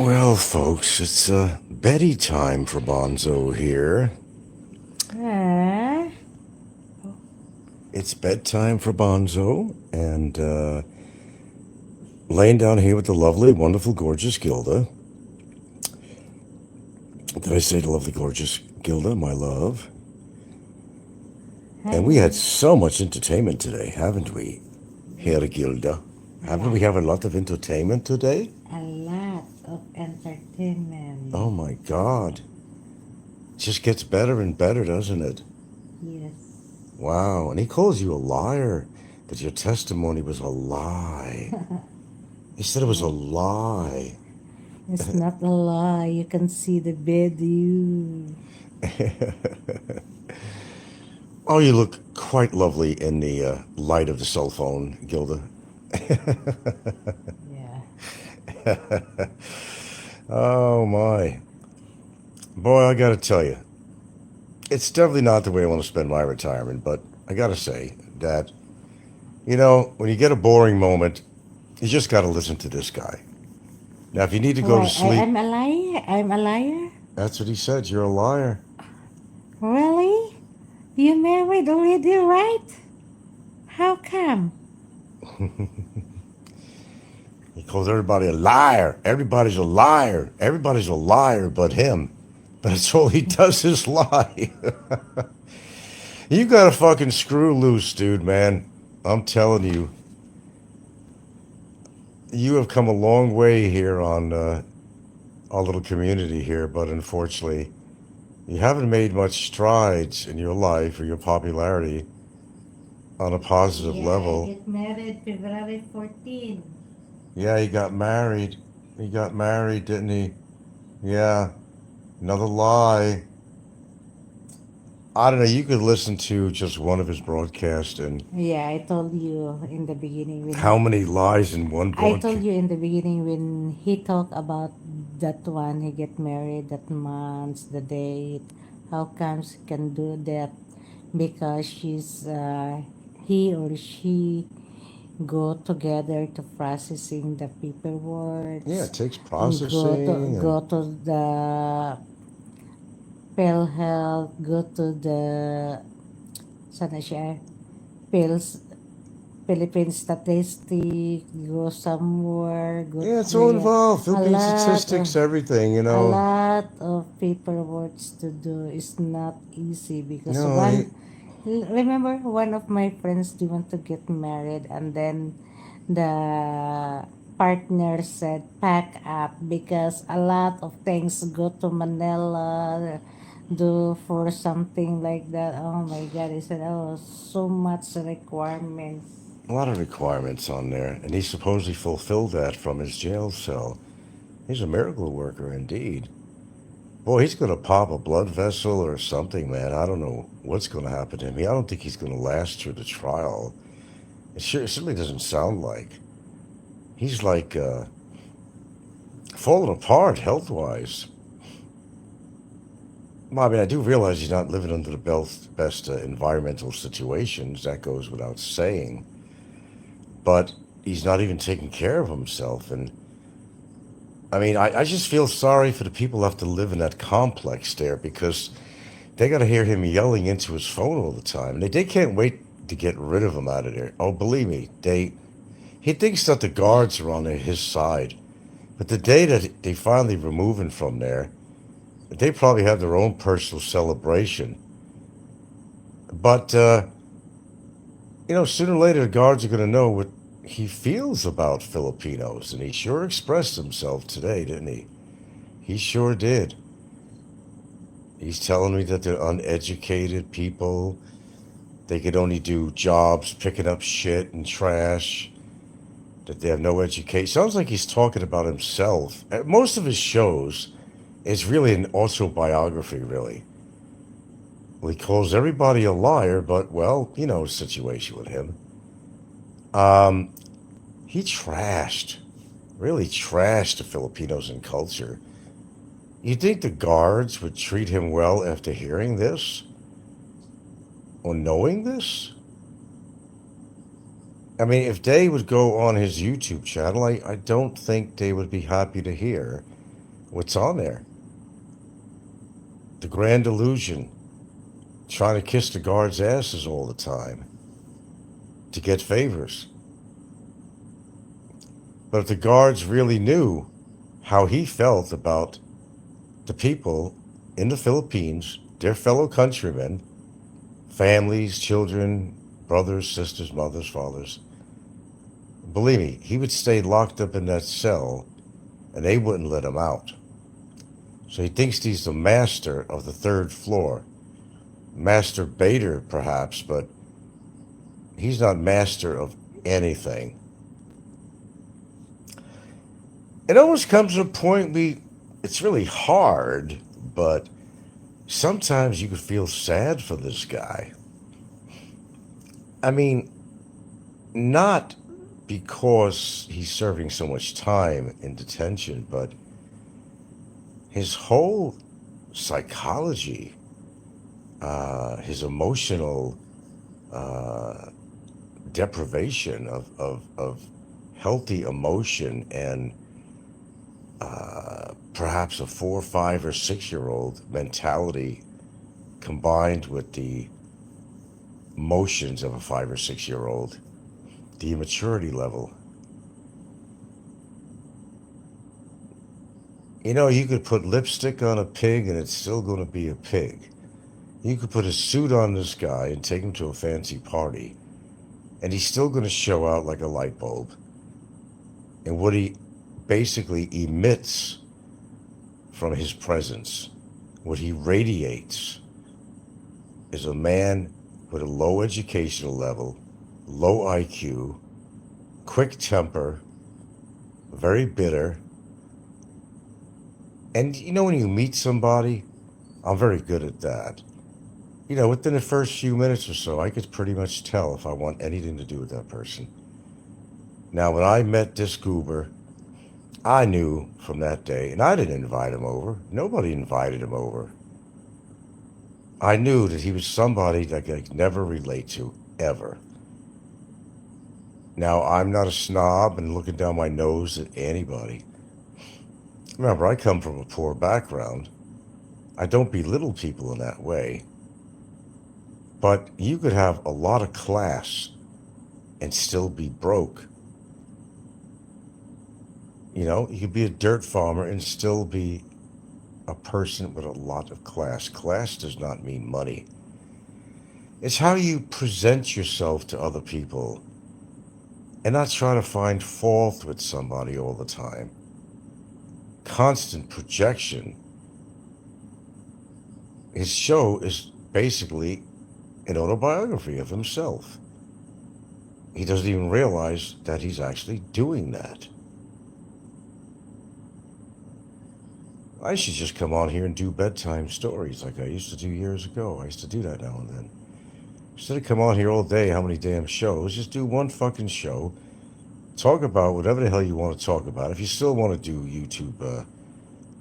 Well, folks, it's Betty time for Bonzo here. Ah, It's bedtime for Bonzo, and laying down here with the lovely, wonderful, gorgeous Gilda. Did I say the lovely, gorgeous Gilda, my love? And we had hi. so much entertainment today, haven't we, here, Gilda? Haven't Yeah, we have a lot of entertainment today? a lot of entertainment. Oh my God. Just gets better and better, doesn't it? Yes. Wow. And he calls you a liar, that your testimony was a lie. He said it was a No, lie. it's not a lie. You can see the video. Oh, you look quite lovely in the light of the cell phone, Gilda. Yeah. Oh, my. Boy, I gotta tell you, it's definitely not the way I want to spend my retirement, but I gotta say that, when you get a boring moment, you just gotta listen to this guy. Now, if you need to go to Why? sleep, I'm a liar? I'm a liar? that's what he said. You're a liar. Really? You married already, right? How come? He calls everybody a liar. Everybody's a liar. Everybody's a liar but him. That's all he does is lie. You got to fucking screw loose, dude, man. I'm telling you, you have come a long way here on our little community here, but unfortunately, you haven't made much strides in your life or your popularity on a positive Yeah, I level. get married February 14. Yeah, he got married. He got married, didn't he? Yeah, another lie. I don't know. You could listen to just one of his broadcasts, and Yeah, I told you in the beginning how when many lies in one I told broadcast? you in the beginning when he talked about that one, he get married, that month, the date. How comes he can do that? Because he or she go together to processing the paperwork, Yeah, it takes go to processing, and go to the PhilHealth, go to the sana siya, Phil's Philippine statistic, go somewhere, go yeah, it's all there. involved. A Philippine lot statistics, everything. a lot of paperwork to do is not easy because No, remember one of my friends they want to get married and then the partner said pack up because a lot of things go to Manila do for something like that. Oh my god, he said, oh, so much requirements. a lot of requirements on there, and he supposedly fulfilled that from his jail cell. He's a miracle worker indeed. Boy, he's going to pop a blood vessel or something, man. I don't know what's going to happen to him. I don't think he's going to last through the trial. It certainly doesn't sound like. He's like falling apart health wise. Well, I mean, I do realize he's not living under the best environmental situations. That goes without saying. But he's not even taking care of himself. And I mean, I just feel sorry for the people who have to live in that complex there because they got to hear him yelling into his phone all the time. And they can't wait to get rid of him out of there. Oh, believe me, he thinks that the guards are on his side. But the day that they finally remove him from there, they probably have their own personal celebration. But, sooner or later, the guards are going to know what he feels about Filipinos. And he sure expressed himself today, didn't he? He sure did. He's telling me that they're uneducated people. They could only do jobs picking up shit and trash. That they have no education. Sounds like he's talking about himself. Most of his shows is really an autobiography, really. Well, he calls everybody a liar, but, well, the situation with him. Um, he really trashed the Filipinos and culture. You think the guards would treat him well after hearing this? Or knowing this? I mean, if they would go on his YouTube channel, I don't think they would be happy to hear what's on there. The grand illusion, trying to kiss the guards' asses all the time to get favors. But if the guards really knew how he felt about the people in the Philippines, their fellow countrymen, families, children, brothers, sisters, mothers, fathers, believe me, he would stay locked up in that cell and they wouldn't let him out. So he thinks he's the master of the third floor. Master Bader, perhaps, but he's not master of anything. It almost comes to a point it's really hard, but sometimes you could feel sad for this guy. I mean, not because he's serving so much time in detention, but his whole psychology, his emotional deprivation of healthy emotion and perhaps a 4, 5, or 6 year old mentality combined with the emotions of a 5 or 6 year old, the immaturity level. You know, you could put lipstick on a pig and it's still going to be a pig. You could put a suit on this guy and take him to a fancy party, and he's still going to show out like a light bulb. And what he basically emits from his presence, what he radiates, is a man with a low educational level, low IQ, quick temper, very bitter. And you know, when you meet somebody, I'm very good at that. You know, within the first few minutes or so, I could pretty much tell if I want anything to do with that person. Now, when I met this goober, I knew from that day, and I didn't invite him over. Nobody invited him over. I knew that he was somebody that I could never relate to, ever. Now, I'm not a snob and looking down my nose at anybody. Remember, I come from a poor background. I don't belittle people in that way. But you could have a lot of class and still be broke. You know, you could be a dirt farmer and still be a person with a lot of class. Class does not mean money. It's how you present yourself to other people and not try to find fault with somebody all the time. Constant projection. His show is basically an autobiography of himself. He doesn't even realize that he's actually doing that. I should just come on here and do bedtime stories like I used to do years ago. I used to do that now and then. Instead of come on here all day, how many damn shows, just do one fucking show. Talk about whatever the hell you want to talk about. If you still want to do YouTube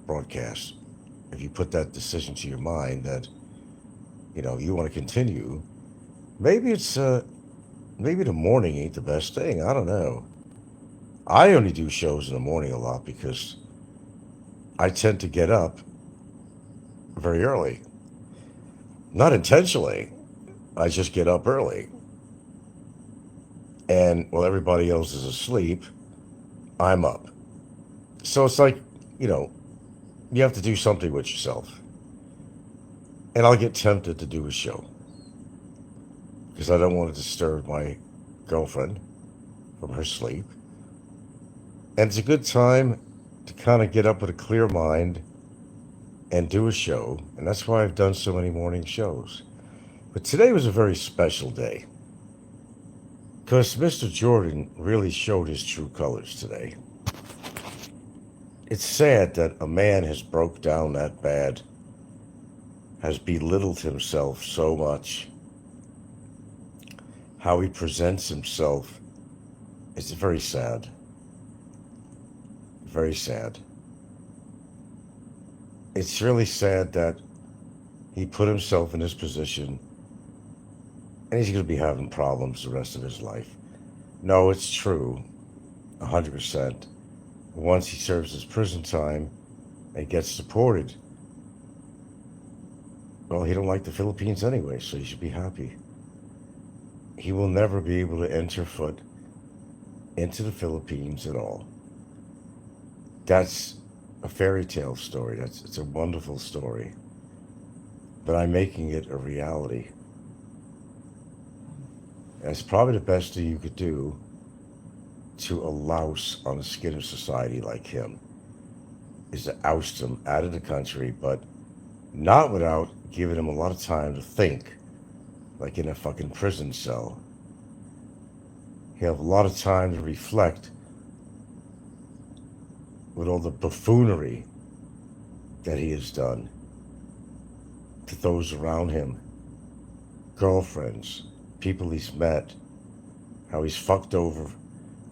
broadcasts, if you put that decision to your mind that, you know, you want to continue, maybe maybe the morning ain't the best thing. I don't know. I only do shows in the morning a lot because I tend to get up very early. Not intentionally. I just get up early. And while everybody else is asleep, I'm up. So it's like, you know, you have to do something with yourself. And I'll get tempted to do a show because I don't want to disturb my girlfriend from her sleep. And it's a good time to kind of get up with a clear mind and do a show. And that's why I've done so many morning shows. But today was a very special day because Mr. Jordan really showed his true colors today. It's sad that a man has broke down that bad, has belittled himself so much. How he presents himself is very sad. Very sad. It's really sad that he put himself in this position and he's going to be having problems the rest of his life. No, it's true, 100%. Once he serves his prison time, and gets supported. Well, he don't like the Philippines anyway, so he should be happy. He will never be able to enter foot into the Philippines at all. That's a fairy tale story. It's a wonderful story. But I'm making it a reality. And it's probably the best thing you could do to a louse on the skin of society like him is to oust him out of the country, but not without giving him a lot of time to think, like in a fucking prison cell. He'll have a lot of time to reflect with all the buffoonery that he has done to those around him, girlfriends, people he's met, how he's fucked over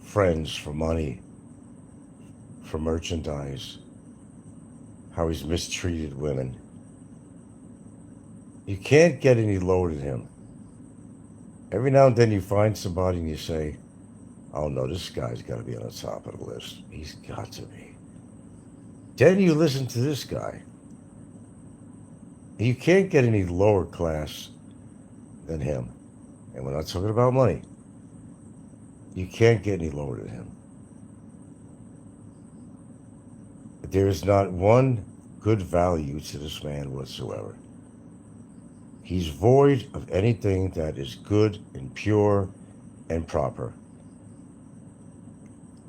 friends for money, for merchandise, how he's mistreated women. You can't get any lower than him. Every now and then you find somebody and you say, oh no, this guy's got to be on the top of the list. He's got to be. Then you listen to this guy. You can't get any lower class than him. And we're not talking about money. You can't get any lower than him. There is not one good value to this man whatsoever. He's void of anything that is good and pure and proper.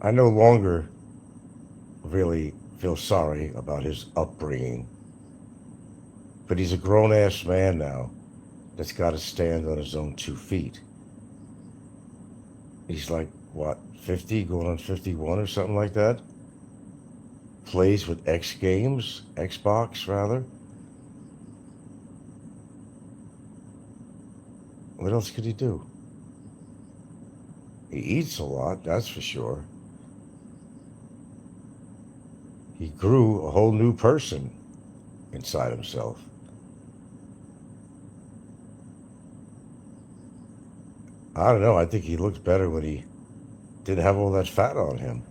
I no longer really feel sorry about his upbringing, but he's a grown-ass man now that's got to stand on his own 2 feet. He's like, what, 50, going on 51 or something like that? Plays with Xbox rather. What else could he do? He eats a lot, that's for sure. He grew a whole new person inside himself. I don't know, I think he looked better when he didn't have all that fat on him.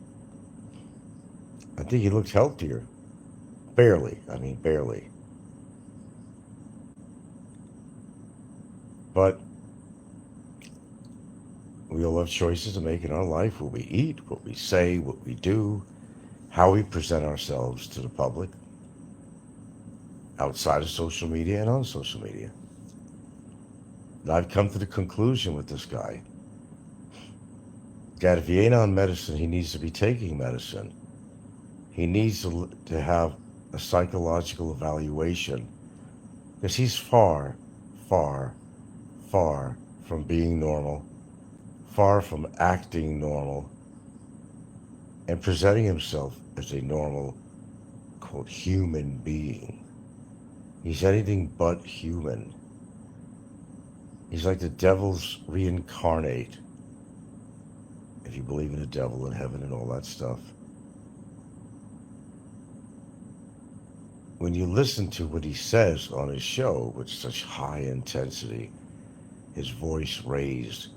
I think he looked healthier. Barely. I mean, barely. But we all have choices to make in our life: what we eat, what we say, what we do, how we present ourselves to the public, outside of social media and on social media. And I've come to the conclusion with this guy that if he ain't on medicine, he needs to be taking medicine. He needs to have a psychological evaluation because he's far, far, far from being normal, far from acting normal, and presenting himself as a normal, quote, human being. He's anything but human. He's like the devil's reincarnate, if you believe in a devil and heaven and all that stuff. When you listen to what he says on his show with such high intensity, his voice raised,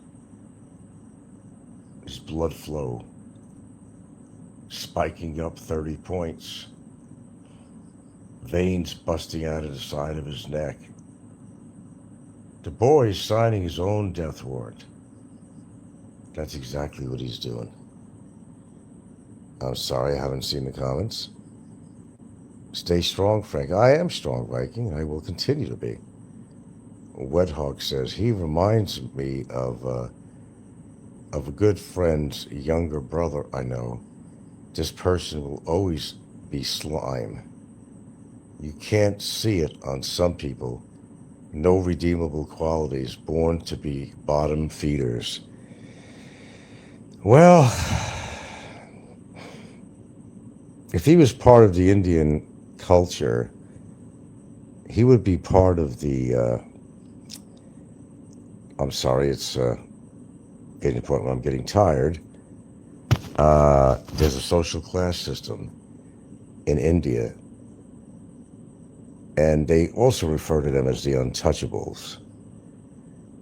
his blood flow spiking up 30 points, veins busting out of the side of his neck, the boy's signing his own death warrant. That's exactly what he's doing. I'm sorry, I haven't seen the comments. Stay strong, Frank. I am strong, Viking, and I will continue to be. Wedhawk says, he reminds me of a good friend's younger brother I know. This person will always be slime. You can't see it on some people. No redeemable qualities, born to be bottom feeders. Well, if he was part of the Indian culture, he would be part of the, I'm sorry, it's getting to the point where I'm getting tired. There's a social class system in India, and they also refer to them as the untouchables.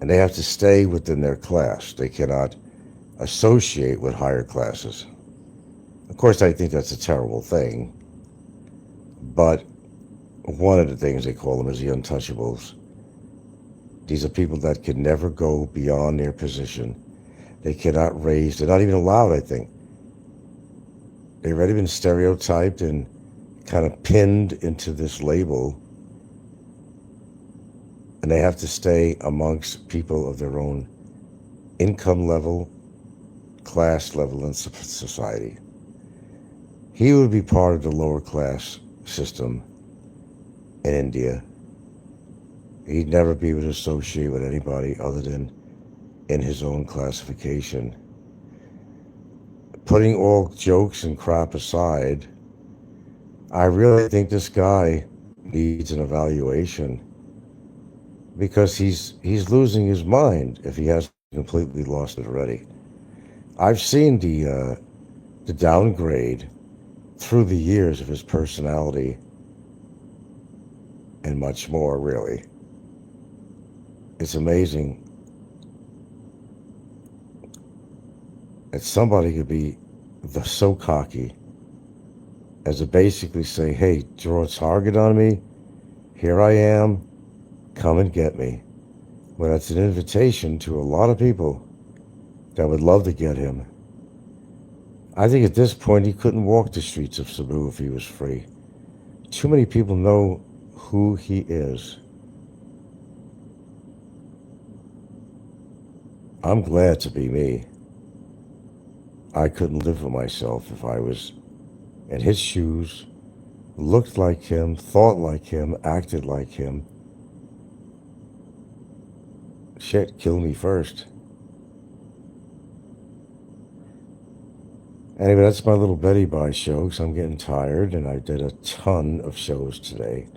And they have to stay within their class. They cannot associate with higher classes. Of course, I think that's a terrible thing. But one of the things they call them is the untouchables. These are people that can never go beyond their position. They cannot raise, they're not even allowed, I think. They've already been stereotyped and kind of pinned into this label, and they have to stay amongst people of their own income level, class level in society. He would be part of the lower class system in India. He'd never be able to associate with anybody other than in his own classification. Putting all jokes and crap aside, I really think this guy needs an evaluation because he's losing his mind if he hasn't completely lost it already. I've seen the downgrade through the years of his personality and much more, really. It's amazing that somebody could be so cocky as to basically say, hey, draw a target on me, here I am, come and get me. Well, that's an invitation to a lot of people that would love to get him. I think at this point he couldn't walk the streets of Cebu if he was free. Too many people know who he is. I'm glad to be me. I couldn't live with myself if I was in his shoes, looked like him, thought like him, acted like him. Shit, kill me first. Anyway, that's my little Betty Bye show because I'm getting tired and I did a ton of shows today.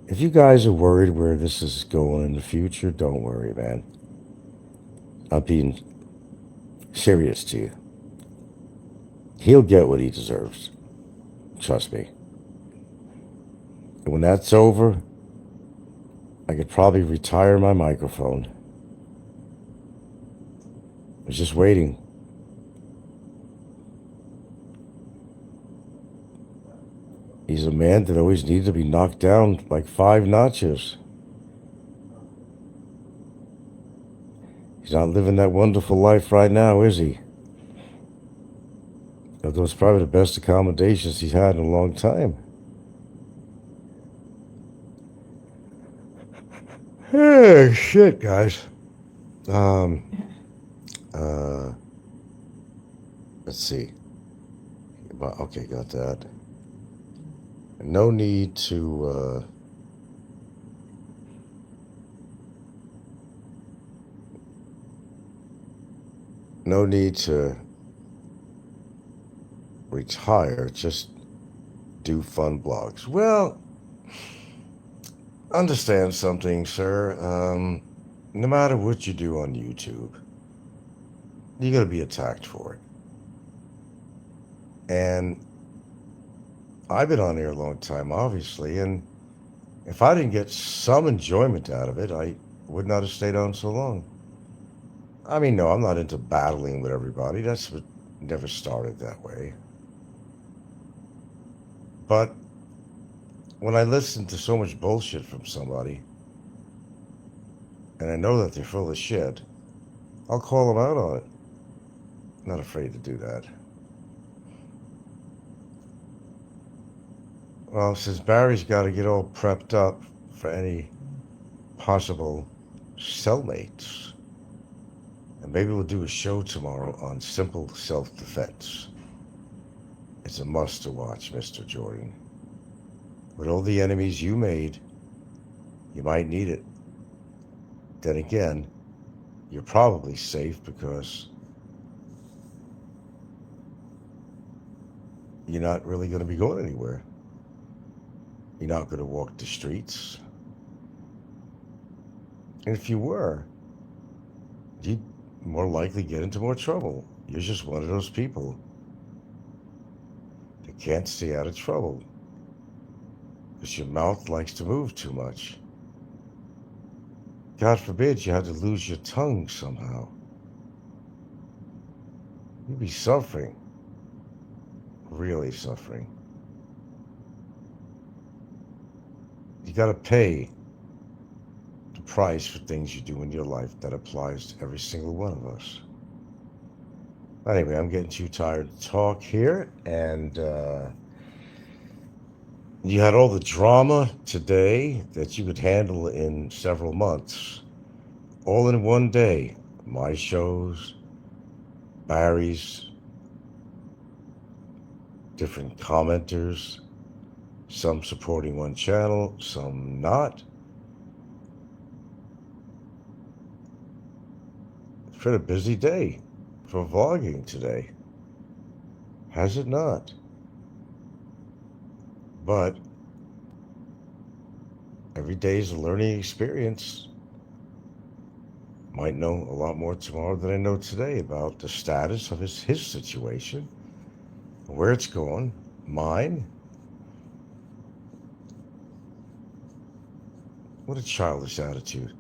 If you guys are worried where this is going in the future, don't worry, man. I'm being serious to you. He'll get what he deserves. Trust me. And when that's over, I could probably retire my microphone. I was just waiting. He's a man that always needs to be knocked down like 5 notches. He's not living that wonderful life right now, is he? Although it's probably the best accommodations he's had in a long time. Hey, shit, guys. Um, uh, let's see. Okay, got that. No need to, no need to retire, just do fun blogs. Well, understand something, sir. No matter what you do on YouTube, you're going to be attacked for it. And I've been on here a long time, obviously, and if I didn't get some enjoyment out of it, I would not have stayed on so long. I mean, no, I'm not into battling with everybody. That's what never started that way. But when I listen to so much bullshit from somebody, and I know that they're full of shit, I'll call them out on it. I'm not afraid to do that. Well, since Barry's got to get all prepped up for any possible cellmates, and maybe we'll do a show tomorrow on simple self-defense. It's a must to watch, Mr. Jordan. With all the enemies you made, you might need it. Then again, you're probably safe because you're not really going to be going anywhere. You're not going to walk the streets. And if you were, you'd more likely get into more trouble. You're just one of those people that can't stay out of trouble because your mouth likes to move too much. God forbid you had to lose your tongue somehow. You'd be suffering. really suffering. You got to pay the price for things you do in your life. That applies to every single one of us. Anyway, I'm getting too tired to talk here, and you had all the drama today that you could handle in several months, all in one day. My shows, Barry's, different commenters, some supporting one channel, some not. It's been a busy day for vlogging today, has it not? But every day is a learning experience. Might know a lot more tomorrow than I know today about the status of his situation, where it's going, mine. What a childish attitude.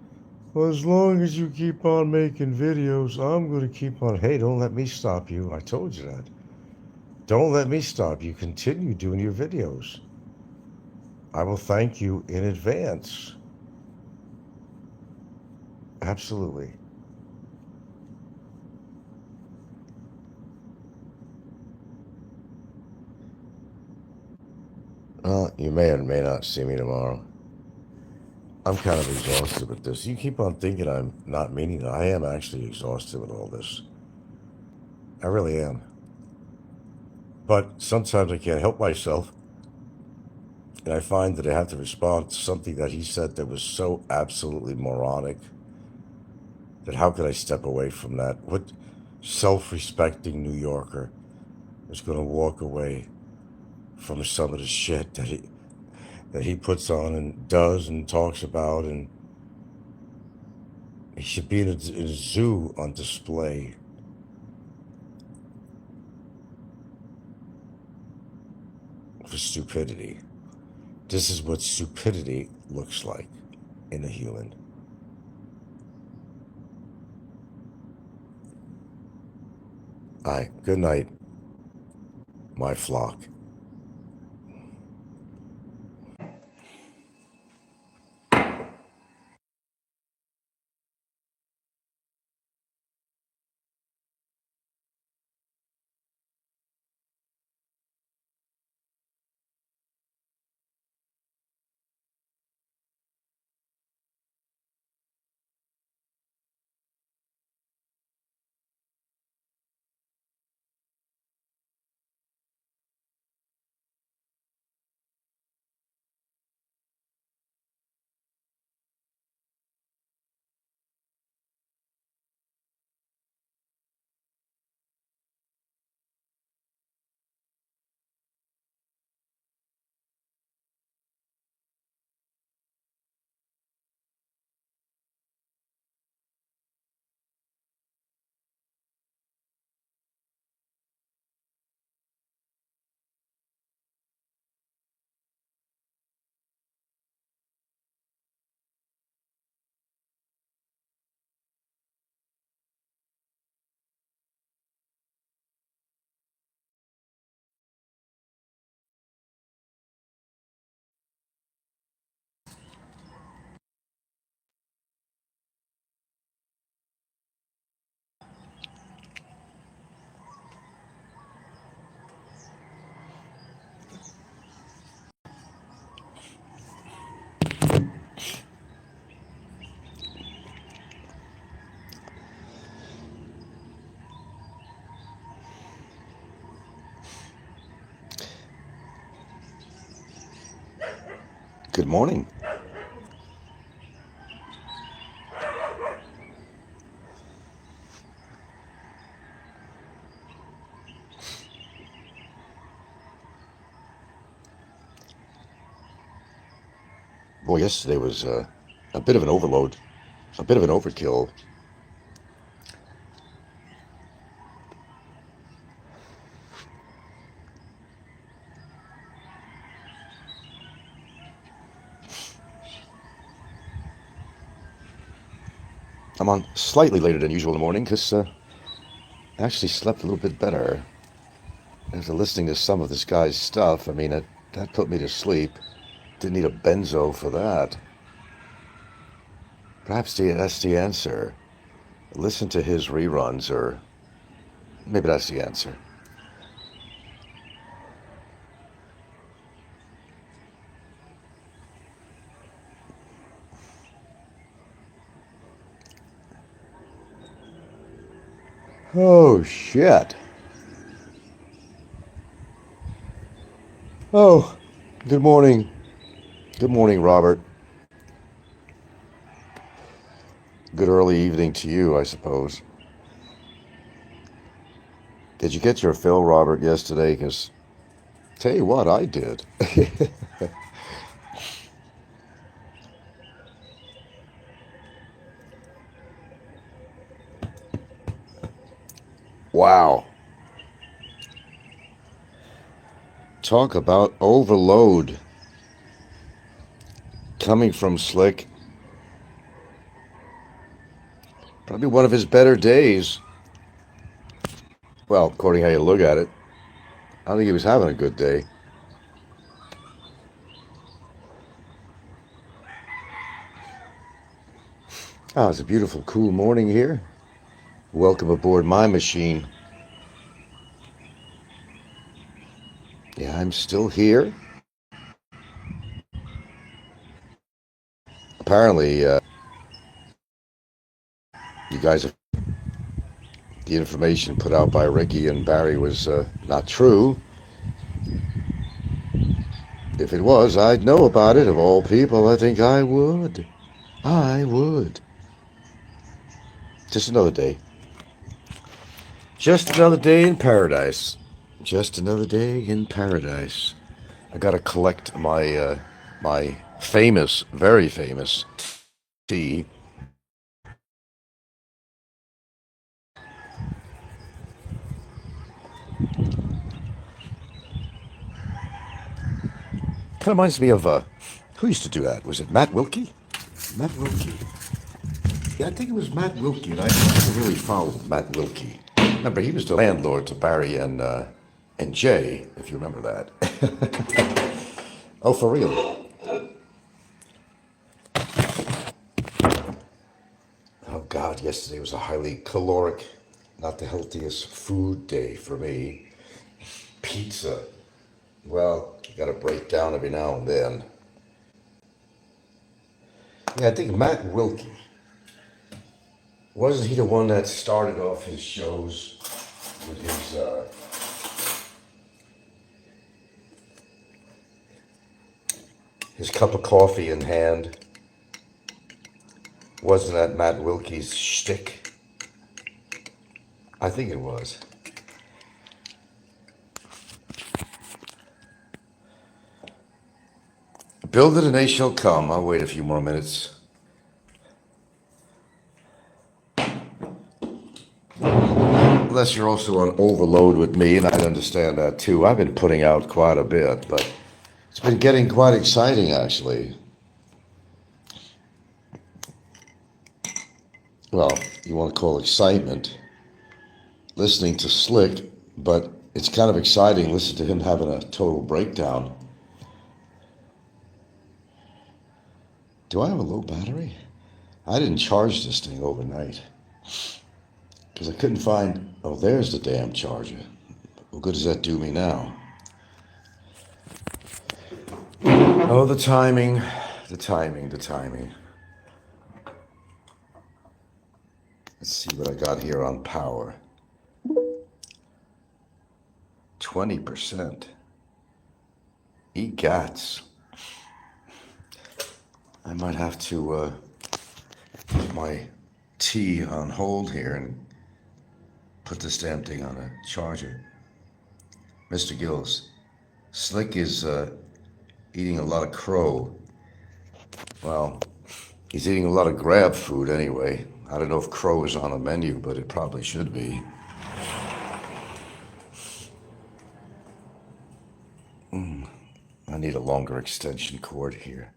Well, as long as you keep on making videos, I'm going to keep on. Hey, don't let me stop you. I told you that. Don't let me stop you. Continue doing your videos. I will thank you in advance. Absolutely. You may or may not see me tomorrow. I'm kind of exhausted with this. You keep on thinking I'm not meaning it. I am actually exhausted with all this. I really am. But sometimes I can't help myself. And I find that I have to respond to something that he said that was so absolutely moronic that how could I step away from that? What self-respecting New Yorker is going to walk away from some of the shit that he puts on and does and talks about, and he should be in a zoo on display for stupidity. This is what stupidity looks like in a human. All right, good night, my flock. Good morning. Boy, yesterday was a bit of an overload, a bit of an overkill. I'm on slightly later than usual in the morning because I actually slept a little bit better. after listening to some of this guy's stuff, I mean, that put me to sleep. Didn't need a benzo for that. Perhaps that's the answer. Listen to his reruns, or maybe that's the answer. Oh, shit. Oh, good morning. Good morning, Robert. Good early evening to you, I suppose. Did you get your fill, Robert, yesterday? Because, tell you what, I did. Wow. Talk about overload coming from Slick. Probably one of his better days. Well, according to how you look at it, I don't think he was having a good day. Oh, it's a beautiful, cool morning here. Welcome aboard my machine. Yeah, I'm still here. Apparently, you guys have the information put out by Ricky and Barry was not true. If it was, I'd know about it. Of all people, I think I would. I would. Just another day. Just another day in paradise. Just another day in paradise. I gotta collect my famous, very famous tea. Kind of reminds me of who used to do that? Was it Matt Wilkie? Matt Wilkie. Yeah, I think it was Matt Wilkie, and I never really followed Matt Wilkie. Remember, he was the landlord to Barry and Jay, if you remember that. Oh, for real? Oh God, yesterday was a highly caloric, not the healthiest food day for me. Pizza. Well, you got to break down every now and then. Yeah, I think Matt Wilkie. Wasn't he the one that started off his shows with his cup of coffee in hand? Wasn't that Matt Wilkie's shtick? I think it was. Build it and they shall come. I'll wait a few more minutes. Unless you're also on overload with me, and I understand that too. I've been putting out quite a bit, but it's been getting quite exciting, actually. Well, you want to call excitement listening to Slick, but it's kind of exciting listening to him having a total breakdown. Do I have a low battery? I didn't charge this thing overnight because I couldn't find. Oh, there's the damn charger. What good does that do me now? Oh, the timing, the timing, the timing. Let's see what I got here on power. 20%. Egats. I might have to put my tea on hold here and put this damn thing on a charger. Mr. Gills, Slick is eating a lot of crow. Well, he's eating a lot of grab food anyway. I don't know if crow is on the menu, but it probably should be. I need a longer extension cord here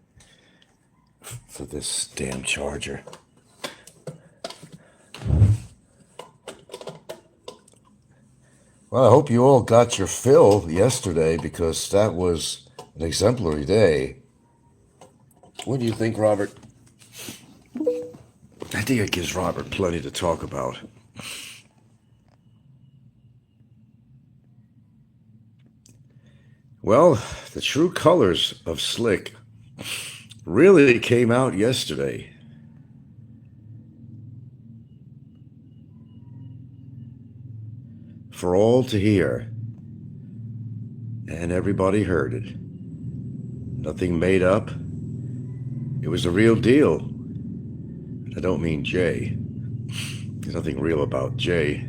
for this damn charger. Well, I hope you all got your fill yesterday because that was an exemplary day. What do you think, Robert? I think it gives Robert plenty to talk about. Well, the true colors of Slick really came out yesterday. For all to hear. And everybody heard it. Nothing made up. It was the real deal. I don't mean Jay. There's nothing real about Jay,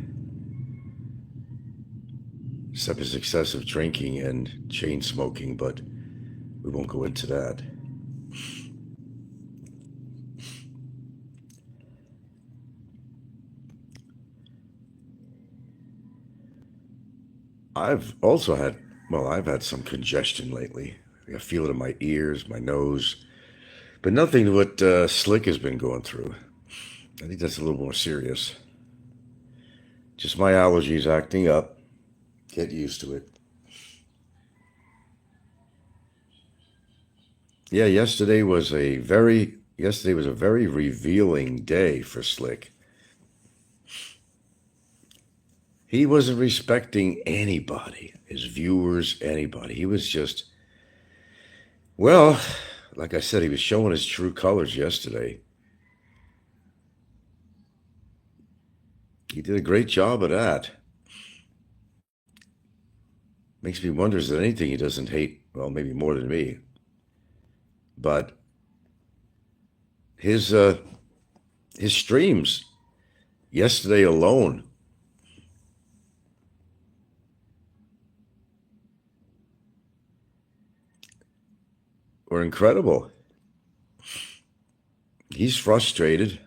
except his excessive drinking and chain smoking, but we won't go into that. I've had some congestion lately. I feel it in my ears, my nose, but nothing what Slick has been going through. I think that's a little more serious. Just my allergies acting up. Get used to it. Yeah, yesterday was a very revealing day for Slick. He wasn't respecting anybody, his viewers, anybody. He was just, well, like I said, he was showing his true colors yesterday. He did a great job of that. Makes me wonder, is there anything he doesn't hate? Well, maybe more than me. But his streams yesterday alone were incredible. He's frustrated,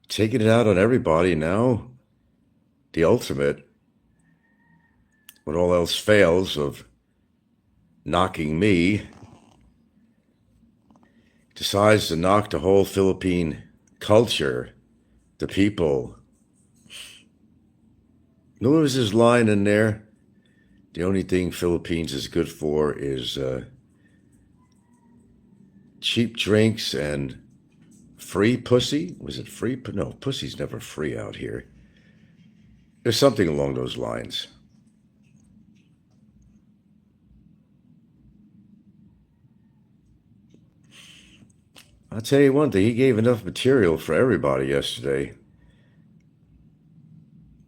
taking it out on everybody. Now, the ultimate, when all else fails, of knocking me, decides to knock the whole Philippine culture, the people. What was his line in there? The only thing Philippines is good for is cheap drinks and free pussy. Was it free? No, pussy's never free out here. There's something along those lines. I'll tell you one thing, he gave enough material for everybody yesterday.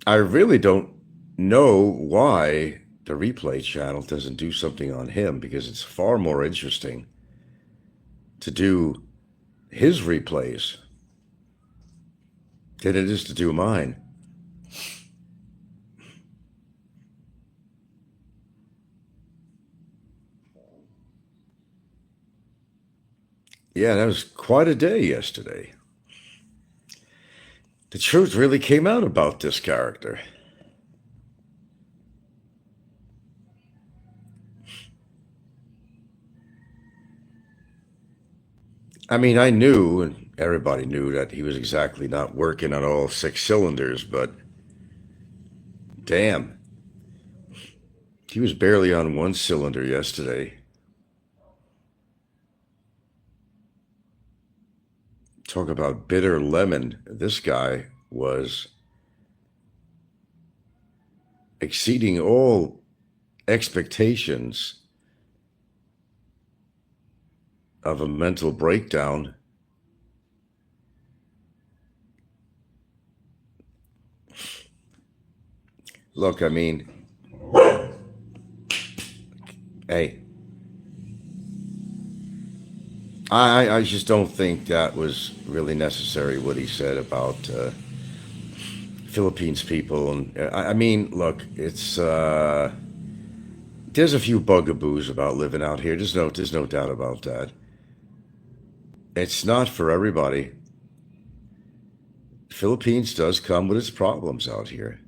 I really don't know why the replay channel doesn't do something on him, because it's far more interesting to do his replays than it is to do mine. Yeah, that was quite a day yesterday. The truth really came out about this character. I mean, I knew, and everybody knew, that he was exactly not working on all six cylinders, but damn, he was barely on one cylinder yesterday. Talk about bitter lemon. This guy was exceeding all expectations of a mental breakdown. Look, I mean, hey, I just don't think that was really necessary what he said about Philippines people. And I mean, look, it's there's a few bugaboos about living out here. There's no doubt about that. It's not for everybody. Philippines does come with its problems out here.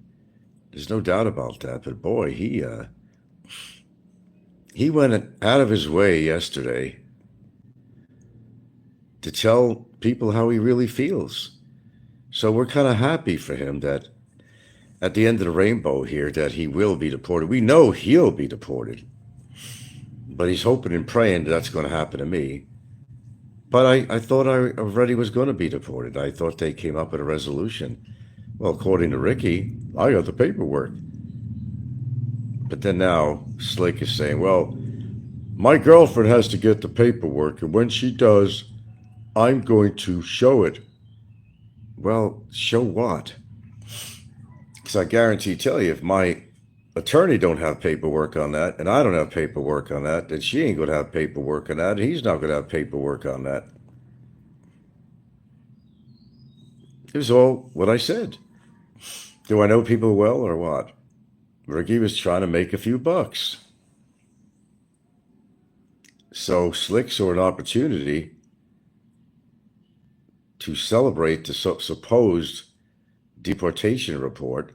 There's no doubt about that. But boy, he went out of his way yesterday to tell people how he really feels. So we're kind of happy for him that, at the end of the rainbow here that he will be deported. We know he'll be deported, but he's hoping and praying that's going to happen to me. But I thought I already was going to be deported. I thought they came up with a resolution. Well, according to Ricky, I got the paperwork. But then now Slick is saying, well, my girlfriend has to get the paperwork, and when she does, I'm going to show it. Well, show what? Because I guarantee tell you, if my attorney don't have paperwork on that, and I don't have paperwork on that, then she ain't going to have paperwork on that, and he's not going to have paperwork on that. It was all what I said. Do I know people well or what? Ricky was trying to make a few bucks. So Slick saw an opportunity to celebrate the supposed deportation report.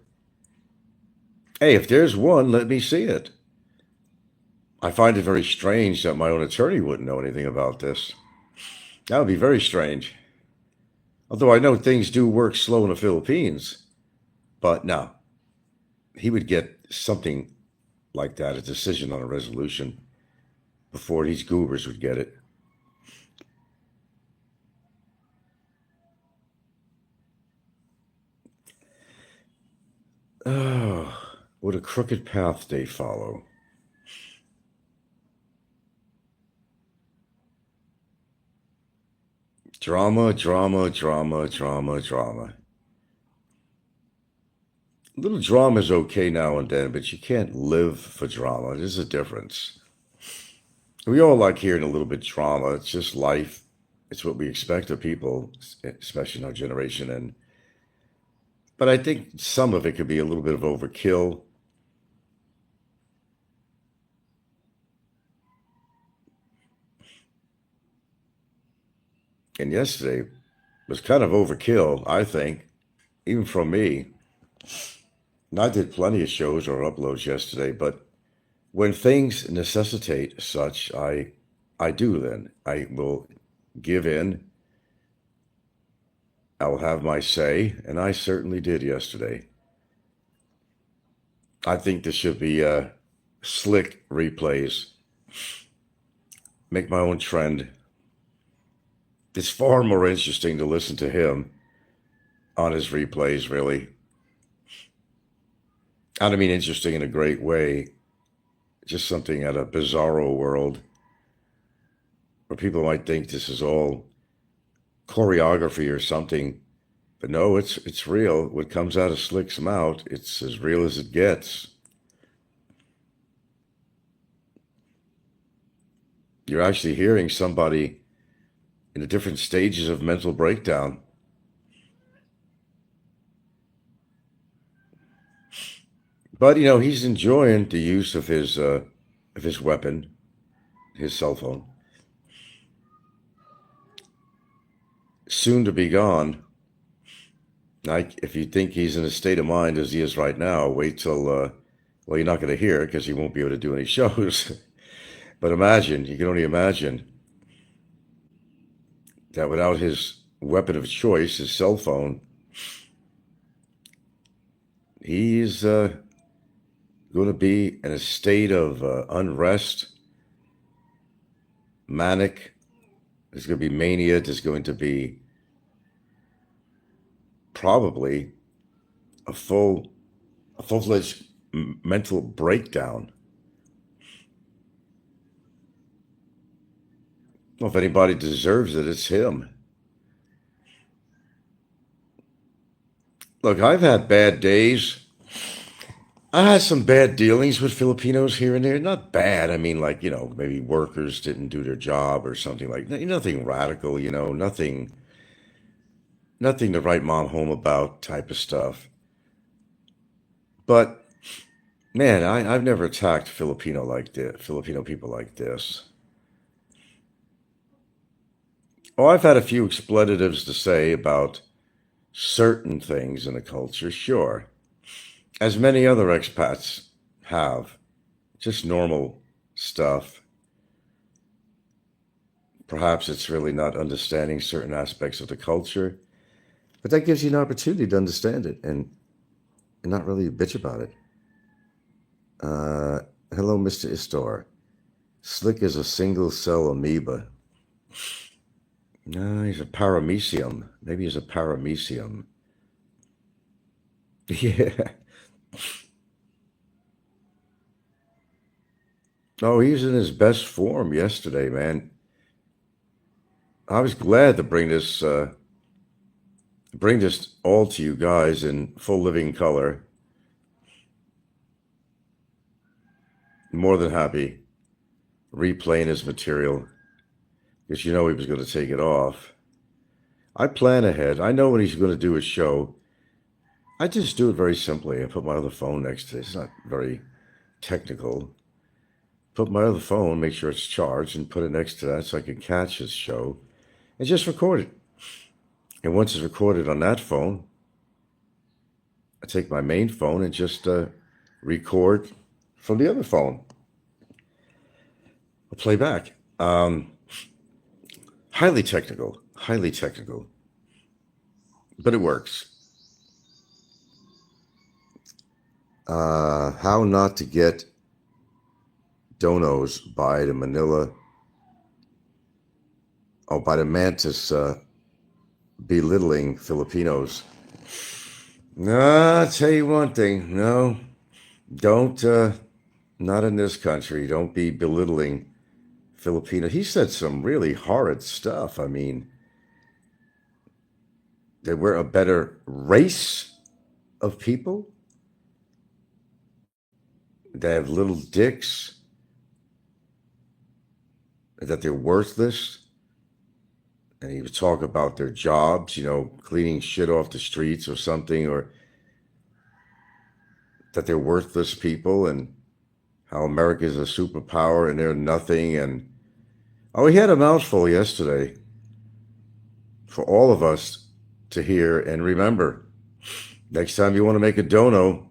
Hey, if there's one, let me see it. I find it very strange that my own attorney wouldn't know anything about this. That would be very strange. Although I know things do work slow in the Philippines. But no, he would get something like that, a decision on a resolution, before these goobers would get it. Oh, what a crooked path they follow. Drama, drama, drama, drama, drama. A little drama is okay now and then, but you can't live for drama. There's a difference. We all like hearing a little bit of drama. It's just life. It's what we expect of people, especially in our generation. But I think some of it could be a little bit of overkill. And yesterday was kind of overkill, I think, even from me. And I did plenty of shows or uploads yesterday, but when things necessitate such, I do then. I will give in. I will have my say, and I certainly did yesterday. I think this should be Slick replays. Make my own trend. It's far more interesting to listen to him on his replays, really. I don't mean interesting in a great way, just something at a bizarro world where people might think this is all choreography or something. But no, it's real. What comes out of Slick's mouth, it's as real as it gets. You're actually hearing somebody in the different stages of mental breakdown. But he's enjoying the use of his weapon, his cell phone. Soon to be gone. If you think he's in a state of mind as he is right now, wait till well, you're not going to hear it because he won't be able to do any shows. But imagine, you can only imagine that without his weapon of choice, his cell phone, he's going to be in a state of unrest, manic. There's going to be mania. There's going to be probably a full-fledged mental breakdown. Well, if anybody deserves it, it's him. Look, I've had bad days. I had some bad dealings with Filipinos here and there. Not bad. I mean, like, maybe workers didn't do their job or something like that. Nothing radical, nothing to write mom home about type of stuff. But, man, I've never attacked Filipino people like this. Oh, I've had a few expletives to say about certain things in the culture, sure. As many other expats have. Just normal stuff. Perhaps it's really not understanding certain aspects of the culture, but that gives you an opportunity to understand it. And and not really bitch about it. Hello, Mr. Istar. Slick is a single cell amoeba. No, he's a paramecium. Maybe he's a paramecium. Yeah. Oh, he was in his best form yesterday, man. I was glad to bring this all to you guys in full living color. More than happy replaying his material because you know he was going to take it off. I plan ahead. I know when he's going to do a show. I just do it very simply. I put my other phone next to it. It's not very technical. Put my other phone, make sure it's charged, and put it next to that so I can catch his show and just record it. And once it's recorded on that phone, I take my main phone and just record from the other phone. I'll play back. Highly technical, but it works. How not to get donos by the Mantis belittling Filipinos. No, I'll tell you one thing. No, don't, not in this country. Don't be belittling Filipino. He said some really horrid stuff. I mean, that we're a better race of people. They have little dicks. That they're worthless. And he would talk about their jobs, cleaning shit off the streets or something, or that they're worthless people and how America's a superpower and they're nothing. And he had a mouthful yesterday for all of us to hear and remember. Next time you want to make a dono,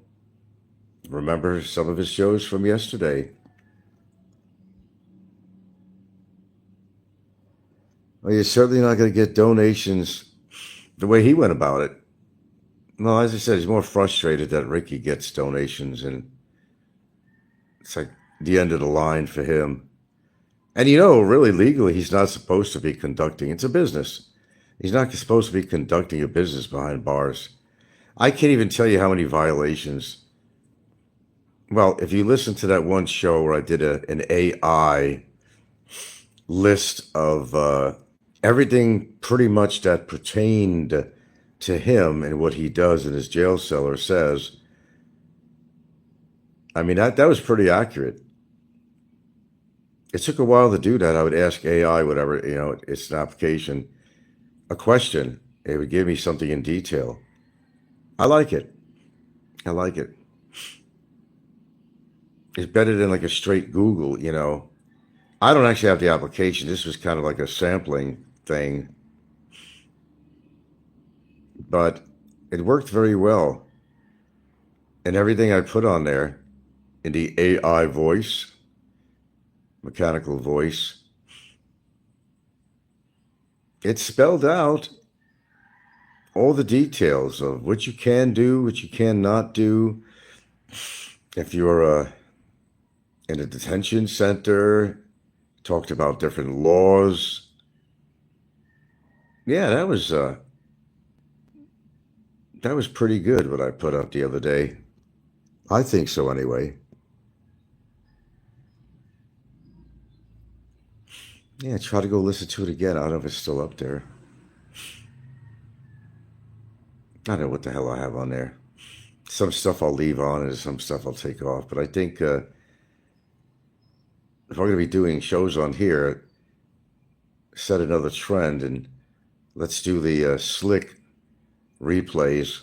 remember some of his shows from yesterday. Well, you're certainly not going to get donations the way he went about it. No, as I said, he's more frustrated that Ricky gets donations, and it's like the end of the line for him. And really legally, he's not supposed to be conducting. It's a business. He's not supposed to be conducting a business behind bars. I can't even tell you how many violations. Well, if you listen to that one show where I did an AI list of everything pretty much that pertained to him and what he does in his jail cell or says, I mean, that was pretty accurate. It took a while to do that. I would ask AI, whatever, it's an application, a question. It would give me something in detail. I like it. It's better than like a straight Google, I don't actually have the application. This was kind of like a sampling thing. But it worked very well. And everything I put on there in the AI voice, mechanical voice, it spelled out all the details of what you can do, what you cannot do. If you're in a detention center, talked about different laws. Yeah, that was pretty good what I put up the other day. I think so anyway. Yeah, try to go listen to it again. I don't know if it's still up there. I don't know what the hell I have on there. Some stuff I'll leave on and some stuff I'll take off. But I think if I'm going to be doing shows on here, set another trend and let's do the Slick replays.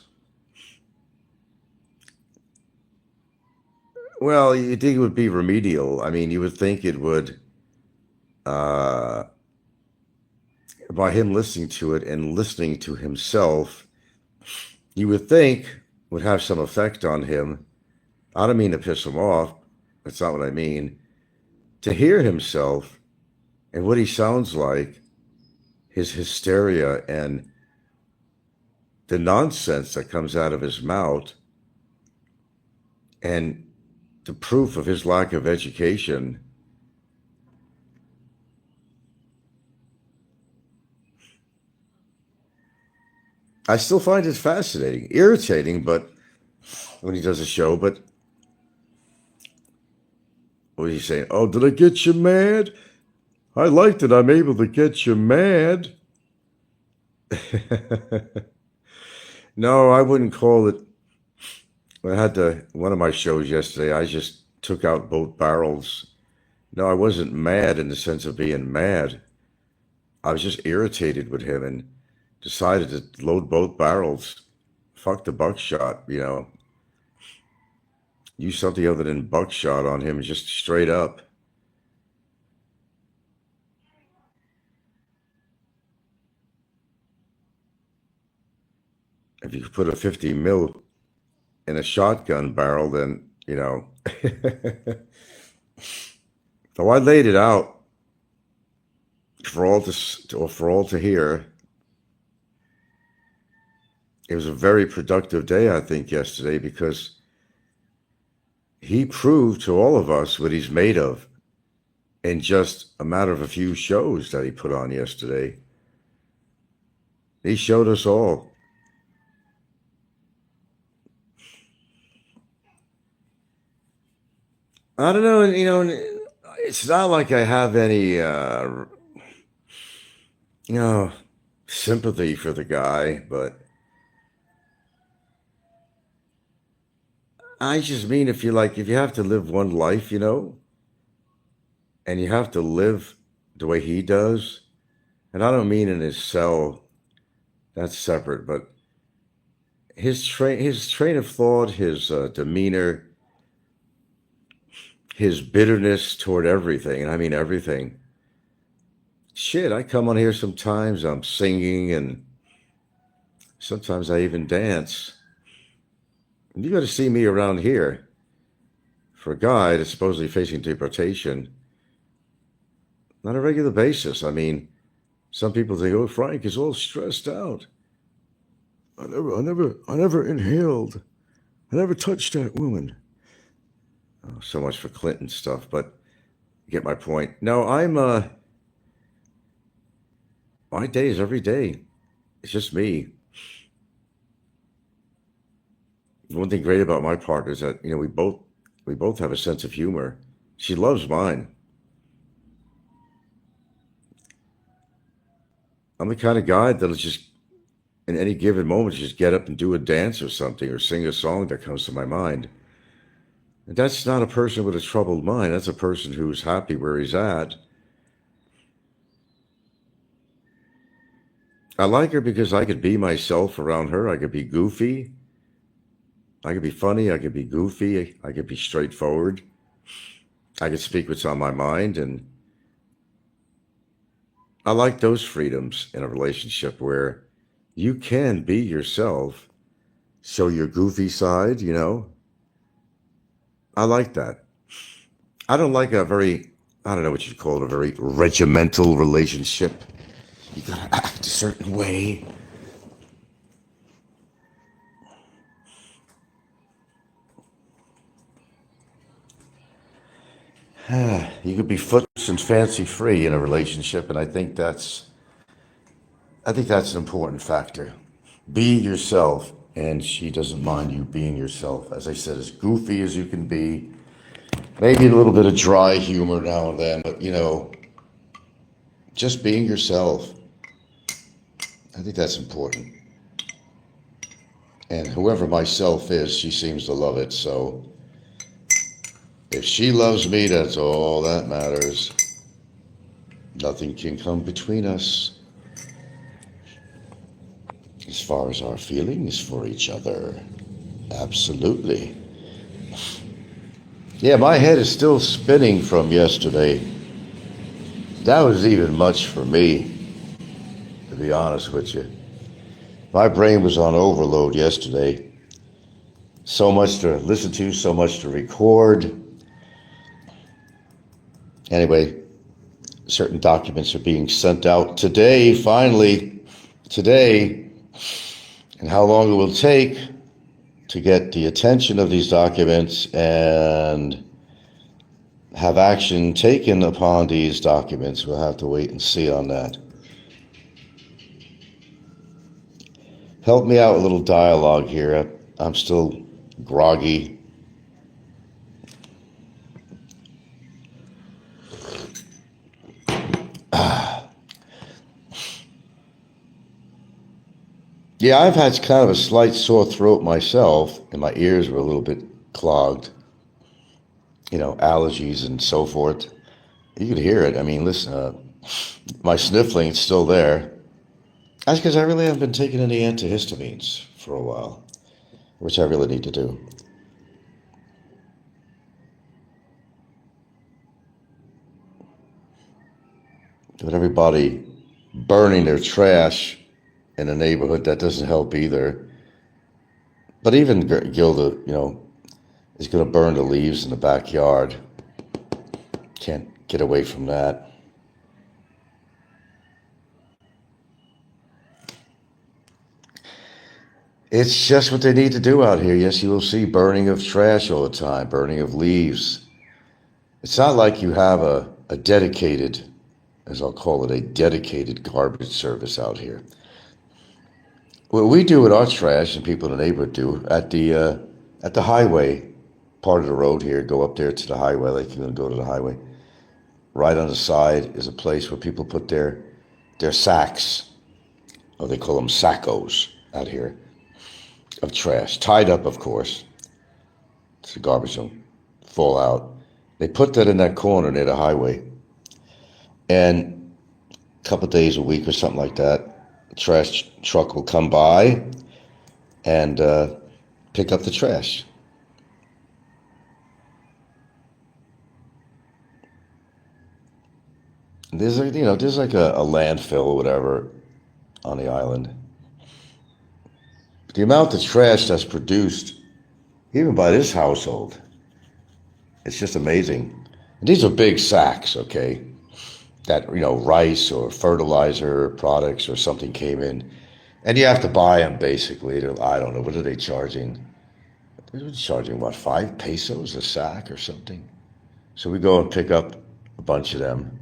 Well, you think it would be remedial. I mean, you would think it would, by him listening to it and listening to himself, you would think would have some effect on him. I don't mean to piss him off. That's not what I mean. To hear himself and what he sounds like, his hysteria and the nonsense that comes out of his mouth, And the proof of his lack of education, I still find it fascinating, irritating, but when he does a show, but what is he saying? Oh, did I get you mad? I like that I'm able to get you mad. No, I wouldn't call it. I had one of my shows yesterday, I just took out both barrels. No, I wasn't mad in the sense of being mad. I was just irritated with him and decided to load both barrels. Fuck the buckshot, Use something other than buckshot on him, just straight up. If you put a 50 mil in a shotgun barrel, then, So I laid it out for all to hear. It was a very productive day, I think, yesterday, because he proved to all of us what he's made of in just a matter of a few shows that he put on yesterday. He showed us all. I don't know, it's not like I have any, sympathy for the guy, but I just mean if you have to live one life, and you have to live the way he does, and I don't mean in his cell, that's separate, but his train of thought, his demeanor, his bitterness toward everything, and I mean everything. Shit, I come on here sometimes, I'm singing, and sometimes I even dance. And you got to see me around here. For a guy that's supposedly facing deportation, on a regular basis. I mean, some people think, oh, Frank is all stressed out. I never inhaled. I never touched that woman. Oh, so much for Clinton stuff, but you get my point. No, my day is every day. It's just me. One thing great about my partner is that, we both have a sense of humor. She loves mine. I'm the kind of guy that'll just, in any given moment, just get up and do a dance or something or sing a song that comes to my mind. And that's not a person with a troubled mind. That's a person who's happy where he's at. I like her because I could be myself around her. I could be goofy. I could be funny. I could be goofy. I could be straightforward. I could speak what's on my mind. And I like those freedoms in a relationship where you can be yourself, show your goofy side, I like that. I don't like I don't know what you'd call it, a very regimental relationship. You gotta act a certain way. You could be footless and fancy free in a relationship, and I think that's an important factor. Be yourself, and she doesn't mind you being yourself. As I said, as goofy as you can be, maybe a little bit of dry humor now and then, but just being yourself. I think that's important. And whoever myself is, she seems to love it. So if she loves me, that's all that matters. Nothing can come between us as far as our feelings for each other. Absolutely. Yeah, my head is still spinning from yesterday. That was even much for me, to be honest with you. My brain was on overload yesterday. So much to listen to, so much to record. Anyway, certain documents are being sent out today, finally, today. And how long it will take to get the attention of these documents and have action taken upon these documents. We'll have to wait and see on that. Help me out with a little dialogue here. I'm still groggy. Yeah, I've had kind of a slight sore throat myself, and my ears were a little bit clogged. Allergies and so forth. You could hear it. I mean, listen, my sniffling's still there. That's because I really haven't been taking any antihistamines for a while, which I really need to do. But everybody burning their trash in the neighborhood, that doesn't help either. But even Gilda, is going to burn the leaves in the backyard. Can't get away from that. It's just what they need to do out here. Yes, you will see burning of trash all the time, burning of leaves. It's not like you have a dedicated, as I'll call it, a dedicated garbage service out here. What we do with our trash, and people in the neighborhood do, at the highway part of the road here, go up there to the highway, like you're going to go to the highway. Right on the side is a place where people put their sacks, or they call them sackos out here, of trash, tied up, of course, so the garbage don't fall out. They put that in that corner near the highway, and a couple of days a week or something like that, the trash truck will come by and pick up the trash. There's like a landfill or whatever on the island. The amount of trash that's produced, even by this household, it's just amazing. And these are big sacks, okay? That, rice or fertilizer products or something came in. And you have to buy them, basically. I don't know, what are they charging? They're charging, 5 pesos a sack or something? So we go and pick up a bunch of them.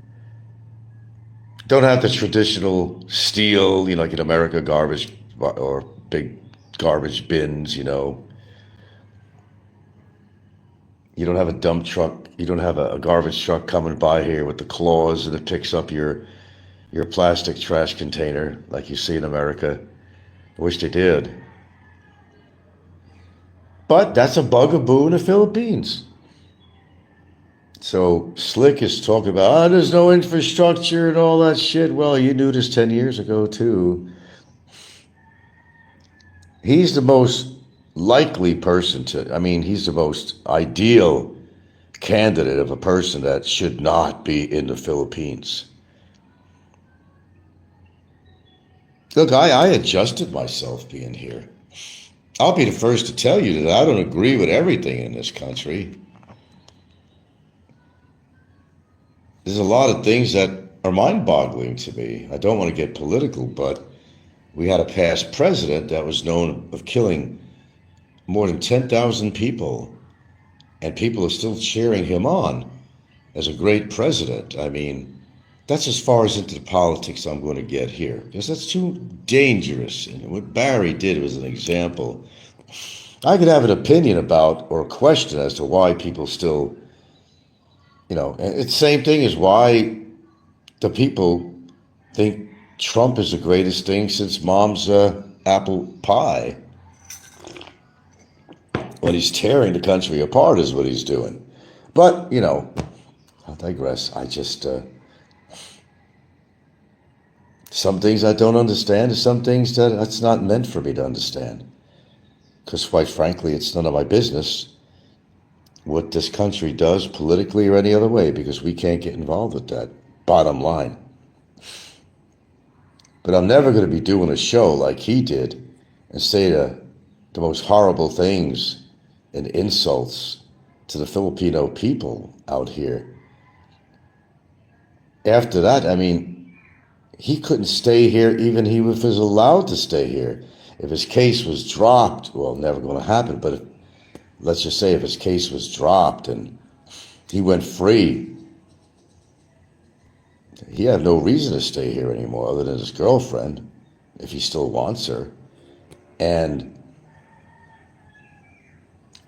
Don't have the traditional steel, like in America, garbage or big garbage bins, You don't have a dump truck. You don't have a garbage truck coming by here with the claws and it picks up your plastic trash container like you see in America. I wish they did. But that's a bugaboo in the Philippines. So Slick is talking about, there's no infrastructure and all that shit. Well, you knew this 10 years ago, too. He's the most likely person he's the most ideal candidate of a person that should not be in the Philippines. Look, I adjusted myself being here. I'll be the first to tell you that I don't agree with everything in this country. There's a lot of things that are mind-boggling to me. I don't want to get political, but we had a past president that was known of killing more than 10,000 people, and people are still cheering him on as a great president. That's as far as into the politics I'm going to get here, because that's too dangerous. And what Barry did was an example. I could have an opinion about or a question as to why people still, and it's the same thing as why the people think Trump is the greatest thing since mom's apple pie. When he's tearing the country apart is what he's doing. But, I'll digress. I just, some things I don't understand, and some things that's not meant for me to understand. Because quite frankly, it's none of my business what this country does politically or any other way, because we can't get involved with that, bottom line. But I'm never going to be doing a show like he did and say the most horrible things and insults to the Filipino people out here. After that, he couldn't stay here even if he was allowed to stay here. if his case was dropped, well, never going to happen, but let's just say if his case was dropped and he went free, he had no reason to stay here anymore other than his girlfriend, if he still wants her. And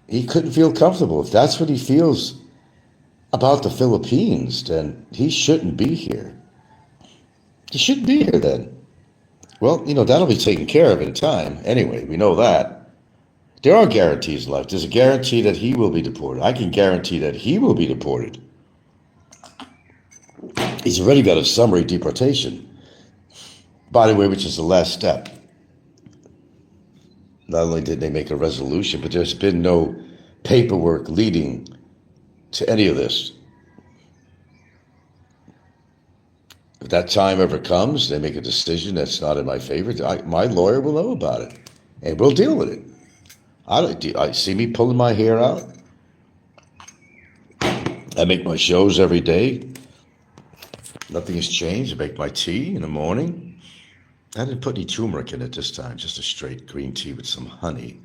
he couldn't feel comfortable. If that's what he feels about the Philippines, then he shouldn't be here. He shouldn't be here then. Well, that'll be taken care of in time. Anyway, we know that. There are guarantees left. There's a guarantee that he will be deported. I can guarantee that he will be deported. He's already got a summary deportation, by the way, which is the last step. Not only did they make a resolution, but there's been no paperwork leading to any of this. If that time ever comes, they make a decision that's not in my favor, my lawyer will know about it, and we'll deal with it. I see me pulling my hair out. I make my shows every day. Nothing has changed. I make my tea in the morning. I didn't put any turmeric in it this time, just a straight green tea with some honey.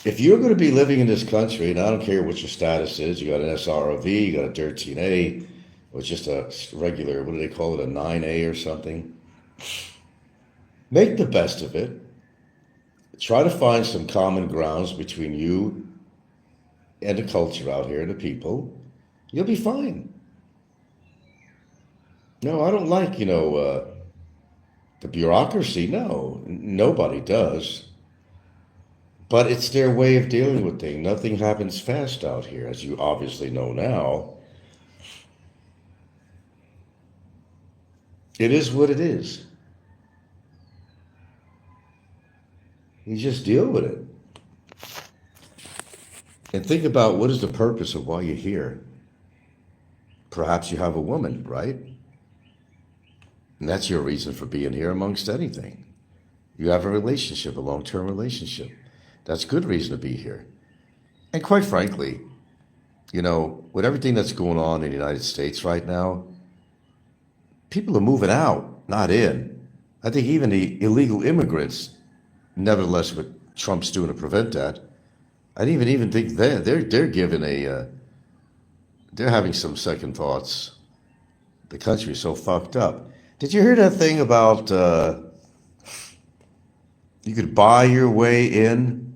If you're going to be living in this country, and I don't care what your status is, you got an SROV, you got a 13A, or just a regular, what do they call it, a 9A or something, make the best of it. Try to find some common grounds between you and the culture out here, the people. You'll be fine. No, I don't like, the bureaucracy. No, nobody does. But it's their way of dealing with things. Nothing happens fast out here, as you obviously know now. It is what it is. You just deal with it. And think about what is the purpose of why you're here. Perhaps you have a woman, right? And that's your reason for being here amongst anything. You have a relationship, a long-term relationship. That's good reason to be here. And quite frankly, with everything that's going on in the United States right now, people are moving out, not in. I think even the illegal immigrants, nevertheless, what Trump's doing to prevent that, I didn't even think they're giving they're having some second thoughts. The country's so fucked up. Did you hear that thing about you could buy your way in?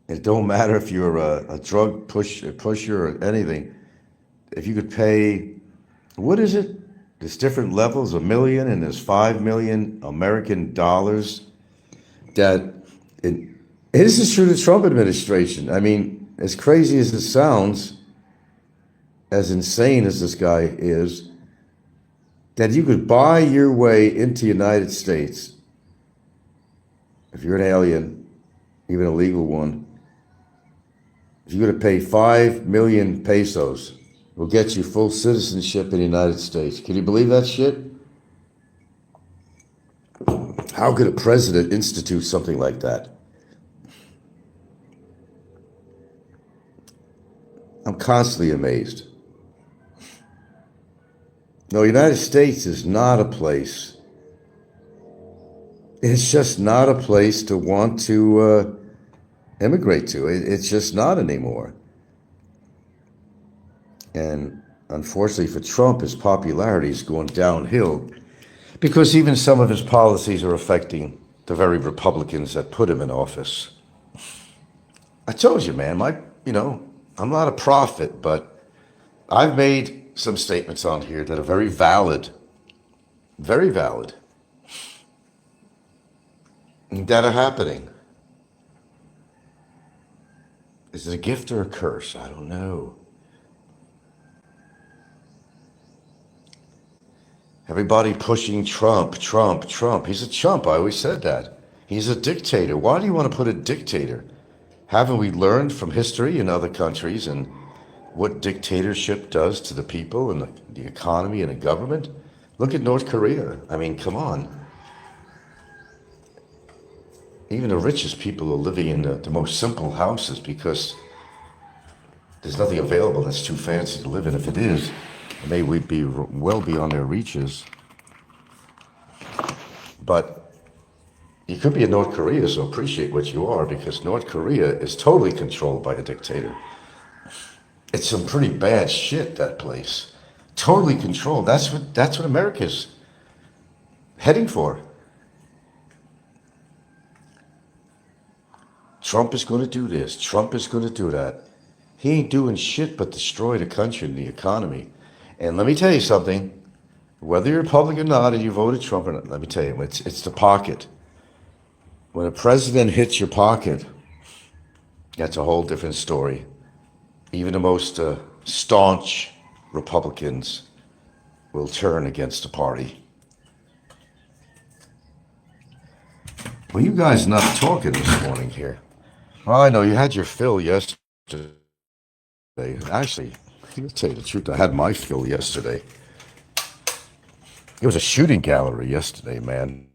It don't matter if you're a drug pusher or anything. If you could pay, what is it? There's different levels, $1 million, and there's 5 million American dollars. This is through the Trump administration. I mean, as crazy as it sounds, as insane as this guy is, that you could buy your way into the United States if you're an alien, even a legal one. If you're going to pay 5 million pesos, will get you full citizenship in the United States. Can you believe that shit? How could a president institute something like that? I'm constantly amazed. No, the United States is not a place. It's just not a place to want to immigrate to. It's just not anymore. And unfortunately for Trump, his popularity is going downhill because even some of his policies are affecting the very Republicans that put him in office. I told you, man, I'm not a prophet, but I've made some statements on here that are very valid, that are happening. Is it a gift or a curse? I don't know. Everybody pushing Trump. He's a chump. I always said that. He's a dictator. Why do you want to put a dictator? Haven't we learned from history in other countries and what dictatorship does to the people and the economy and the government? Look at North Korea. I mean, come on. Even the richest people are living in the most simple houses because there's nothing available that's too fancy to live in. If it is, it may be well beyond their reaches. But You could be in North Korea, so appreciate what you are, because North Korea is totally controlled by a dictator. It's some pretty bad shit, that place. Totally controlled. That's what America's heading for. Trump is going to do this. Trump is going to do that. He ain't doing shit but destroy the country and the economy. And let me tell you something. Whether you're Republican or not and you voted Trump or not, let me tell you, it's the pocket. When a president hits your pocket, that's a whole different story. Even the most staunch Republicans will turn against the party. Well, you guys not talking this morning here. Well, I know you had your fill yesterday. Actually, to tell you the truth, I had my fill yesterday. It was a shooting gallery yesterday, man.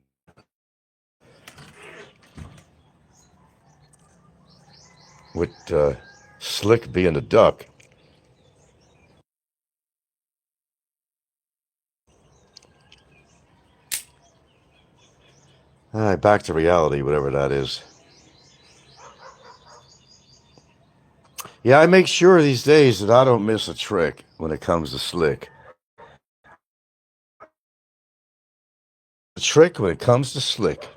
With Slick being a duck. All right, back to reality, whatever that is. Yeah, I make sure these days that I don't miss a trick when it comes to Slick. A trick when it comes to Slick.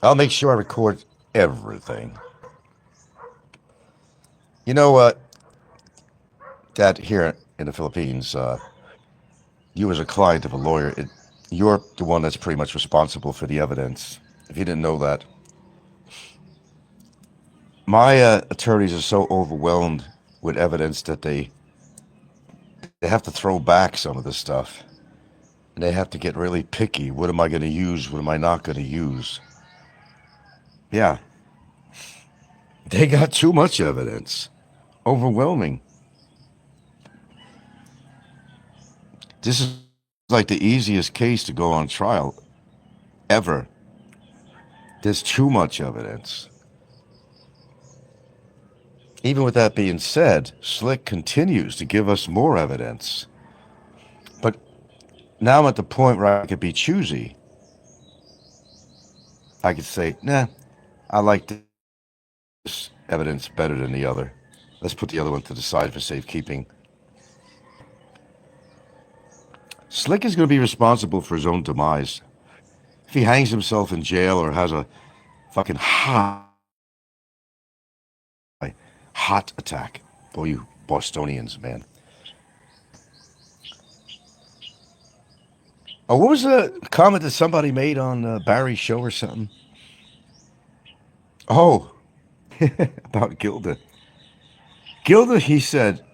I'll make sure I record everything. You know what? That here in the Philippines, you as a client of a lawyer, you're the one that's pretty much responsible for the evidence. If you didn't know that, my attorneys are so overwhelmed with evidence that they have to throw back some of the stuff, and they have to get really picky. What am I going to use? What am I not going to use? Yeah, they got too much evidence, overwhelming. This is like the easiest case to go on trial ever. There's too much evidence. Even with that being said, Slick continues to give us more evidence. But now I'm at the point where I could be choosy. I could say, nah, I like this evidence better than the other. Let's put the other one to the side for safekeeping. Slick is going to be responsible for his own demise. If he hangs himself in jail or has a fucking heart attack. Boy, you Bostonians, man. Oh, what was the comment that somebody made on Barry's show or something? Oh, about Gilda. Gilda, he said,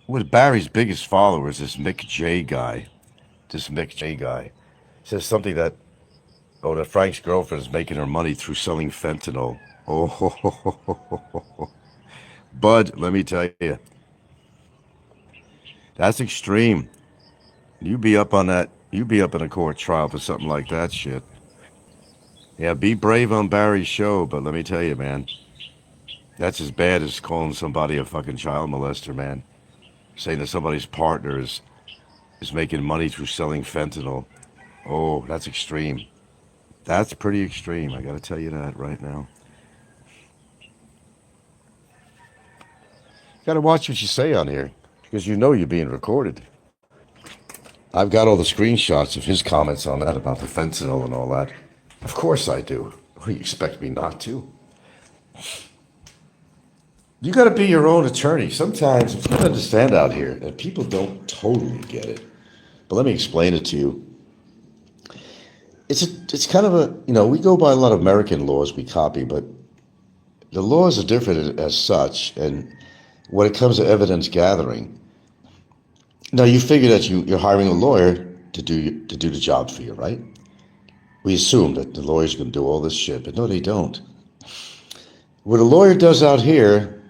with Barry's biggest followers, this Mick Jay guy. This Mick Jay guy says something that, oh, that Frank's girlfriend is making her money through selling fentanyl. Oh, Bud, let me tell you, that's extreme. You be up on that. You be up in a court trial for something like that shit. Yeah, be brave on Barry's show, but let me tell you, man, that's as bad as calling somebody a fucking child molester, man. Saying that somebody's partner is making money through selling fentanyl. Oh, that's extreme. That's pretty extreme. I gotta tell you that right now. Gotta watch what you say on here, because you know you're being recorded. I've got all the screenshots of his comments on that about the fentanyl and all that. Of course I do. What do you expect me not to? You got to be your own attorney. Sometimes you got to understand out here that people don't totally get it. But let me explain it to you. It's kind of a, we go by a lot of American laws we copy, but the laws are different as such. And when it comes to evidence gathering, now you figure that you're hiring a lawyer to do the job for you, right? We assume that the lawyer's going to do all this shit, but no, they don't. What a lawyer does out here,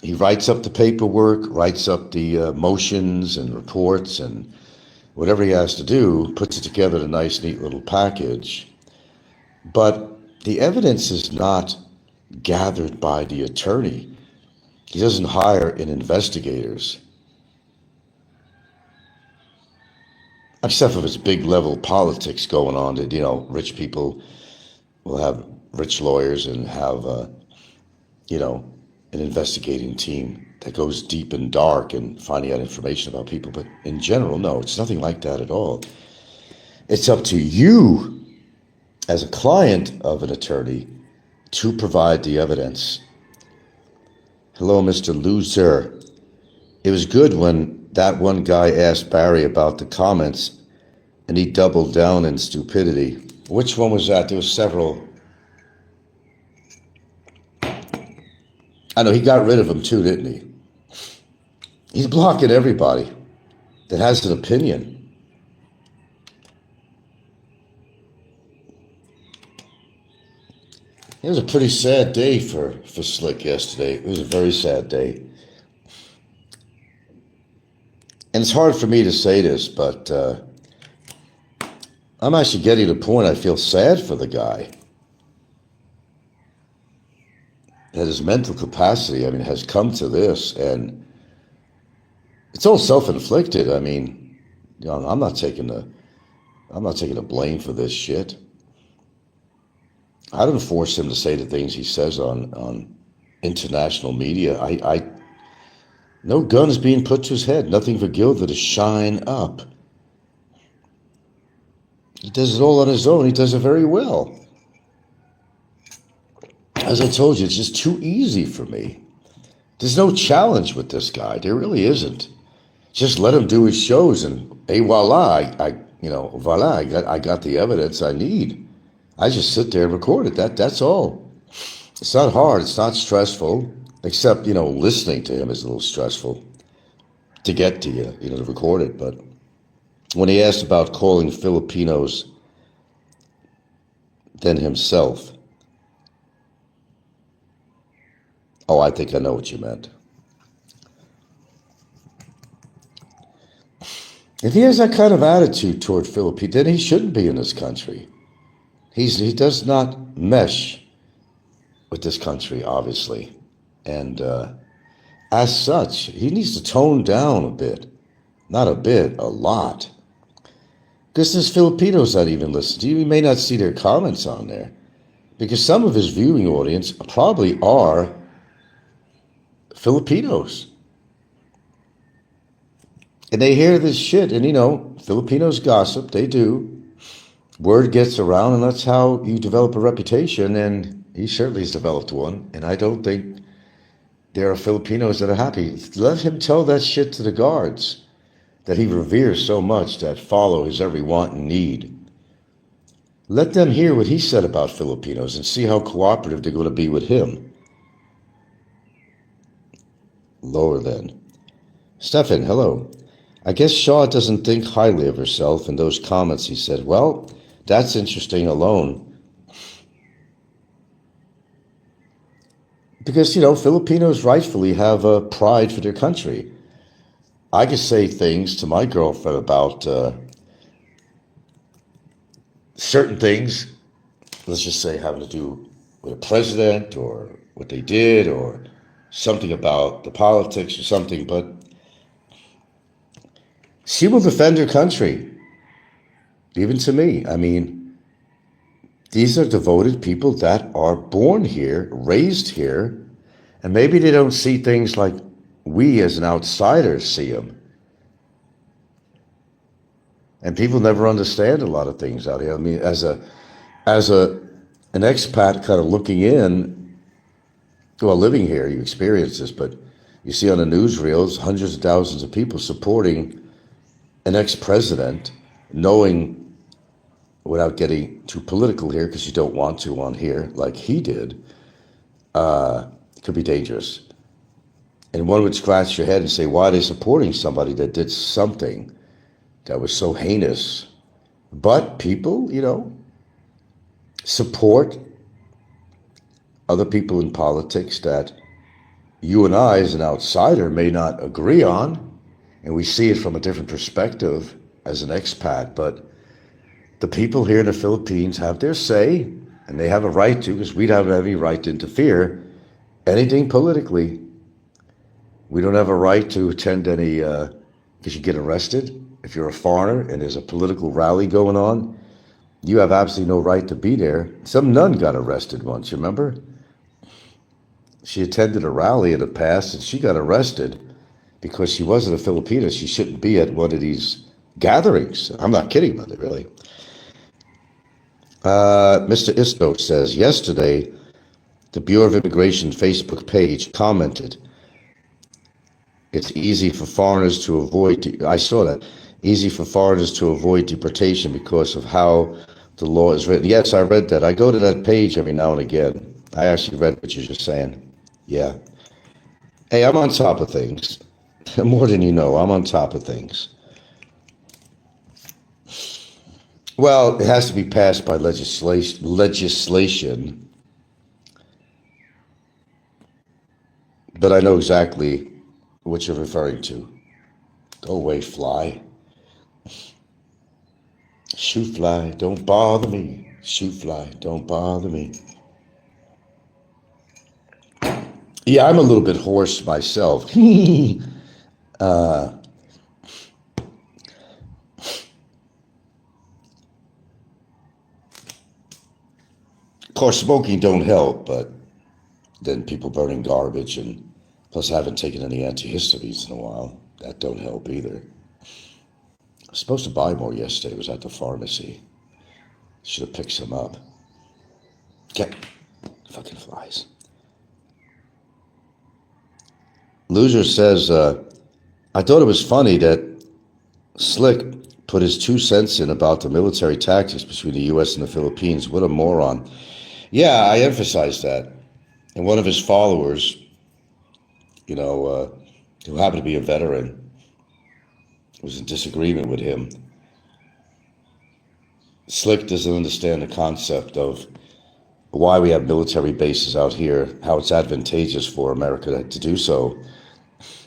he writes up the paperwork, writes up the motions and reports and whatever he has to do, puts it together in a nice, neat little package. But the evidence is not gathered by the attorney. He doesn't hire in investigators. except if it's big level politics going on, that, rich people will have rich lawyers and have, you know, an investigating team that goes deep and dark and finding out information about people. But in general, no, it's nothing like that at all. It's up to you as a client of an attorney to provide the evidence. Hello, Mr. Loser. It was good when that one guy asked Barry about the comments and he doubled down in stupidity. Which one was that? There was several. I know he got rid of them too, didn't he? He's blocking everybody that has an opinion. It was a pretty sad day for Slick yesterday. It was a very sad day. And it's hard for me to say this, but I'm actually getting to the point I feel sad for the guy. That his mental capacity, has come to this, and it's all self-inflicted. I'm not taking the blame for this shit. I didn't force him to say the things he says on international media. No guns being put to his head. Nothing for Gilda to shine up. He does it all on his own. He does it very well. As I told you, it's just too easy for me. There's no challenge with this guy. There really isn't. Just let him do his shows, and voila, I got the evidence I need. I just sit there and record it. That's all. It's not hard. It's not stressful. Except, listening to him is a little stressful to get to you, to record it. But when he asked about calling Filipinos than himself, I think I know what you meant. If he has that kind of attitude toward Filipinos, then he shouldn't be in this country. He does not mesh with this country, obviously. And as such, he needs to tone down a bit. Not a bit, a lot. Because there's Filipinos that even listen to you. You may not see their comments on there. Because some of his viewing audience probably are Filipinos. And they hear this shit, and Filipinos gossip, they do. Word gets around, and that's how you develop a reputation, and he certainly has developed one, and I don't think there are Filipinos that are happy. Let him tell that shit to the guards that he reveres so much, that follow his every want and need. Let them hear what he said about Filipinos and see how cooperative they're going to be with him. Lower then. Stefan, hello. I guess Shaw doesn't think highly of herself in those comments he said. Well, that's interesting alone. Because, Filipinos rightfully have a pride for their country. I could say things to my girlfriend about certain things, let's just say having to do with a president or what they did or something about the politics or something, but she will defend her country, even to me. These are devoted people that are born here, raised here, and maybe they don't see things like we as an outsider see them. And people never understand a lot of things out here. As an expat kind of looking in, well, living here, you experience this, but you see on the newsreels hundreds of thousands of people supporting an ex-president, knowing, without getting too political here, because you don't want to on here, like he did, it could be dangerous. And one would scratch your head and say, why are they supporting somebody that did something that was so heinous? But people, support other people in politics that you and I, as an outsider, may not agree on, and we see it from a different perspective as an expat. But the people here in the Philippines have their say, and they have a right to, because we don't have any right to interfere anything politically. We don't have a right to attend any, because you get arrested. if you're a foreigner and there's a political rally going on, you have absolutely no right to be there. Some nun got arrested once, you remember? She attended a rally in the past and she got arrested because she wasn't a Filipina. She shouldn't be at one of these gatherings. I'm not kidding about it, really. Mr. Isto says, yesterday, the Bureau of Immigration Facebook page commented, it's easy for foreigners to avoid, I saw that, easy for foreigners to avoid deportation because of how the law is written. Yes, I read that. I go to that page every now and again. I actually read what you're just saying. Yeah. Hey, I'm on top of things. More than you know, I'm on top of things. Well, it has to be passed by legislation, but I know exactly what you're referring to. Go away, fly. Shoot, fly, don't bother me. Shoot, fly, don't bother me. Yeah, I'm a little bit hoarse myself. Of course, smoking don't help, but then people burning garbage and plus I haven't taken any antihistamines in a while. That don't help either. I was supposed to buy more yesterday. I was at the pharmacy. Should have picked some up. Get fucking flies. Loser says, I thought it was funny that Slick put his 2 cents in about the military tactics between the U.S. and the Philippines. What a moron. Yeah, I emphasized that. And one of his followers, who happened to be a veteran, was in disagreement with him. Slick doesn't understand the concept of why we have military bases out here, how it's advantageous for America to do so.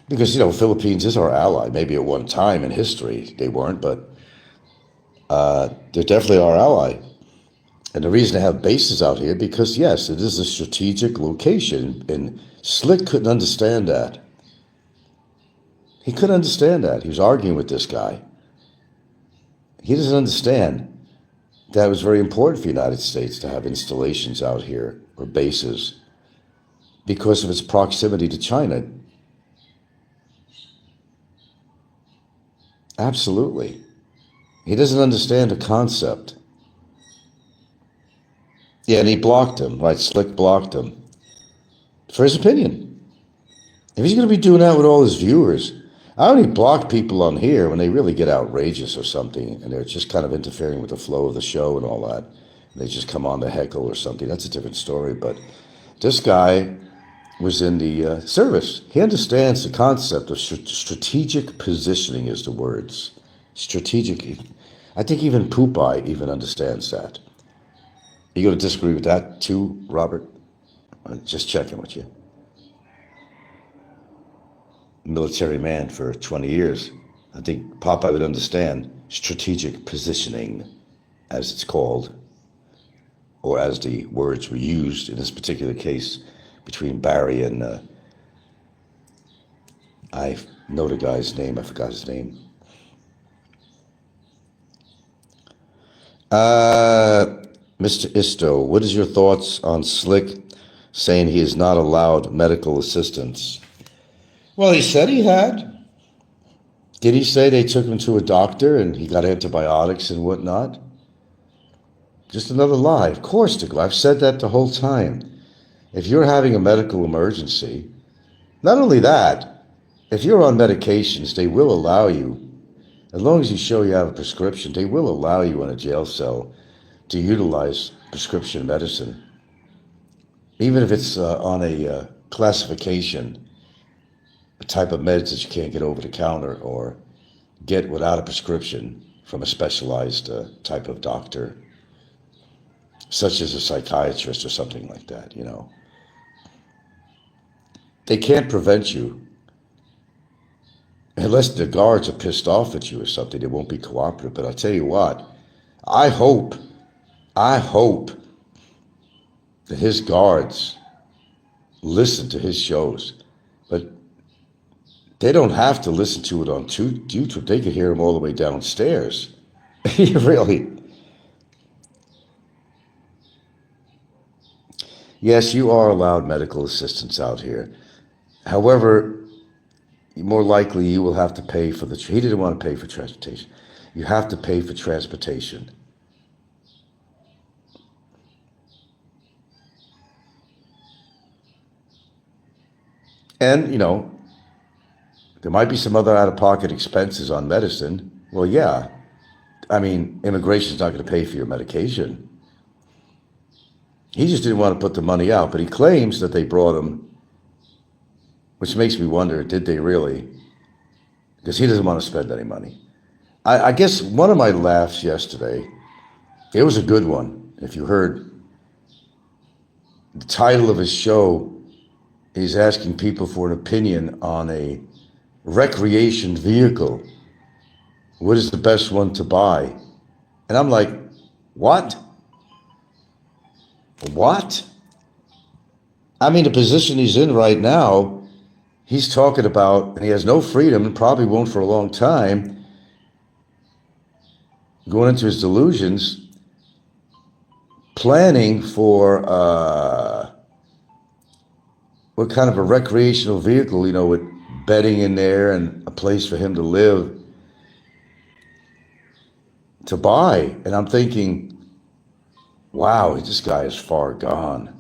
Because, Philippines is our ally. Maybe at one time in history they weren't, but they're definitely our ally. And the reason they have bases out here, because, yes, it is a strategic location, and Slick couldn't understand that. He couldn't understand that. He was arguing with this guy. He doesn't understand that it was very important for the United States to have installations out here, or bases, because of its proximity to China. Absolutely. He doesn't understand the concept. Yeah, and he blocked him, right? Slick blocked him for his opinion. If he's going to be doing that with all his viewers, I only block people on here when they really get outrageous or something, and they're just kind of interfering with the flow of the show and all that. And they just come on to heckle or something. That's a different story. But this guy was in the service. He understands the concept of strategic positioning is the words. Strategic. I think even Popeye even understands that. You going to disagree with that too, Robert? I'm just checking with you. Military man for 20 years. I think Popeye would understand strategic positioning, as it's called, or as the words were used in this particular case between Barry and I know the guy's name. I forgot his name. Mr. Isto, what is your thoughts on Slick saying he is not allowed medical assistance? Well, he said he had. Did he say they took him to a doctor and he got antibiotics and whatnot? Just another lie. Of course, I've said that the whole time. If you're having a medical emergency, not only that, if you're on medications, they will allow you, as long as you show you have a prescription, they will allow you in a jail cell to utilize prescription medicine, even if it's on a classification, a type of meds that you can't get over the counter or get without a prescription from a specialized type of doctor, such as a psychiatrist or something like that, They can't prevent you. Unless the guards are pissed off at you or something, they won't be cooperative. But I tell you what, I hope that his guards listen to his shows. But They don't have to listen to it on YouTube. They could hear him all the way downstairs. Really. Yes, you are allowed medical assistance out here. However, more likely you will have to pay for the... He didn't want to pay for transportation. You have to pay for transportation. And, you know, there might be some other out-of-pocket expenses on medicine. Well, yeah. I mean, immigration's not going to pay for your medication. He just didn't want to put the money out, but he claims that they brought him, which makes me wonder, did they really? Because he doesn't want to spend any money. I guess one of my laughs yesterday, it was a good one. If you heard the title of his show, he's asking people for an opinion on a recreation vehicle. What is the best one to buy? And I'm like, what? What? I mean, the position he's in right now, he's talking about, and he has no freedom and probably won't for a long time, going into his delusions, planning for what kind of a recreational vehicle, you know, with bedding in there and a place for him to live, to buy. And I'm thinking, wow, this guy is far gone.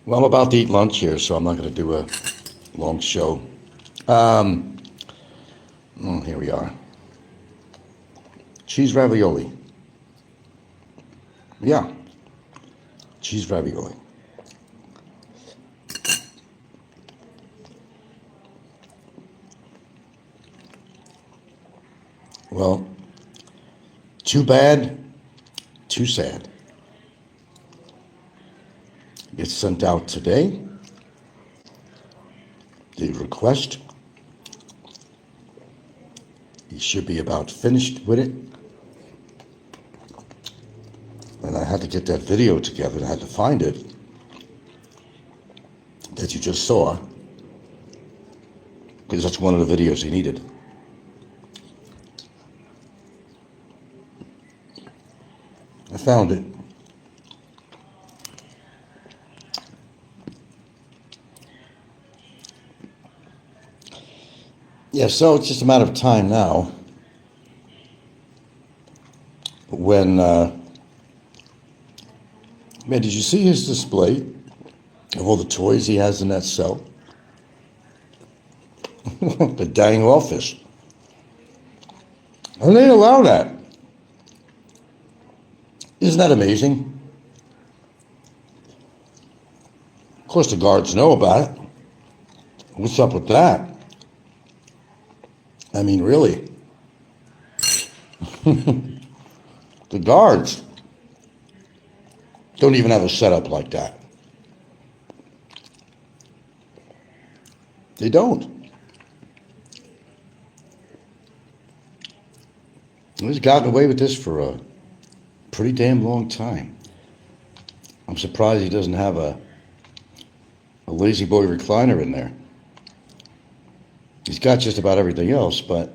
Well, I'm about to eat lunch here, so I'm not going to do a long show. Here we are. Cheese ravioli. Yeah, cheese ravioli. Well, too bad, too sad. Gets sent out today. The request. He should be about finished with it. And I had to get that video together. I had to find it that you just saw, because that's one of the videos he needed. I found it. Yeah, so it's just a matter of time now when, man, did you see his display of all the toys he has in that cell? The dang office. And they allow that. Isn't that amazing? Of course, the guards know about it. What's up with that? I mean, really. The guards don't even have a setup like that. They don't. He's gotten away with this for a pretty damn long time. I'm surprised he doesn't have a lazy boy recliner in there. He's got just about everything else, but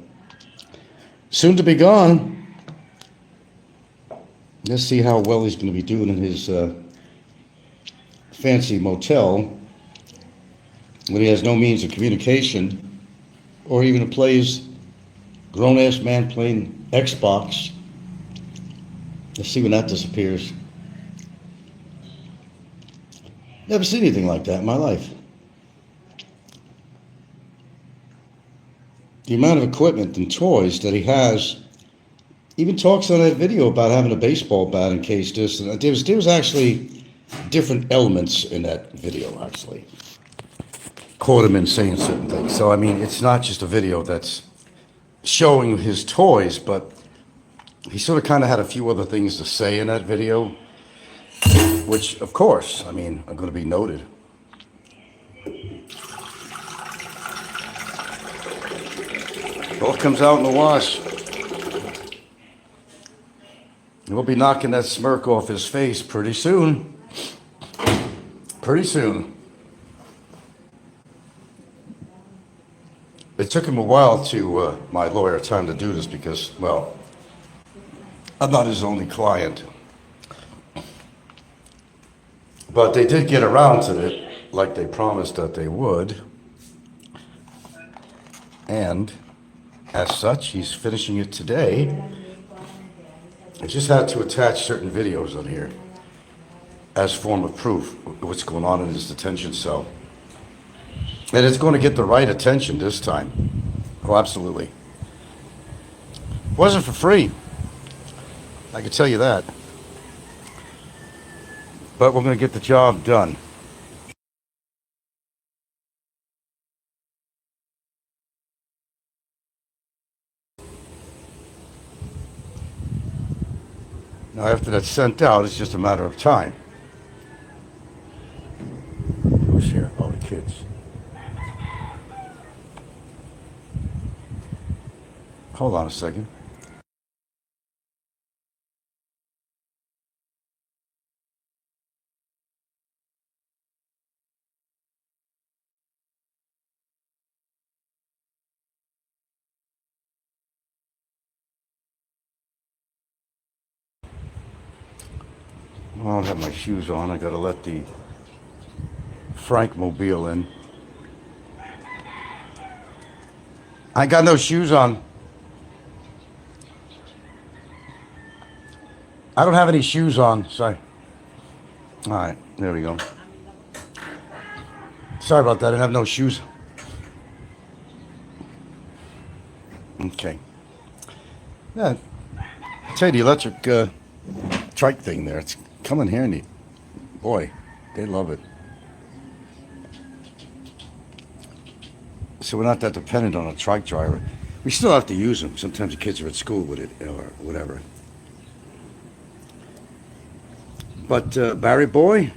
soon to be gone. Let's see how well he's going to be doing in his fancy motel when he has no means of communication or even to play his grown-ass man playing Xbox. Let's see when that disappears. Never seen anything like that in my life. The amount of equipment and toys that he has. Even talks on that video about having a baseball bat in case this. And there was actually different elements in that video, actually. Caught him in saying certain things. So, I mean, it's not just a video that's showing his toys, but he sort of kind of had a few other things to say in that video, which, of course, I mean, are going to be noted. All comes out in the wash. We'll be knocking that smirk off his face pretty soon. Pretty soon. It took him a while to, my lawyer, time to do this because, well, I'm not his only client. But they did get around to it like they promised that they would. And as such, he's finishing it today. I just had to attach certain videos on here as form of proof of what's going on in his detention cell. And it's going to get the right attention this time. Oh, absolutely. Wasn't for free. I can tell you that. But we're going to get the job done. Now, after that's sent out, it's just a matter of time. Who's here? Oh, the kids. Hold on a second. Well, I don't have my shoes on. I gotta let the Frank mobile in. I got no shoes on. I don't have any shoes on. Sorry. All right, there we go. Sorry about that. I didn't have no shoes. Okay. Yeah. I'll tell you, the electric trike thing there, it's coming handy. Boy, they love it. So we're not that dependent on a trike driver. We still have to use them. Sometimes the kids are at school with it or whatever. But Barry boy,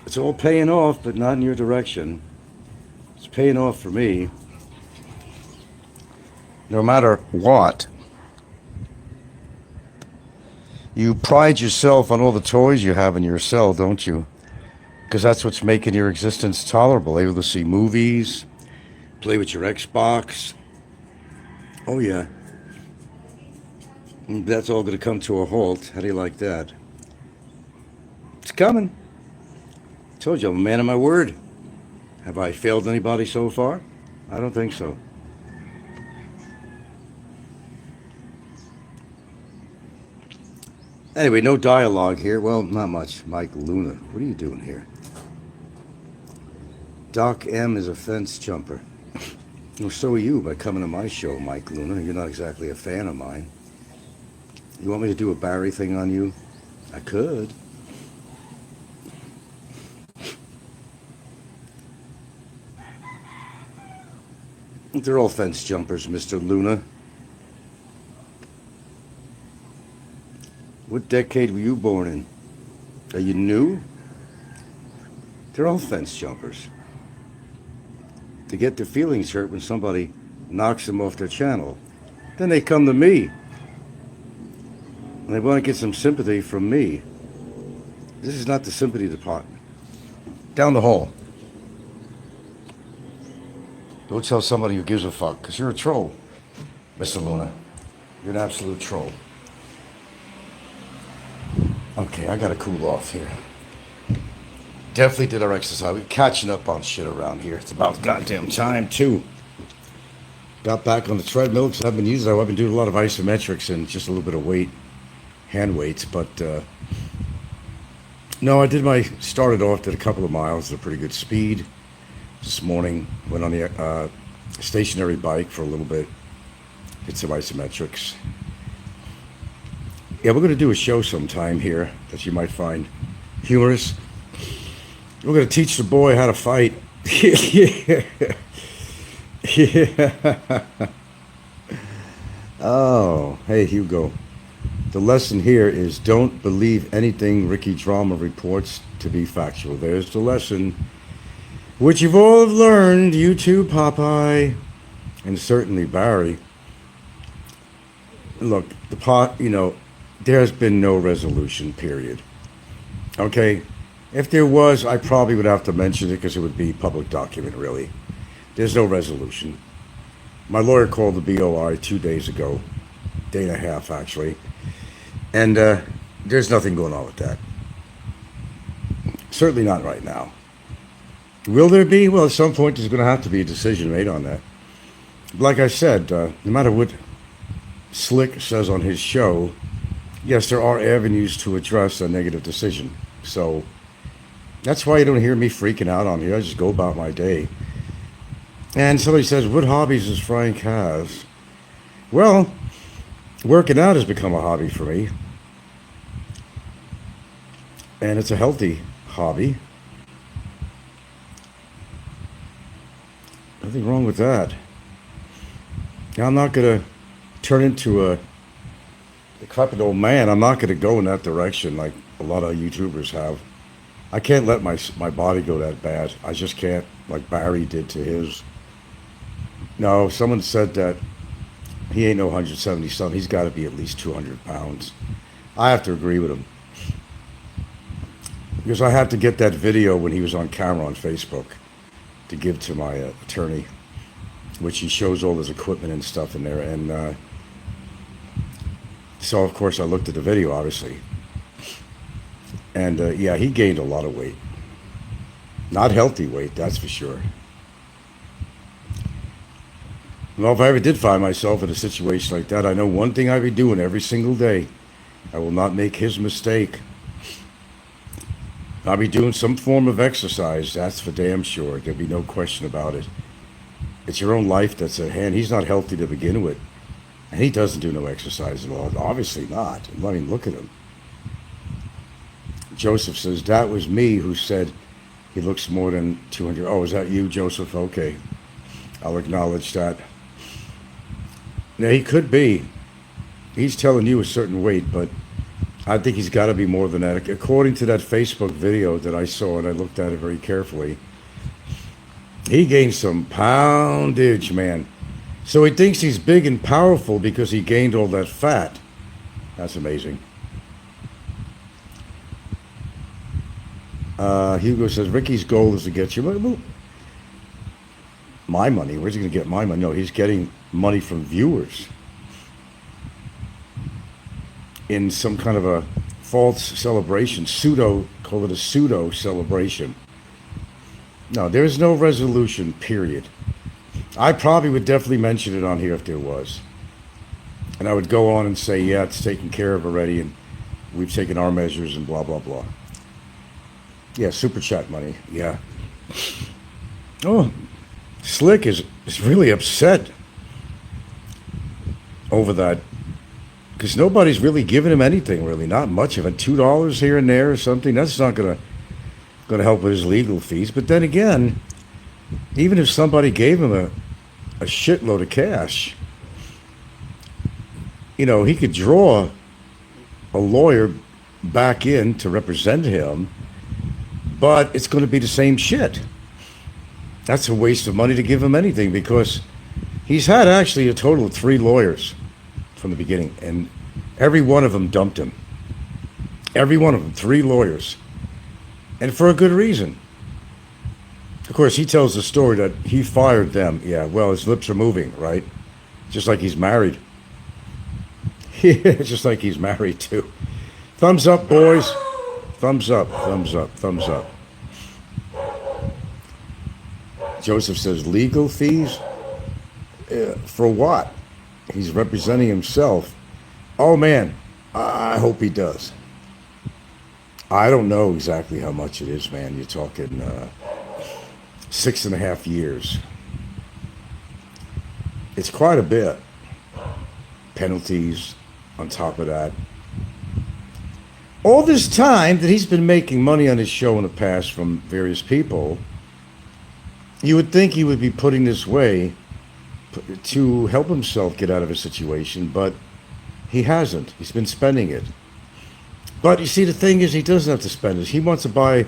it's all paying off, but not in your direction. It's paying off for me. No matter what, you pride yourself on all the toys you have in your cell, don't you? Because that's what's making your existence tolerable. Able to see movies, play with your Xbox. Oh yeah. That's all going to come to a halt. How do you like that? It's coming. Told you, I'm a man of my word. Have I failed anybody so far? I don't think so. Anyway, no dialogue here. Well, not much. Mike Luna, what are you doing here? Doc M is a fence jumper. Well, so are you by coming to my show, Mike Luna. You're not exactly a fan of mine. You want me to do a Barry thing on you? I could. They're all fence jumpers, Mr. Luna. What decade were you born in? Are you new? They're all fence jumpers. They get their feelings hurt when somebody knocks them off their channel. Then they come to me. And they want to get some sympathy from me. This is not the sympathy department. Down the hall. Don't tell somebody who gives a fuck, because you're a troll, Mr. Luna. You're an absolute troll. Okay, I gotta cool off here. Definitely did our exercise. We're catching up on shit around here. It's about goddamn time, too. Got back on the treadmill because I've been using it. I've been doing a lot of isometrics and just a little bit of weight, hand weights, but No, started off, did a couple of miles at a pretty good speed. This morning, went on the stationary bike for a little bit, did some isometrics. Yeah, we're going to do a show sometime here that you might find humorous. We're going to teach the boy how to fight. Yeah. Yeah. Oh, hey, Hugo. The lesson here is don't believe anything Ricky Drama reports to be factual. There's the lesson, which you've all have learned, you too, Popeye, and certainly Barry. Look, there's been no resolution, period. Okay? If there was, I probably would have to mention it because it would be public document, really. There's no resolution. My lawyer called the BOI 2 days ago, day and a half, actually. And there's nothing going on with that. Certainly not right now. Will there be? Well, at some point there's going to have to be a decision made on that. Like I said, no matter what Slick says on his show, yes, there are avenues to address a negative decision. So that's why you don't hear me freaking out on here. I just go about my day. And somebody says, what hobbies does Frank have? Well, working out has become a hobby for me. And it's a healthy hobby. Nothing wrong with that. Now, I'm not going to turn into a decrepit old man. I'm not going to go in that direction like a lot of YouTubers have. I can't let my body go that bad. I just can't, like Barry did to his. No, someone said that he ain't no 170 something. He's got to be at least 200 pounds. I have to agree with him. Because I had to get that video when he was on camera on Facebook to give to my attorney, which he shows all his equipment and stuff in there. And so, of course, I looked at the video, obviously. And, yeah, he gained a lot of weight. Not healthy weight, that's for sure. Well, if I ever did find myself in a situation like that, I know one thing I'd be doing every single day. I will not make his mistake. I'll be doing some form of exercise, that's for damn sure. There'll be no question about it. It's your own life that's at hand. He's not healthy to begin with. And he doesn't do no exercise at all. Obviously not. I mean, look at him. Joseph says, that was me who said he looks more than 200. Oh, is that you, Joseph? Okay. I'll acknowledge that. Now, he could be. He's telling you a certain weight, but I think he's got to be more than that. According to that Facebook video that I saw, and I looked at it very carefully, he gained some poundage, man. So he thinks he's big and powerful because he gained all that fat. That's amazing. Hugo says, Ricky's goal is to get you my money. Where's he going to get my money? No, he's getting money from viewers in some kind of a false celebration, call it a pseudo celebration. No, there's no resolution, period. I probably would definitely mention it on here if there was. And I would go on and say, yeah, it's taken care of already, and we've taken our measures and blah, blah, blah. Yeah, super chat money, yeah. Oh, Slick is really upset over that. Because nobody's really giving him anything, really. Not much of it. $2 here and there or something. That's not going to help with his legal fees. But then again, even if somebody gave him a shitload of cash, he could draw a lawyer back in to represent him, but it's going to be the same shit. That's a waste of money to give him anything, because he's had actually a total of 3 lawyers from the beginning, and every one of them dumped him. Every one of them, 3 lawyers. And for a good reason. Of course, he tells the story that he fired them. Yeah, well, his lips are moving, right? Just like he's married. Yeah, just like he's married, too. Thumbs up, boys. Thumbs up, thumbs up, thumbs up. Joseph says, legal fees? For what? He's representing himself. Oh, man, I hope he does. I don't know exactly how much it is, man. You're talking 6.5 years. It's quite a bit. Penalties on top of that. All this time that he's been making money on his show in the past from various people, you would think he would be putting this way to help himself get out of a situation, but he hasn't. He's been spending it. But you see, the thing is, he doesn't have to spend it. He wants to buy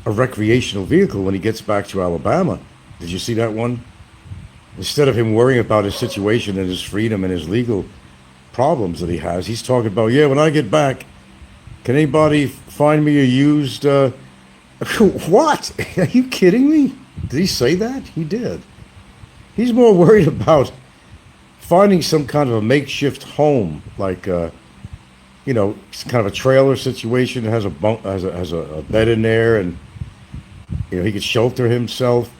a recreational vehicle when he gets back to Alabama. Did you see that one? Instead of him worrying about his situation and his freedom and his legal problems that he has, he's talking about, yeah, when I get back, can anybody find me a used... What? Are you kidding me? Did he say that? He did. He's more worried about finding some kind of a makeshift home, like, kind of a trailer situation that has a bunk, has a bed in there, and he could shelter himself.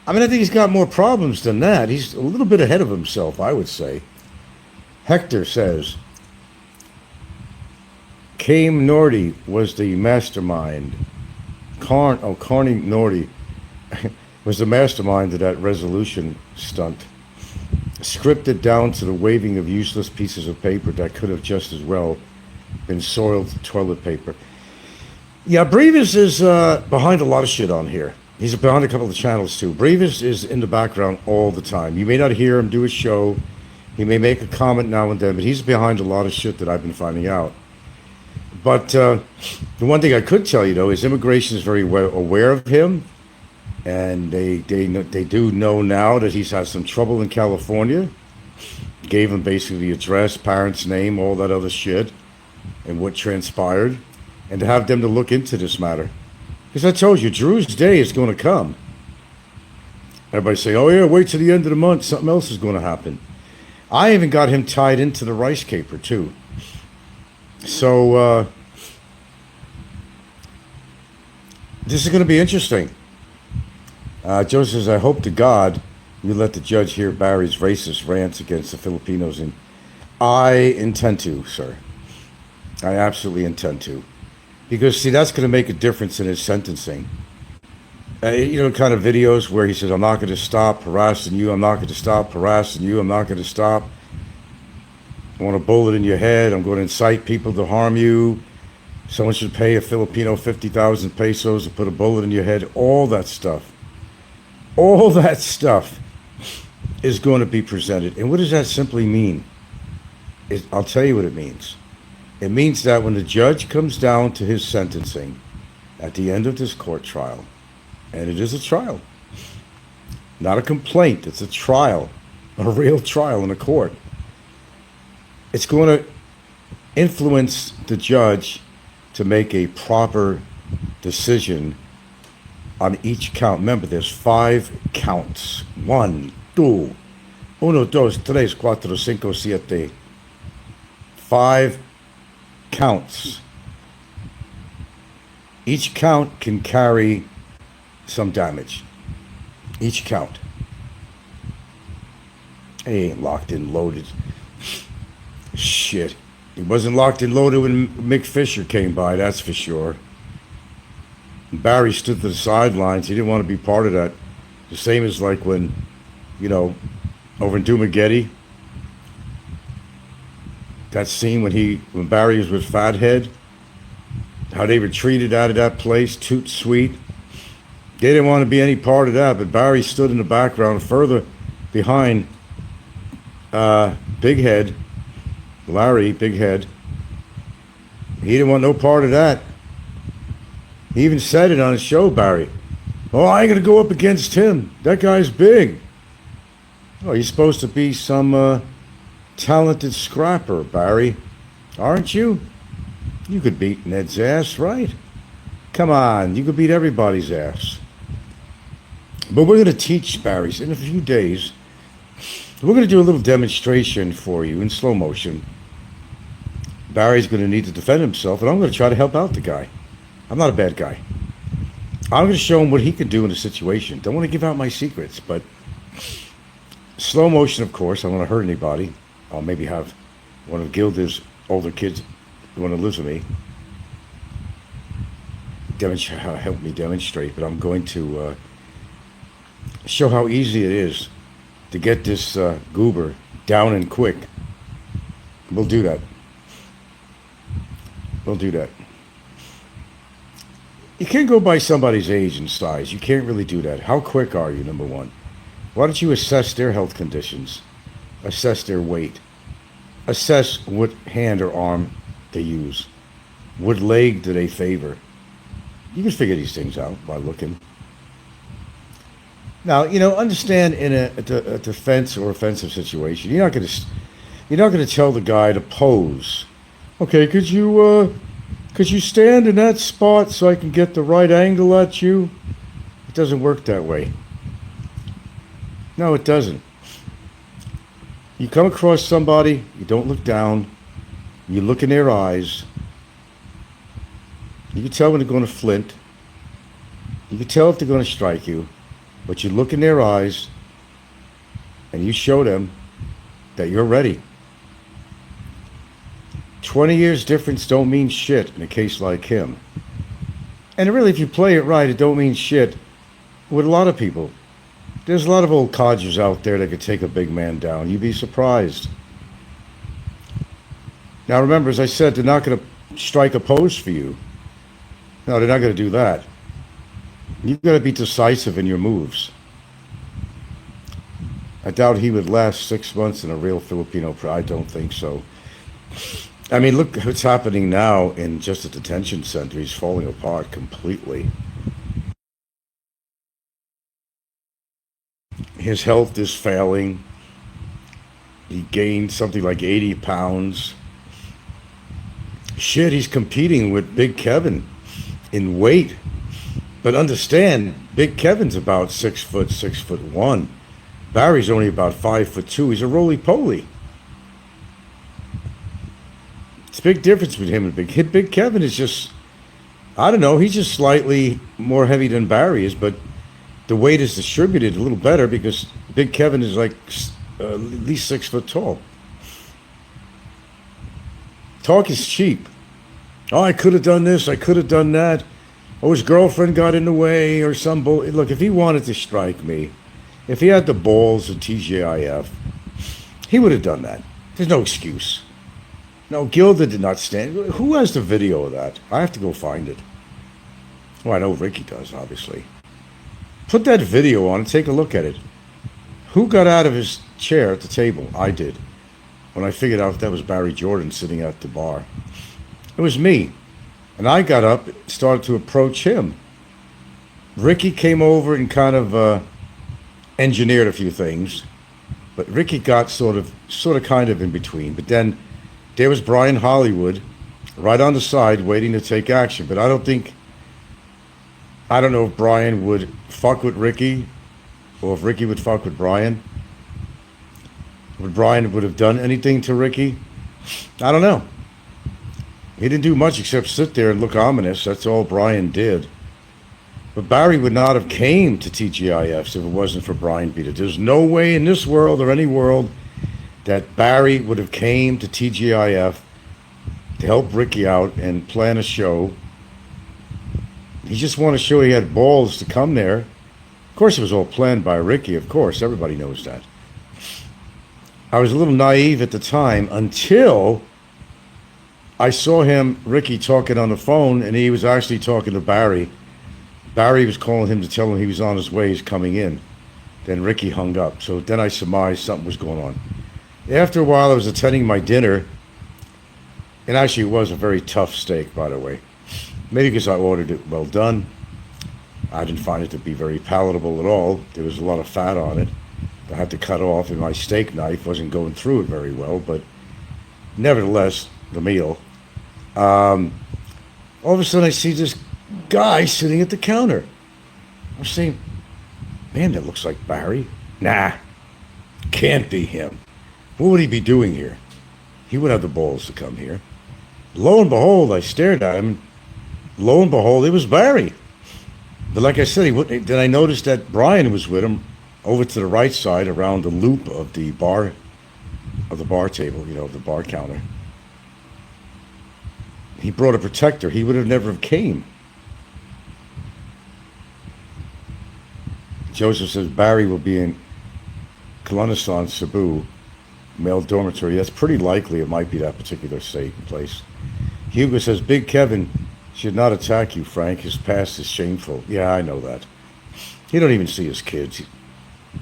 I mean, I think he's got more problems than that. He's a little bit ahead of himself, I would say. Hector says, Kame Nordy was the mastermind. Carney Nordy was the mastermind of that resolution stunt. Scripted down to the waving of useless pieces of paper that could have just as well been soiled toilet paper. Yeah, Brevis is behind a lot of shit on here. He's behind a couple of channels too. Brevis is in the background all the time. You may not hear him do a show. He may make a comment now and then, but he's behind a lot of shit that I've been finding out. But the one thing I could tell you, though, is immigration is very well aware of him. And they do know now that he's had some trouble in California. Gave him basically the address, parents' name, all that other shit, and what transpired. And to have them to look into this matter. Because I told you, Drew's day is going to come. Everybody say, oh yeah, wait till the end of the month, something else is going to happen. I even got him tied into the rice caper, too. So, this is going to be interesting. Joe says, I hope to God you let the judge hear Barry's racist rants against the Filipinos. And I intend to, sir. I absolutely intend to. Because, see, that's going to make a difference in his sentencing. Kind of videos where he says, I'm not going to stop harassing you. I'm not going to stop harassing you. I'm not going to stop. I want a bullet in your head. I'm going to incite people to harm you. Someone should pay a Filipino 50,000 pesos to put a bullet in your head. All that stuff. All that stuff is going to be presented. And what does that simply mean? I'll tell you what it means. It means that when the judge comes down to his sentencing at the end of this court trial, and it is a trial, not a complaint, it's a trial, a real trial in a court, it's going to influence the judge to make a proper decision on each count. Remember, there's 5 counts. 1, 2, 1, 2, 3, 4, 5, 7. 5 counts. Each count can carry some damage. Each count. He ain't locked and loaded. Shit. He wasn't locked and loaded when Mick Fisher came by, that's for sure. Barry stood to the sidelines. He didn't want to be part of that. The same as like when, over in Dumageddon, that scene when Barry was with Fathead, how they retreated out of that place, toot sweet. They didn't want to be any part of that, but Barry stood in the background further behind Big Head, Larry, Big Head. He didn't want no part of that. He even said it on his show, Barry. Oh, I ain't going to go up against him. That guy's big. Oh, you're supposed to be some talented scrapper, Barry. Aren't you? You could beat Ned's ass, right? Come on, you could beat everybody's ass. But we're going to teach Barry's in a few days. We're going to do a little demonstration for you in slow motion. Barry's going to need to defend himself, and I'm going to try to help out the guy. I'm not a bad guy. I'm going to show him what he can do in a situation. Don't want to give out my secrets, but slow motion, of course. I don't want to hurt anybody. I'll maybe have one of Gilda's older kids, the one who lives with me. help me demonstrate, but I'm going to show how easy it is to get this goober down and quick. We'll do that. We'll do that. You can't go by somebody's age and size. You can't really do that. How quick are you, number one? Why don't you assess their health conditions? Assess their weight. Assess what hand or arm they use. What leg do they favor? You can figure these things out by looking. Now, understand in a defense or offensive situation, you're not going to tell the guy to pose. Okay, could you stand in that spot so I can get the right angle at you? It doesn't work that way. No, it doesn't. You come across somebody, you don't look down, you look in their eyes. You can tell when they're going to flint. You can tell if they're going to strike you. But you look in their eyes and you show them that you're ready. 20 years difference don't mean shit in a case like him. And really, if you play it right, it don't mean shit with a lot of people. There's a lot of old codgers out there that could take a big man down. You'd be surprised. Now remember, as I said, they're not going to strike a pose for you. No, they're not going to do that. You've got to be decisive in your moves. I doubt he would last 6 months in a real Filipino. I don't think so. I mean, look what's happening now in just a detention center. He's falling apart completely. His health is failing. He gained something like 80 pounds. Shit, he's competing with Big Kevin in weight. But understand, Big Kevin's about 6 foot, 6'1". Barry's only about 5'2". He's a roly-poly. It's a big difference between him and Big Kevin is just, I don't know, he's just slightly more heavy than Barry is, but the weight is distributed a little better because Big Kevin is like at least 6 foot tall. Talk is cheap. Oh, I could have done this, I could have done that. Oh, his girlfriend got in the way or some bull. Look, if he wanted to strike me, if he had the balls of TGIF, he would have done that. There's no excuse. No, Gilda did not stand. Who has the video of that? I have to go find it. Well, I know Ricky does, obviously. Put that video on and take a look at it. Who got out of his chair at the table? I did. When I figured out that was Barry Jordan sitting at the bar. It was me. And I got up, started to approach him. Ricky came over and kind of engineered a few things. But Ricky got sort of kind of in between. But then there was Brian Hollywood right on the side waiting to take action. But I don't know if Brian would fuck with Ricky or if Ricky would fuck with Brian. Would Brian have done anything to Ricky? I don't know. He didn't do much except sit there and look ominous. That's all Brian did. But Barry would not have came to TGIFs if it wasn't for Brian Peter. There's no way in this world or any world that Barry would have came to TGIF to help Ricky out and plan a show. He just wanted to show he had balls to come there. Of course, it was all planned by Ricky. Of course, everybody knows that. I was a little naive at the time until I saw Ricky talking on the phone, and he was actually talking to Barry. Barry was calling him to tell him he was on his way, he's coming in. Then Ricky hung up. So then I surmised something was going on. After a while, I was attending my dinner, and actually it was a very tough steak, by the way. Maybe because I ordered it well done. I didn't find it to be very palatable at all. There was a lot of fat on it. I had to cut off, and my steak knife wasn't going through it very well, but nevertheless, the meal. All of a sudden, I see this guy sitting at the counter. I'm saying, man, that looks like Barry. Nah, can't be him. What would he be doing here? He would have the balls to come here. Lo and behold, I stared at him. Lo and behold, it was Barry. But like I said, then I noticed that Brian was with him over to the right side around the loop of the bar table, the bar counter. He brought a protector. He would have never came. Joseph says Barry will be in Kalanistan, Cebu, male dormitory. That's pretty likely. It might be that particular state and place. Hugo says Big Kevin should not attack you, Frank. His past is shameful. Yeah, I know that. He don't even see his kids.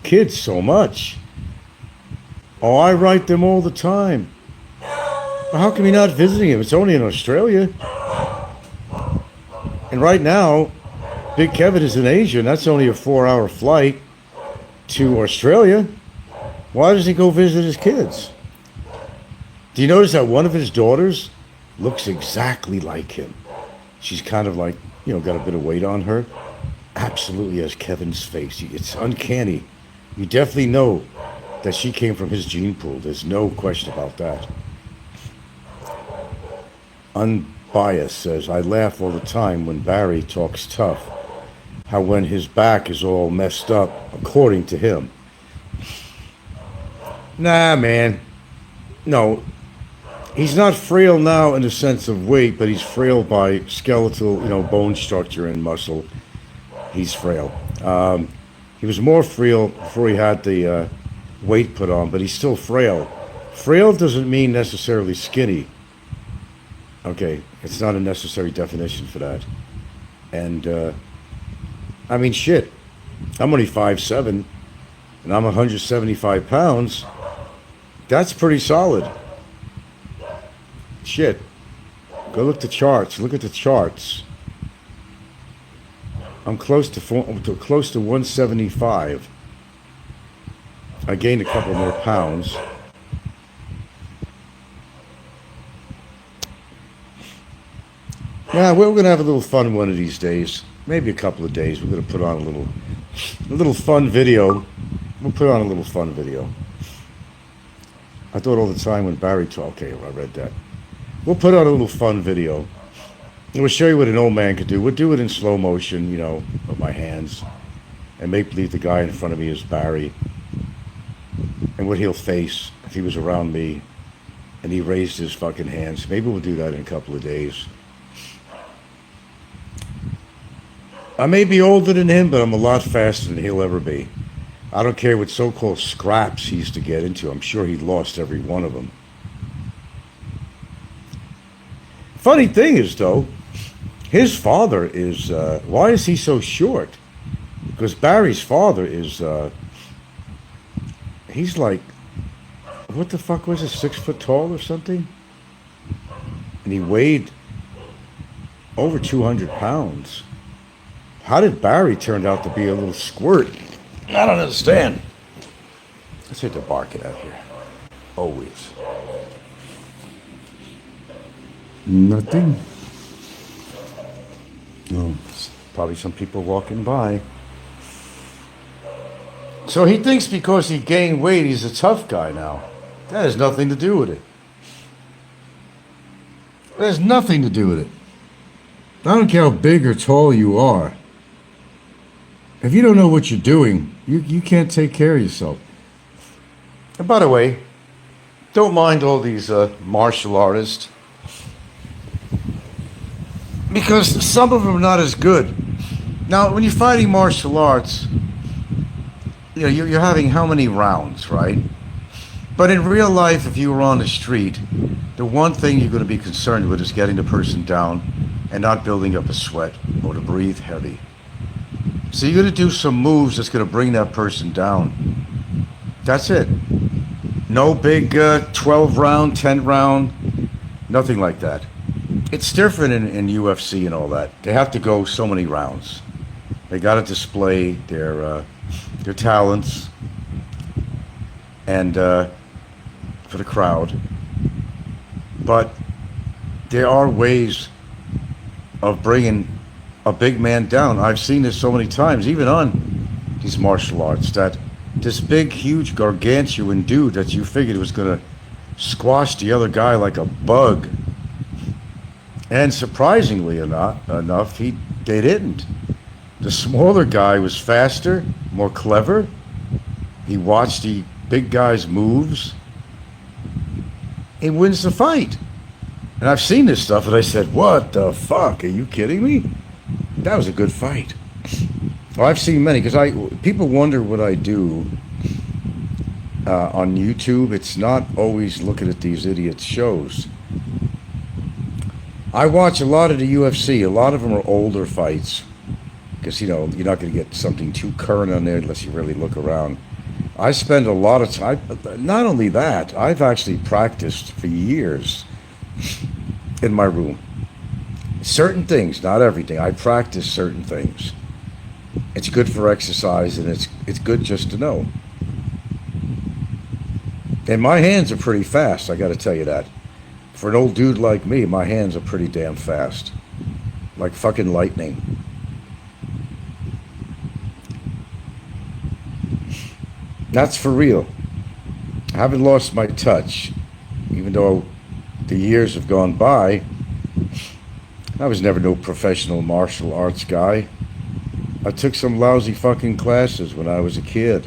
Kids so much. Oh, I write them all the time. Well, how come you're not visiting him? It's only in Australia. And right now, Big Kevin is in Asia, and that's only a 4-hour flight to Australia. Why doesn't he go visit his kids? Do you notice that one of his daughters looks exactly like him? She's kind of like, got a bit of weight on her. Absolutely has Kevin's face. It's uncanny. You definitely know that she came from his gene pool. There's no question about that. Unbiased says, I laugh all the time when Barry talks tough. How when his back is all messed up, according to him. Nah, man. No. He's not frail now in the sense of weight, but he's frail by skeletal, bone structure and muscle. He's frail. He was more frail before he had the weight put on, but he's still frail. Frail doesn't mean necessarily skinny. Okay, it's not a necessary definition for that. And, I mean, shit. I'm only 5'7", and I'm 175 pounds. That's pretty solid. Shit. Go look at the charts. Look at the charts. I'm close to 175. I gained a couple more pounds. Yeah, we're gonna have a little fun one of these days. Maybe a couple of days. We're gonna put on a little fun video. We'll put on a little fun video. I thought all the time when Barry talked. Okay, I read that. We'll put on a little fun video. And we'll show you what an old man could do. We'll do it in slow motion, with my hands. And make believe the guy in front of me is Barry. And what he'll face if he was around me and he raised his fucking hands. Maybe we'll do that in a couple of days. I may be older than him, but I'm a lot faster than he'll ever be. I don't care what so-called scraps he used to get into. I'm sure he lost every one of them. Funny thing is, though, his father is... why is he so short? Because Barry's father is... he's like... what the fuck was it? 6 foot tall or something? And he weighed over 200 pounds. How did Barry turn out to be a little squirt? I don't understand. Let's hit the barking out here. Always. Nothing. Oh, probably some people walking by. So he thinks because he gained weight, he's a tough guy now. That has nothing to do with it. That has nothing to do with it. I don't care how big or tall you are. If you don't know what you're doing, you can't take care of yourself. And by the way, don't mind all these martial artists. Because some of them are not as good. Now, when you're fighting martial arts, you're having how many rounds, right? But in real life, if you were on the street, the one thing you're going to be concerned with is getting the person down and not building up a sweat or to breathe heavy. So you're going to do some moves that's going to bring that person down. That's it. No big 12 round, 10 round, nothing like that. It's different in UFC and all that. They have to go so many rounds. They got to display their talents and for the crowd. But there are ways of bringing a big man down. I've seen this so many times, even on these martial arts, that this big, huge, gargantuan dude that you figured was going to squash the other guy like a bug. And surprisingly enough, they didn't. The smaller guy was faster, more clever. He watched the big guy's moves. He wins the fight. And I've seen this stuff, and I said, what the fuck? Are you kidding me? That was a good fight. Well, I've seen many because people wonder what I do on YouTube. It's not always looking at these idiot shows. I watch a lot of the UFC. A lot of them are older fights because you're not going to get something too current on there unless you really look around. I spend a lot of time. Not only that, I've actually practiced for years in my room. Certain things, not everything. I practice certain things. It's good for exercise, and it's good just to know. And my hands are pretty fast, I got to tell you that. For an old dude like me, my hands are pretty damn fast. Like fucking lightning. That's for real. I haven't lost my touch, even though the years have gone by. I was never no professional martial arts guy. I took some lousy fucking classes when I was a kid.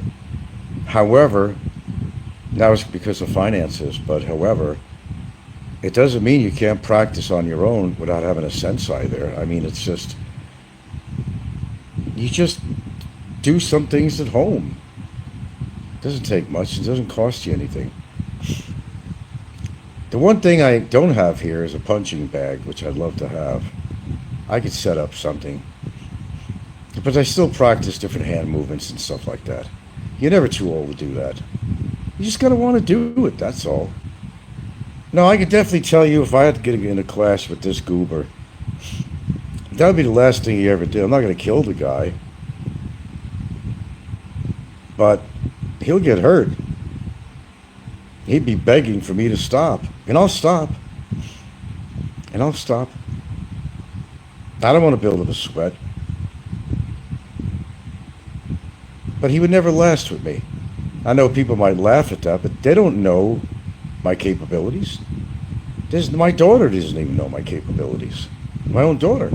However, that was because of finances, but however, it doesn't mean you can't practice on your own without having a sensei there. I mean, it's just, you just do some things at home. It doesn't take much. It doesn't cost you anything. The one thing I don't have here is a punching bag, which I'd love to have. I could set up something. But I still practice different hand movements and stuff like that. You're never too old to do that. You just gotta want to do it, that's all. No, I could definitely tell you if I had to get in a clash with this goober, that would be the last thing he ever did. I'm not gonna kill the guy. But he'll get hurt. He'd be begging for me to stop. And I'll stop. And I'll stop. I don't want to build up a sweat. But he would never last with me. I know people might laugh at that, but they don't know my capabilities. My daughter doesn't even know my capabilities. My own daughter.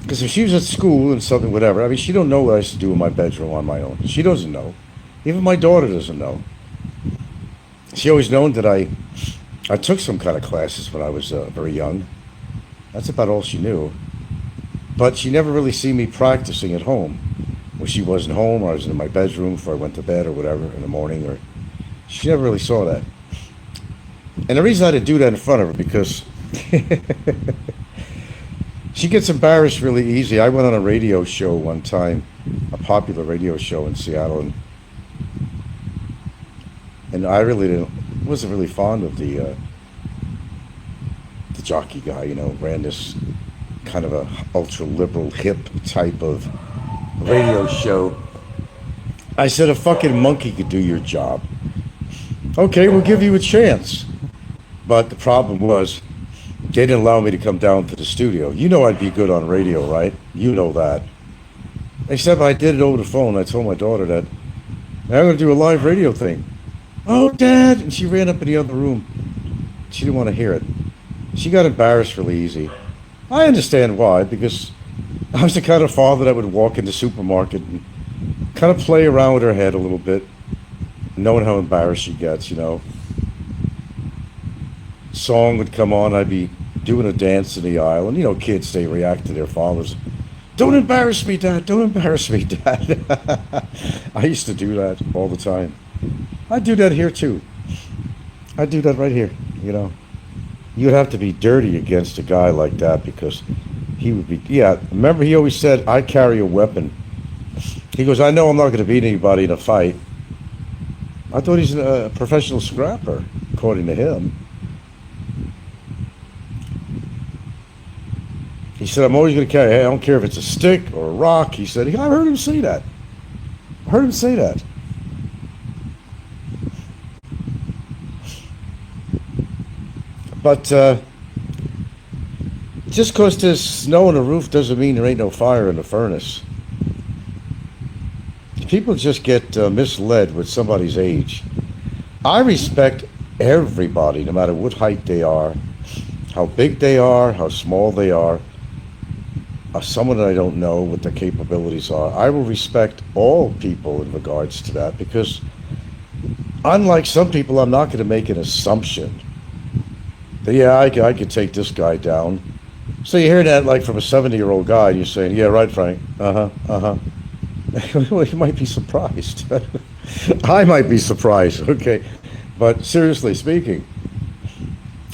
Because if she was at school and something, whatever, I mean, she don't know what I used to do in my bedroom on my own. She doesn't know. Even my daughter doesn't know. She always known that I took some kind of classes when I was very young. That's about all she knew. But she never really seen me practicing at home. When she wasn't home, or I was in my bedroom before I went to bed or whatever in the morning, or she never really saw that. And the reason I didn't do that in front of her, because she gets embarrassed really easy. I went on a radio show one time, a popular radio show in Seattle, and I really wasn't really fond of the jockey guy, ran this kind of a ultra liberal hip type of radio show. I said, a fucking monkey could do your job. Okay, we'll give you a chance. But the problem was, they didn't allow me to come down to the studio. You know I'd be good on radio, right? You know that. Except I did it over the phone. I told my daughter that I'm going to do a live radio thing. Oh, Dad! And she ran up in the other room. She didn't want to hear it. She got embarrassed really easy. I understand why, because I was the kind of father that would walk in the supermarket and kind of play around with her head a little bit, knowing how embarrassed she gets, Song would come on, I'd be doing a dance in the aisle, and kids, they react to their fathers. Don't embarrass me, Dad. Don't embarrass me, Dad. I used to do that all the time. I do that here too. I do that right here, You'd have to be dirty against a guy like that, because he would be, remember he always said, I carry a weapon. He goes, I know I'm not going to beat anybody in a fight. I thought he's a professional scrapper, according to him. He said, I'm always going to carry, I don't care if it's a stick or a rock. He said, I heard him say that. I heard him say that. But just because there's snow on the roof doesn't mean there ain't no fire in the furnace. People just get misled with somebody's age. I respect everybody, no matter what height they are, how big they are, how small they are. Someone that I don't know what their capabilities are. I will respect all people in regards to that, because unlike some people, I'm not going to make an assumption that, I could take this guy down. So you hear that like from a 70-year-old guy, and you're saying, "Yeah, right, Frank. Uh huh. Uh huh." Well, you might be surprised. I might be surprised. Okay, but seriously speaking,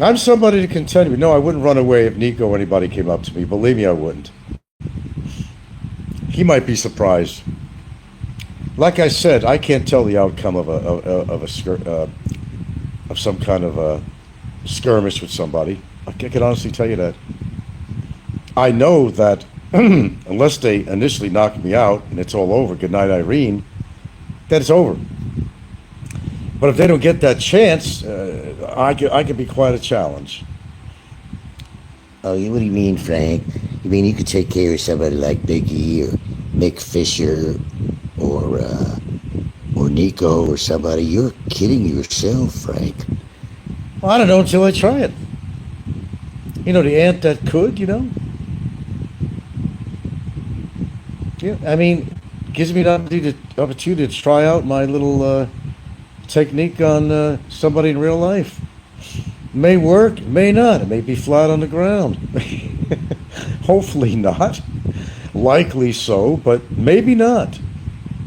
I'm somebody to contend with. No, I wouldn't run away if Nico or anybody came up to me. Believe me, I wouldn't. He might be surprised. Like I said, I can't tell the outcome of of some kind of a skirmish with somebody. I can honestly tell you that. I know that unless they initially knock me out and it's all over, good night, Irene, that it's over. But if they don't get that chance, I could be quite a challenge. Oh, what do you mean, Frank? You mean you could take care of somebody like Biggie or Nick Fisher or Nico or somebody? You're kidding yourself, Frank. Well, I don't know until I try it. You know, the ant that could, you know? Yeah, I mean, gives me the opportunity to try out my little technique on somebody in real life. May work, may not. It may be flat on the ground. Hopefully not. Likely so, but maybe not.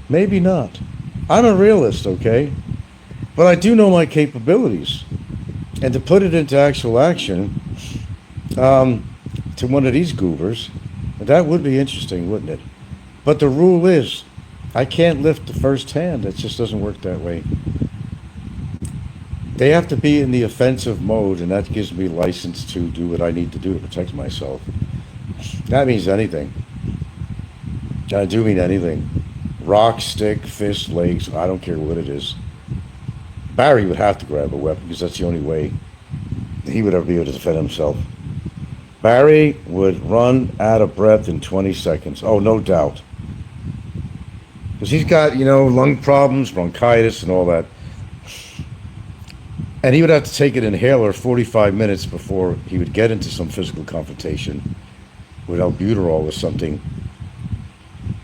Maybe not. I'm a realist, okay? But I do know my capabilities. And to put it into actual action, to one of these goobers, that would be interesting, wouldn't it? But the rule is, I can't lift the first hand. It just doesn't work that way. They have to be in the offensive mode, and that gives me license to do what I need to do to protect myself. That means anything. I do mean anything. Rock, stick, fist, legs, I don't care what it is. Barry would have to grab a weapon because that's the only way he would ever be able to defend himself. Barry would run out of breath in 20 seconds. Oh, no doubt. Because he's got, you know, lung problems, bronchitis, and all that. And he would have to take an inhaler 45 minutes before he would get into some physical confrontation with albuterol or something.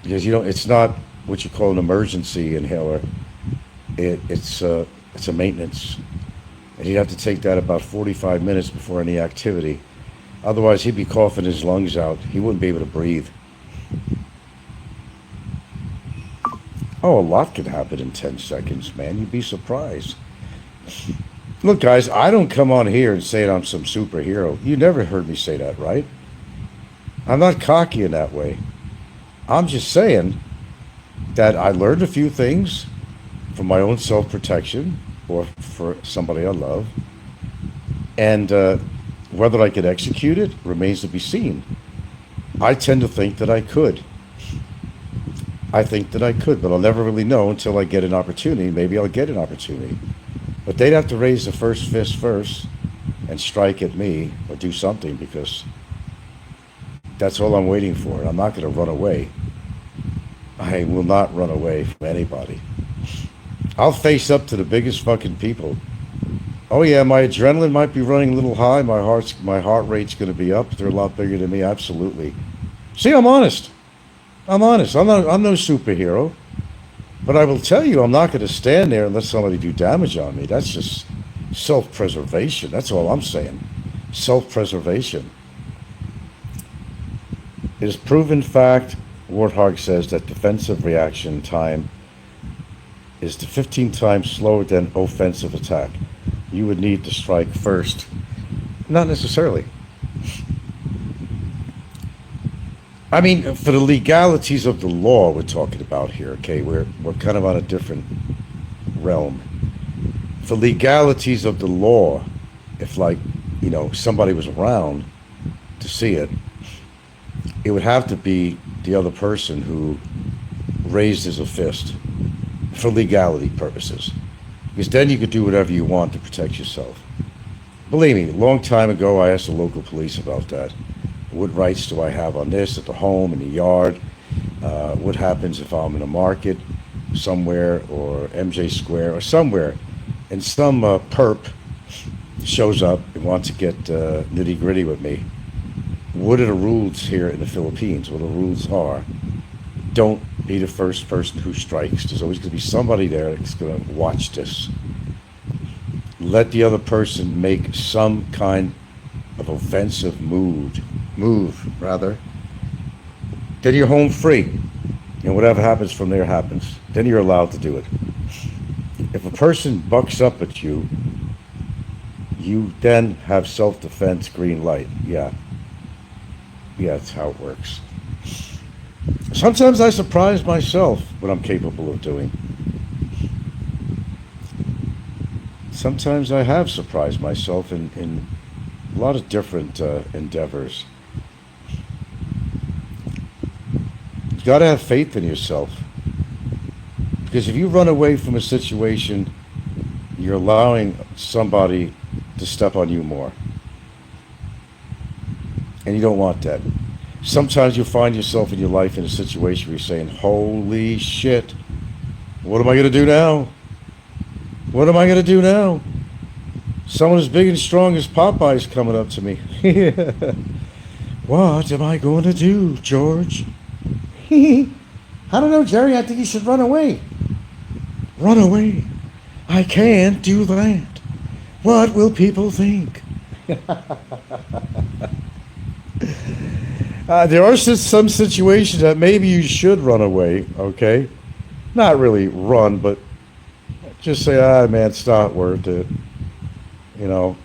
Because, you know, it's not what you call an emergency inhaler. It's a maintenance. And he'd have to take that about 45 minutes before any activity. Otherwise, he'd be coughing his lungs out. He wouldn't be able to breathe. Oh, a lot could happen in 10 seconds, man. You'd be surprised. Look, guys, I don't come on here and say that I'm some superhero. You never heard me say that, right? I'm not cocky in that way. I'm just saying that I learned a few things for my own self-protection or for somebody I love. And whether I could execute it remains to be seen. I tend to think that I could. I think that I could, but I'll never really know until I get an opportunity. Maybe I'll get an opportunity. But they'd have to raise the first fist first and strike at me or do something, because that's all I'm waiting for. I'm not going to run away. I will not run away from anybody. I'll face up to the biggest fucking people. Oh yeah, my adrenaline might be running a little high. My heart rate's going to be up. They're a lot bigger than me. Absolutely. See, I'm honest. I'm honest. I'm no superhero. But I will tell you, I'm not going to stand there and let somebody do damage on me. That's just self-preservation. That's all I'm saying. Self-preservation. It is proven fact, Warthog says, that defensive reaction time is to 15 times slower than offensive attack. You would need to strike first. Not necessarily. I mean, for the legalities of the law we're talking about here, okay, we're kind of on a different realm. For legalities of the law, if, like, you know, somebody was around to see it, it would have to be the other person who raises a fist for legality purposes. Because then you could do whatever you want to protect yourself. Believe me, a long time ago I asked the local police about that. What rights do I have on this, at the home, in the yard? What happens if I'm in a market somewhere, or MJ Square, or somewhere, and some perp shows up and wants to get nitty gritty with me? What are the rules here in the Philippines? Well, the rules are, don't be the first person who strikes. There's always going to be somebody there that's going to watch this. Let the other person make some kind of offensive mood move, rather, then you're home free. And whatever happens from there happens. Then you're allowed to do it. If a person bucks up at you, you then have self-defense, green light. Yeah. Yeah, that's how it works. Sometimes I surprise myself what I'm capable of doing. Sometimes I have surprised myself in a lot of different endeavors. You've got to have faith in yourself. Because if you run away from a situation, you're allowing somebody to step on you more. And you don't want that. Sometimes you'll find yourself in your life in a situation where you're saying, holy shit, what am I going to do now? What am I going to do now? Someone as big and strong as Popeye's coming up to me. What am I going to do, George? I don't know, Jerry. I think you should run away. Run away? I can't do that. What will people think? There are some situations that maybe you should run away, okay? Not really run, but just say, man, it's not worth it. You know?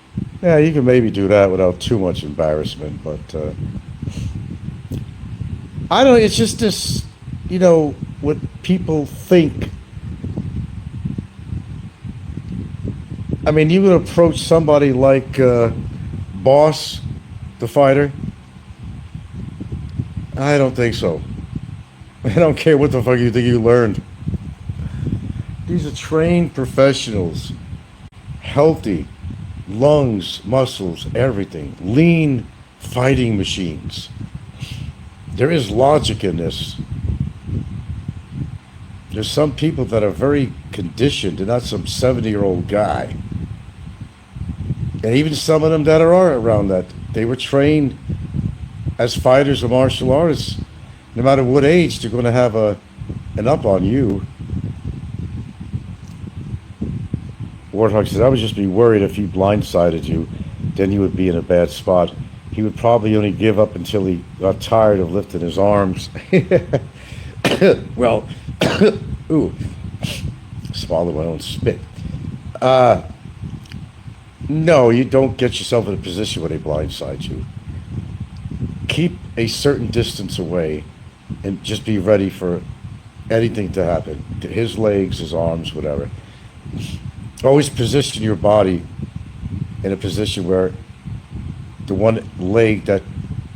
Yeah, you can maybe do that without too much embarrassment, but I don't know, it's just this, what people think. I mean, you would approach somebody like Boss, the fighter. I don't think so. I don't care what the fuck you think you learned. These are trained professionals. Healthy. Lungs, muscles, everything. Lean fighting machines. There is logic in this. There's some people that are very conditioned. They're not some 70-year-old guy. And even some of them that are around that, they were trained as fighters or martial artists. No matter what age, they're going to have an up on you. Warthog says, I would just be worried if he blindsided you, then you would be in a bad spot. He would probably only give up until he got tired of lifting his arms. Well, ooh, swallow my own spit. No, you don't get yourself in a position where they blindside you. Keep a certain distance away and just be ready for anything to happen. His legs, his arms, whatever. Always position your body in a position where the one leg that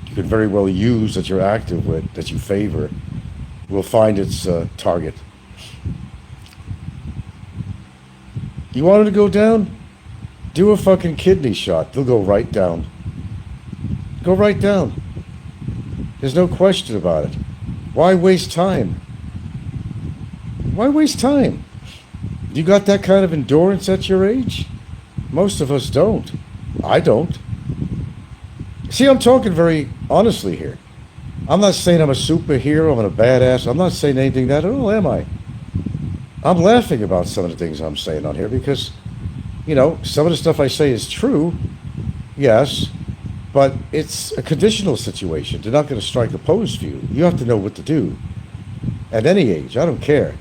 you could very well use, that you're active with, that you favor, will find its target. You want him to go down? Do a fucking kidney shot. They'll go right down. Go right down. There's no question about it. Why waste time? Why waste time? You got that kind of endurance at your age? Most of us don't. I don't. See, I'm talking very honestly here. I'm not saying I'm a superhero, I'm a badass. I'm not saying anything that at all, am I? I'm laughing about some of the things I'm saying on here because, some of the stuff I say is true, yes, but it's a conditional situation. They're not going to strike a pose for you. You have to know what to do. At any age, I don't care.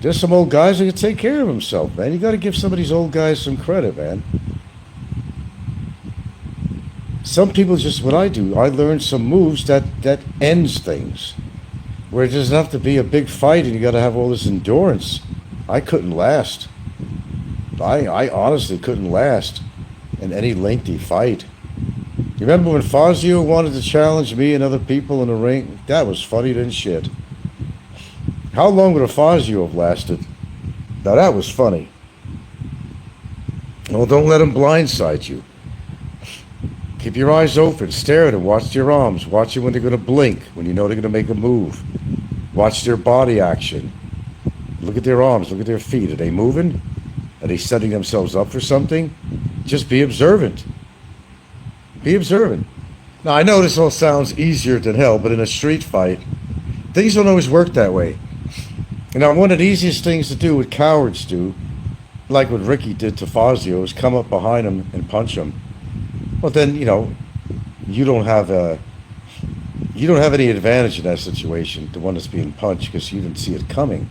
There's some old guys that can take care of themselves, man. You got to give some of these old guys some credit, man. Some people just, what I do, I learn some moves that ends things. Where it doesn't have to be a big fight and you got to have all this endurance. I couldn't last. I honestly couldn't last in any lengthy fight. You remember when Fazio wanted to challenge me and other people in the ring? That was funny than shit. How long would a Fazio have lasted? Now that was funny. Well, don't let him blindside you. Keep your eyes open, stare at them, watch their arms, watch them when they're going to blink, when you know they're going to make a move. Watch their body action. Look at their arms, look at their feet. Are they moving? Are they setting themselves up for something? Just be observant. Be observant. Now, I know this all sounds easier than hell, but in a street fight, things don't always work that way. And now, one of the easiest things to do, what cowards do, like what Ricky did to Fazio, is come up behind him and punch him. Well, then, you don't have any advantage in that situation, the one that's being punched, because you didn't see it coming.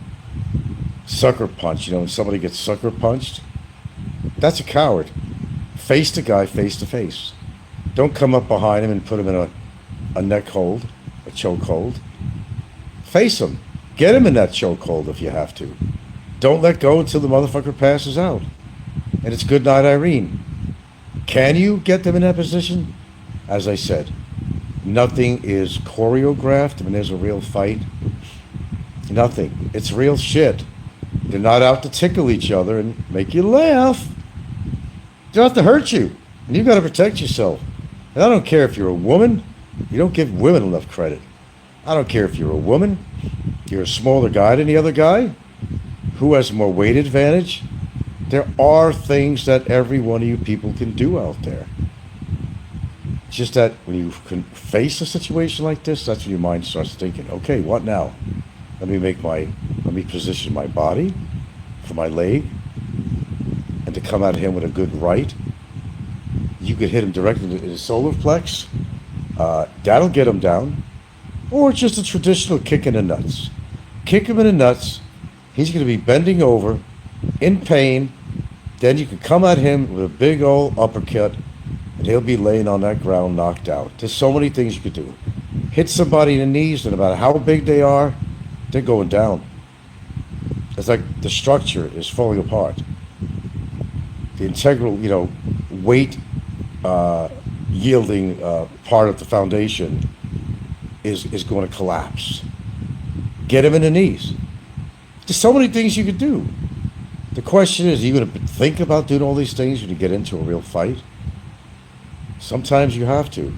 Sucker punch, when somebody gets sucker punched, that's a coward. Face the guy face to face. Don't come up behind him and put him in a neck hold, a choke hold. Face him. Get him in that choke hold if you have to. Don't let go until the motherfucker passes out. And it's good night, Irene. Can you get them in that position? As I said, nothing is choreographed when there's a real fight. Nothing. It's real shit. They're not out to tickle each other and make you laugh. They don't have to hurt you. And you've got to protect yourself. And I don't care if you're a woman. You don't give women enough credit. I don't care if you're a woman. You're a smaller guy than the other guy. Who has more weight advantage? There are things that every one of you people can do out there. It's just that when you can face a situation like this, that's when your mind starts thinking, okay, what now? Let me position my body for my leg and to come at him with a good right. You could hit him directly in his solar plex. That'll get him down. Or just a traditional kick in the nuts. Kick him in the nuts. He's going to be bending over in pain. Then you can come at him with a big old uppercut and he'll be laying on that ground knocked out. There's so many things you could do. Hit somebody in the knees, and no matter how big they are, they're going down. It's like the structure is falling apart. The integral, weight yielding part of the foundation is going to collapse. Get him in the knees. There's so many things you could do. The question is, are you going to think about doing all these things when you get into a real fight? Sometimes you have to.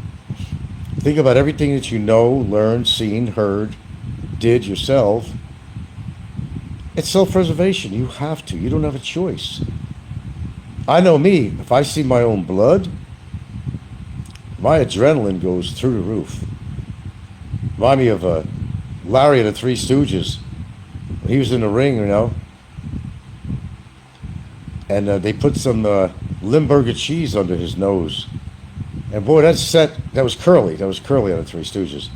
Think about everything that you know, learned, seen, heard, did yourself. It's self-preservation. You have to. You don't have a choice. I know me. If I see my own blood, my adrenaline goes through the roof. Remind me of Larry of the Three Stooges. When he was in the ring, and they put some Limburger cheese under his nose. And boy, that was Curly. That was Curly on the Three Stooges.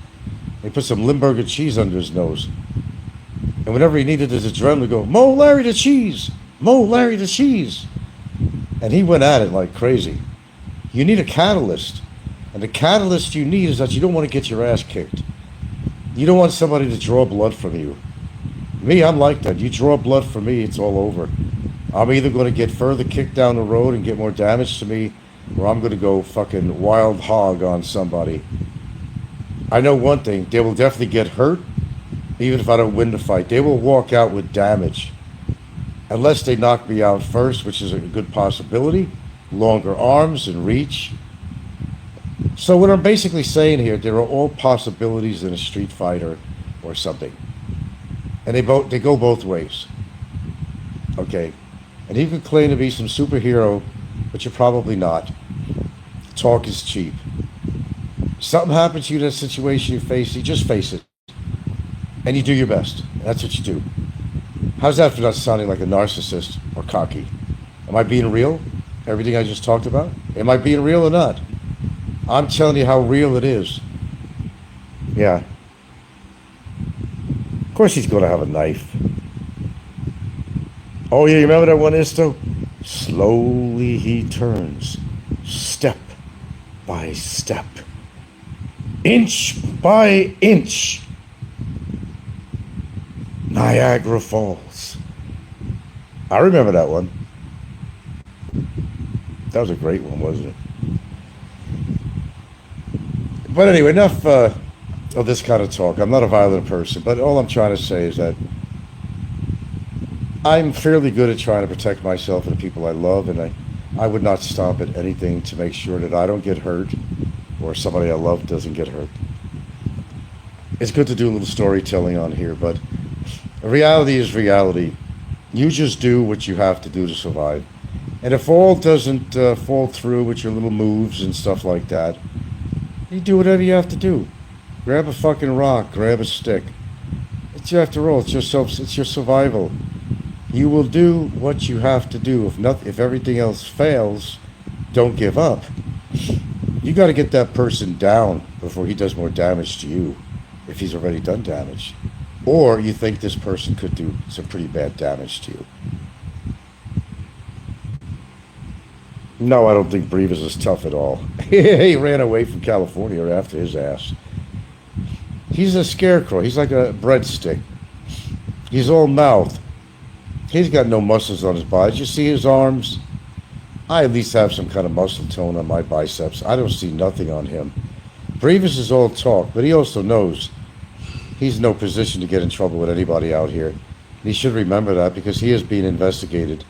They put some Limburger cheese under his nose. And whenever he needed his adrenaline to go, Mo Larry the cheese! Mo Larry the cheese! And he went at it like crazy. You need a catalyst. And the catalyst you need is that you don't want to get your ass kicked. You don't want somebody to draw blood from you. Me, I'm like that. You draw blood from me, it's all over. I'm either going to get further kicked down the road and get more damage to me, or I'm going to go fucking wild hog on somebody. I know one thing, they will definitely get hurt, even if I don't win the fight. They will walk out with damage. Unless they knock me out first, which is a good possibility. Longer arms and reach. So what I'm basically saying here, there are all possibilities in a street fighter or something. And they go both ways. Okay. And you can claim to be some superhero, but you're probably not. Talk is cheap. Something happens to you in that situation you face, you just face it. And you do your best. That's what you do. How's that for not sounding like a narcissist or cocky? Am I being real? Everything I just talked about? Am I being real or not? I'm telling you how real it is. Yeah. Of course he's going to have a knife. Oh yeah, you remember that one, Isto? Slowly he turns, step by step, inch by inch. Niagara Falls. I remember that one. That was a great one, wasn't it? But anyway, enough of this kind of talk. I'm not a violent person, but all I'm trying to say is that I'm fairly good at trying to protect myself and the people I love, and I would not stop at anything to make sure that I don't get hurt or somebody I love doesn't get hurt. It's good to do a little storytelling on here, but reality is reality. You just do what you have to do to survive. And if all doesn't fall through with your little moves and stuff like that, you do whatever you have to do. Grab a fucking rock, grab a stick. It's after all, it's your survival. You will do what you have to do. If everything else fails, don't give up. You got to get that person down before he does more damage to you, if he's already done damage. Or you think this person could do some pretty bad damage to you. No, I don't think Brevis is tough at all. He ran away from California after his ass. He's a scarecrow. He's like a breadstick. He's all mouth. He's got no muscles on his body. Did you see his arms? I at least have some kind of muscle tone on my biceps. I don't see nothing on him. Brevis is all talk, but he also knows he's in no position to get in trouble with anybody out here. And he should remember that because he is being investigated.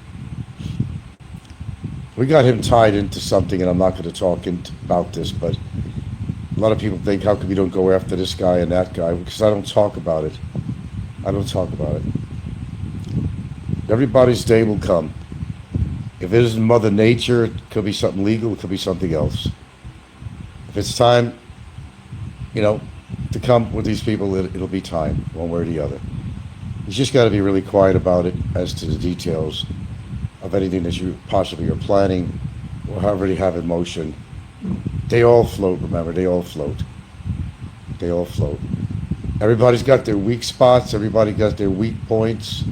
We got him tied into something, and I'm not going to talk about this, but a lot of people think, how come you don't go after this guy and that guy? Because I don't talk about it. I don't talk about it. Everybody's day will come. If it isn't Mother Nature, it could be something legal, it could be something else. If it's time, to come with these people, it'll be time, one way or the other. You just got to be really quiet about it as to the details of anything that you possibly are planning or already have in motion. They all float, remember, they all float. They all float. Everybody's got their weak spots, everybody got their weak points.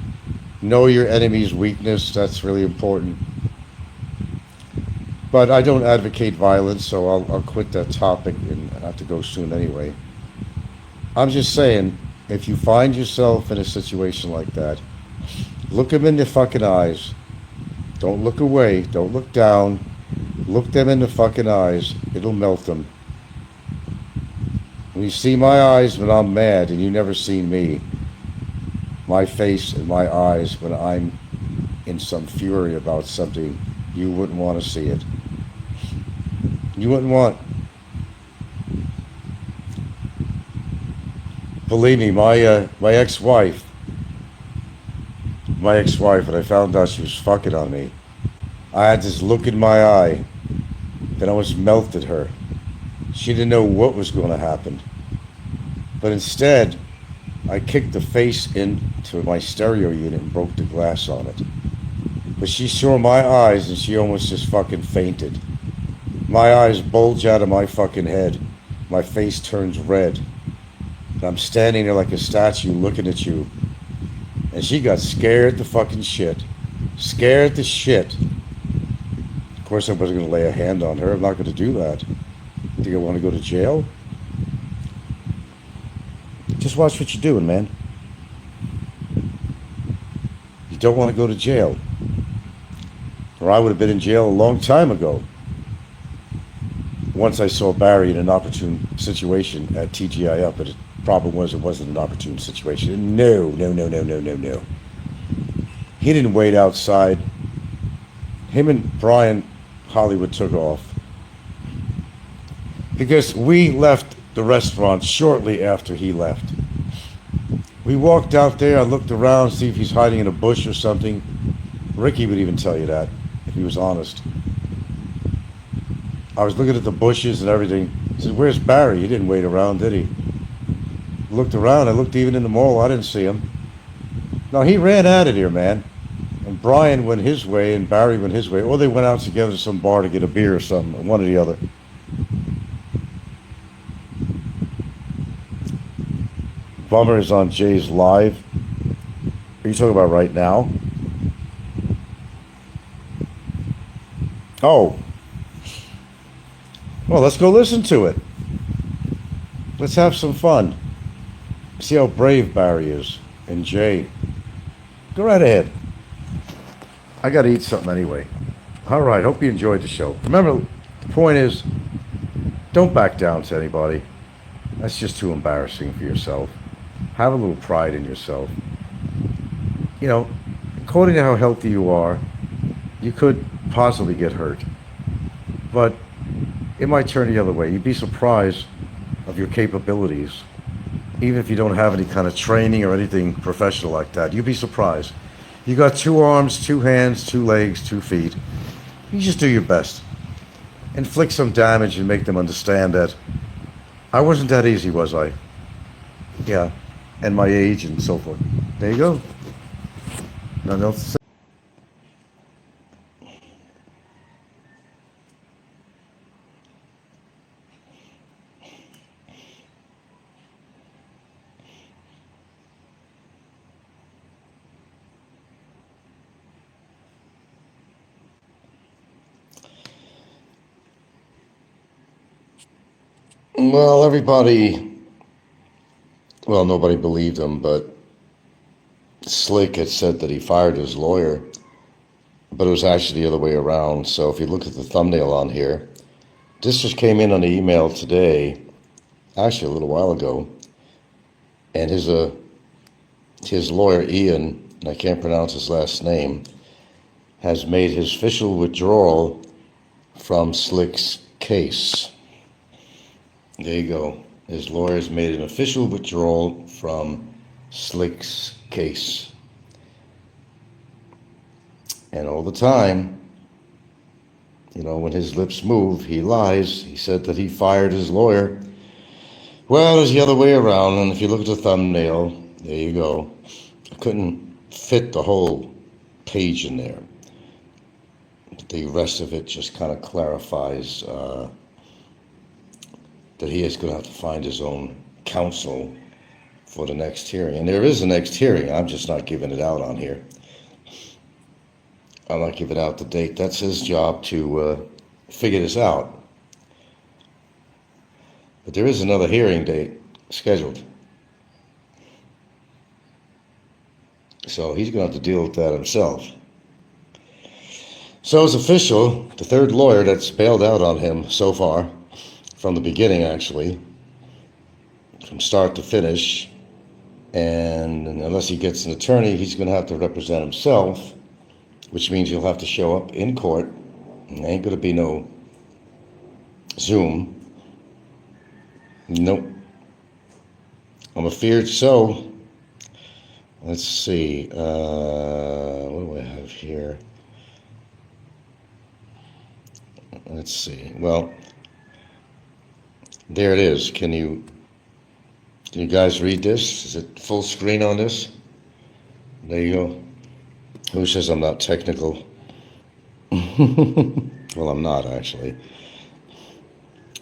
Know your enemy's weakness, that's really important. But I don't advocate violence, so I'll quit that topic, and I have to go soon anyway. I'm just saying, if you find yourself in a situation like that, look them in the fucking eyes. Don't look away. Don't look down. Look them in the fucking eyes. It'll melt them. When you see my eyes when I'm mad, and you never seen me, my face and my eyes when I'm in some fury about something, you wouldn't want to see it. You wouldn't want. Believe me, my ex-wife, when I found out she was fucking on me, I had this look in my eye that almost melted her. She didn't know what was going to happen. But instead, I kicked the face into my stereo unit and broke the glass on it. But she saw my eyes and she almost just fucking fainted. My eyes bulge out of my fucking head. My face turns red. And I'm standing there like a statue looking at you. And she got scared to fucking shit. Scared to shit. Of course I wasn't going to lay a hand on her. I'm not going to do that. Think I want to go to jail? Just watch what you're doing, man. You don't want to go to jail. Or I would have been in jail a long time ago. Once I saw Barry in an opportune situation at TGI, but the problem was it wasn't an opportune situation. No. He didn't wait outside. Him and Brian Hollywood took off. Because we left the restaurant shortly after he left. We walked out there, I looked around, see if he's hiding in a bush or something. Ricky would even tell you that, if he was honest. I was looking at the bushes and everything. I said, where's Barry? He didn't wait around, did he? Looked around, I looked even in the mall, I didn't see him. No, he ran out of here, man. And Brian went his way and Barry went his way. Or they went out together to some bar to get a beer or something, one or the other. Bummer is on Jay's live. Are you talking about right now? Oh. Well, let's go listen to it. Let's have some fun. See how brave Barry is. And Jay. Go right ahead. I got to eat something anyway. All right. Hope you enjoyed the show. Remember, the point is, don't back down to anybody. That's just too embarrassing for yourself. Have a little pride in yourself. You know, according to how healthy you are, you could possibly get hurt. But it might turn the other way. You'd be surprised of your capabilities. Even if you don't have any kind of training or anything professional like that, you'd be surprised. You got 2 arms, 2 hands, 2 legs, 2 feet. You just do your best. Inflict some damage and make them understand that I wasn't that easy, was I? Yeah. And my age and so forth. There you go. Nothing else to say. Well, nobody believed him, but Slick had said that he fired his lawyer, but it was actually the other way around. So if you look at the thumbnail on here, this just came in on the email today, actually a little while ago, and his lawyer, Ian, and I can't pronounce his last name, has made his official withdrawal from Slick's case. There you go. His lawyers made an official withdrawal from Slick's case. And all the time, when his lips move, he lies. He said that he fired his lawyer. Well, it's the other way around, and if you look at the thumbnail, there you go. I couldn't fit the whole page in there. The rest of it just kind of clarifies that he is going to have to find his own counsel for the next hearing. And there is a next hearing. I'm just not giving it out on here. I'm not giving out the date. That's his job to figure this out. But there is another hearing date scheduled. So he's going to have to deal with that himself. So it's official, the third lawyer that's bailed out on him so far, from the beginning actually, from start to finish, and unless he gets an attorney, he's going to have to represent himself, which means he'll have to show up in court. There ain't going to be no Zoom. Nope. I'm afeared so. Let's see, what do I have here? Let's see. Well, there it is. Can you guys read this? Is it full screen on this? There you go. Who says I'm not technical? Well, I'm not actually.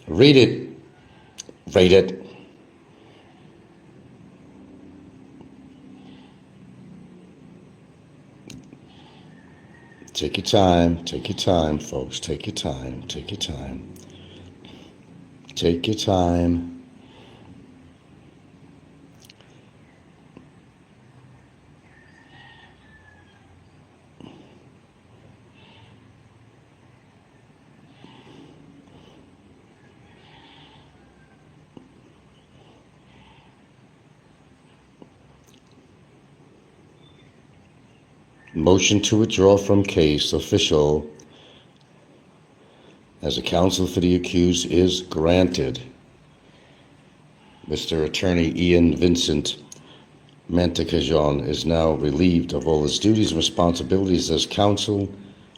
Read it. Rate it. Take your time, folks. Take your time. Take your time. Motion to withdraw from case official as a counsel for the accused is granted. Mr. Attorney Ian Vincent Mantecajon is now relieved of all his duties and responsibilities as counsel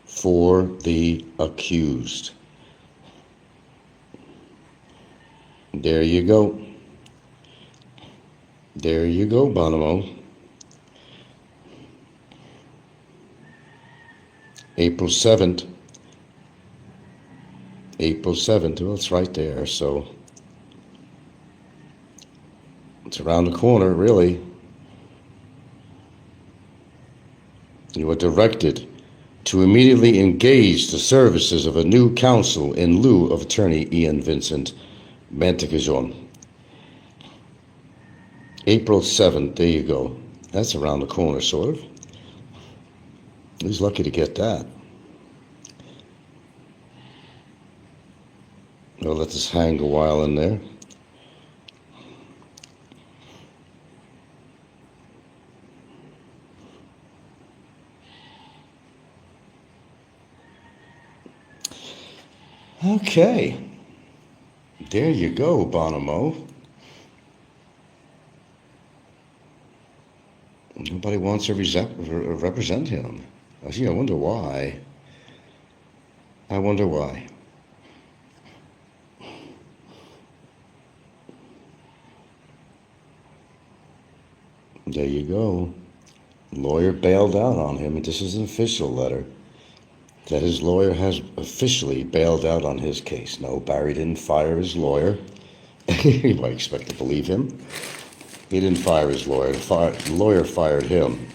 for the accused. There you go. There you go, Bonomo. April 7th. Well, it's right there, so it's around the corner, really. You are directed to immediately engage the services of a new counsel in lieu of Attorney Ian Vincent Mantecajon. April 7th, there you go. That's around the corner, sort of. He's lucky to get that. We'll let this hang a while in there. Okay. There you go, Bonomo. Nobody wants to represent him. I wonder why. There you go. Lawyer bailed out on him, and this is an official letter that his lawyer has officially bailed out on his case. No, Barry didn't fire his lawyer. You might expect to believe him. He didn't fire his lawyer. The lawyer fired him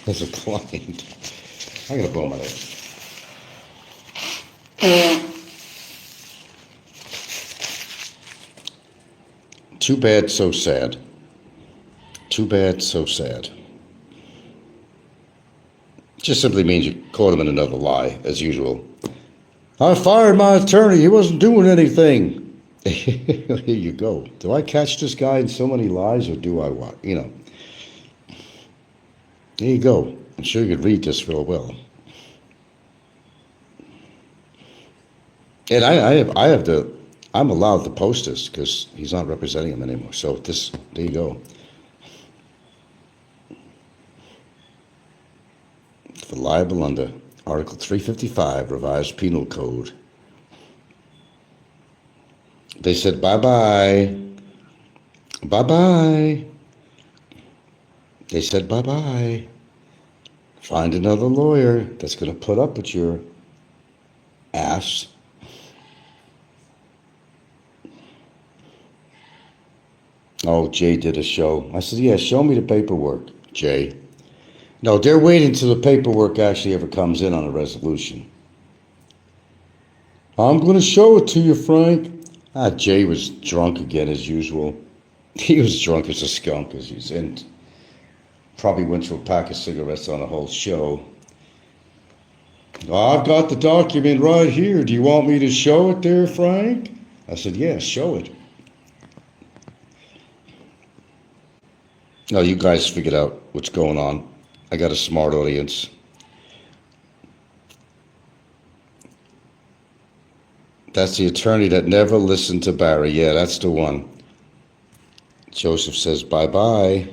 as a client. I'm going to blow my nose. Too bad, so sad. Too bad, so sad. Just simply means you caught him in another lie, as usual. I fired my attorney. He wasn't doing anything. Here you go. Do I catch this guy in so many lies, or do I what? You know. There you go. I'm sure you could read this real well. And I'm allowed to post this because he's not representing him anymore. So there you go. For liable under Article 355, Revised Penal Code. They said bye-bye. Bye-bye. They said bye-bye. Find another lawyer that's going to put up with your ass. Oh, Jay did a show. I said, yeah, show me the paperwork, Jay. No, they're waiting till the paperwork actually ever comes in on a resolution. I'm going to show it to you, Frank. Jay was drunk again as usual. He was drunk as a skunk as he's in. Probably went through a pack of cigarettes on the whole show. I've got the document right here. Do you want me to show it there, Frank? I said, yeah, show it. No, you guys figured out what's going on. I got a smart audience. That's the attorney that never listened to Barry. Yeah, that's the one. Joseph says bye-bye.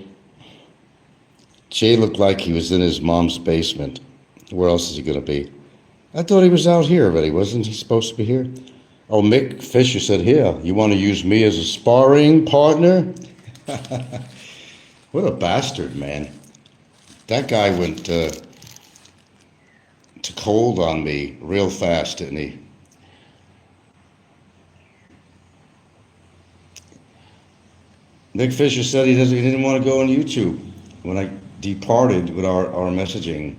Jay looked like he was in his mom's basement. Where else is he going to be? I thought he was out here already. Wasn't he supposed to be here? Oh, Mick Fisher said, here, you want to use me as a sparring partner? What a bastard, man. That guy went to cold on me real fast, didn't he? Nick Fisher said he didn't want to go on YouTube when I departed with our messaging.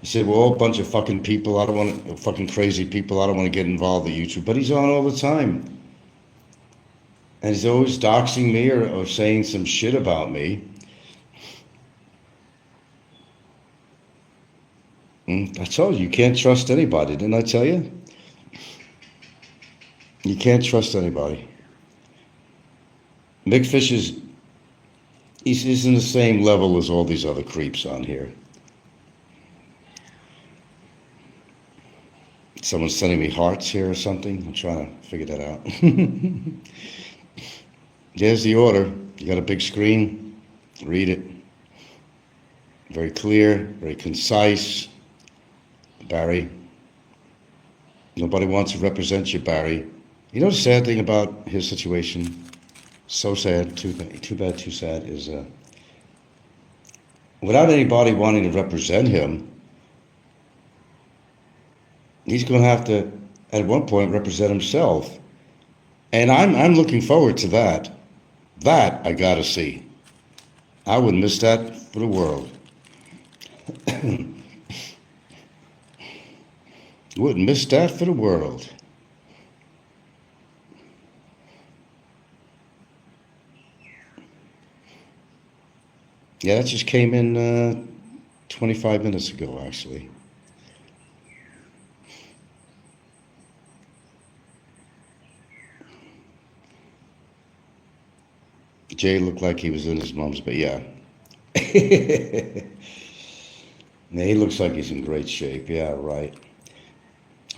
He said, well, a bunch of fucking people, I don't want fucking crazy people, I don't want to get involved with YouTube. But he's on all the time. And he's always doxing me or saying some shit about me. I told you can't trust anybody, didn't I tell you? You can't trust anybody. Mick Fish he's in the same level as all these other creeps on here. Someone's sending me hearts here or something. I'm trying to figure that out. There's the order. You got a big screen. Read it. Very clear, very concise. Barry. Nobody wants to represent you, Barry. You know the sad thing about his situation? So sad, too bad, too sad, is without anybody wanting to represent him, he's going to have to, at one point, represent himself. And I'm looking forward to that. That I got to see. I wouldn't miss that for the world. Wouldn't miss that for the world. Yeah, that just came in 25 minutes ago, actually. Jay looked like he was in his mom's, but yeah. Yeah, he looks like he's in great shape. Yeah, right.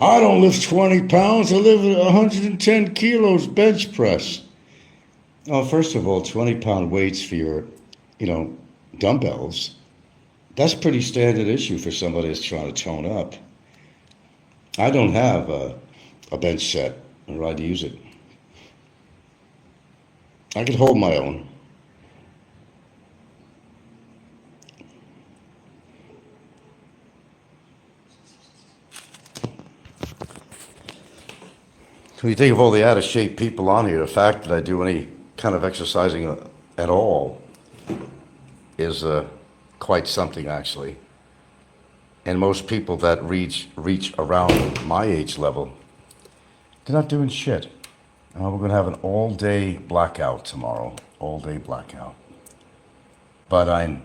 I don't lift 20 pounds. I lift 110 kilos bench press. Oh, first of all, 20-pound weights for your, dumbbells. That's pretty standard issue for somebody that's trying to tone up. I don't have a bench set. I'd rather use it. I could hold my own. When you think of all the out-of-shape people on here, the fact that I do any kind of exercising at all is quite something, actually. And most people that reach around my age level, they're not doing shit. We're going to have an all-day blackout tomorrow. All-day blackout. But I'm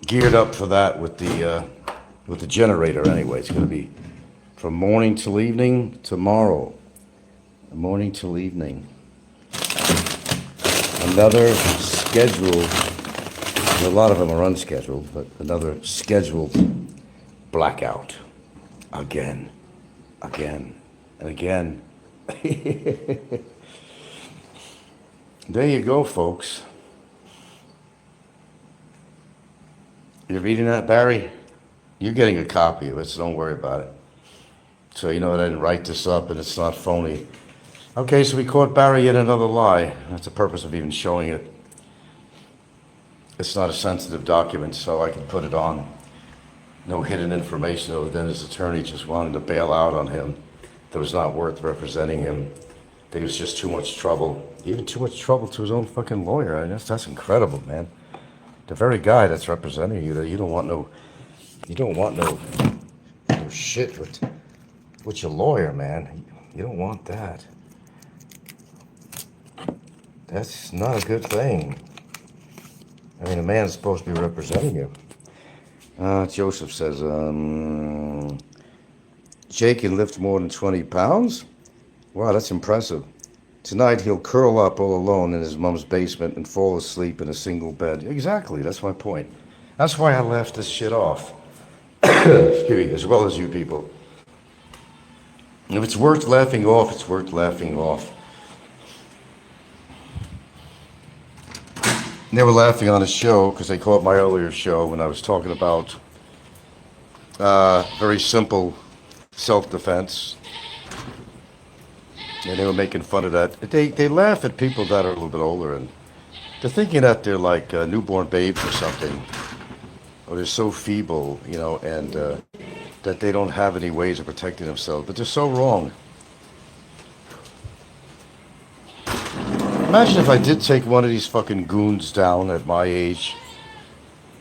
geared up for that with the generator anyway. It's going to be from morning till evening tomorrow. Morning till evening. Another scheduled, a lot of them are unscheduled, but another scheduled blackout. Again, and again. There you go, folks. You're reading that, Barry? You're getting a copy of it, so don't worry about it. So you know that I didn't write this up and it's not phony. Okay, so we caught Barry in another lie. That's the purpose of even showing it. It's not a sensitive document, so I can put it on. No hidden information other than his attorney just wanted to bail out on him. That was not worth representing him. That he was just too much trouble. Even too much trouble to his own fucking lawyer. I mean, that's incredible, man. The very guy that's representing you, that you don't want no shit with your lawyer, man. You don't want that. That's not a good thing. I mean, a man's supposed to be representing you. Joseph says, Jay can lift more than 20 pounds? Wow, that's impressive. Tonight he'll curl up all alone in his mom's basement and fall asleep in a single bed. Exactly, that's my point. That's why I laughed this shit off. Excuse me, as well as you people. If it's worth laughing off, it's worth laughing off. They were laughing on a show because they caught my earlier show when I was talking about very simple self-defense. And they were making fun of that. They laugh at people that are a little bit older and they're thinking that they're like newborn babes or something. Or they're so feeble, you know, and that they don't have any ways of protecting themselves. But they're so wrong. Imagine if I did take one of these fucking goons down at my age.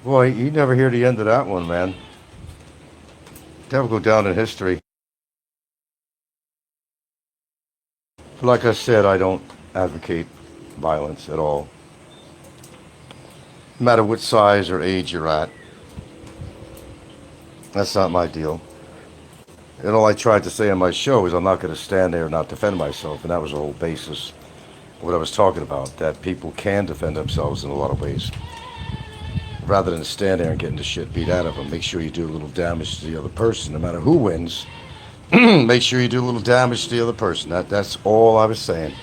Boy, you never hear the end of that one, man. That will go down in history. Like I said, I don't advocate violence at all. No matter what size or age you're at. That's not my deal. And all I tried to say on my show is I'm not going to stand there and not defend myself. And that was the whole basis of what I was talking about. That people can defend themselves in a lot of ways. Rather than stand there and getting the shit beat out of them, make sure you do a little damage to the other person. No matter who wins, make sure you do a little damage to the other person. That's all I was saying.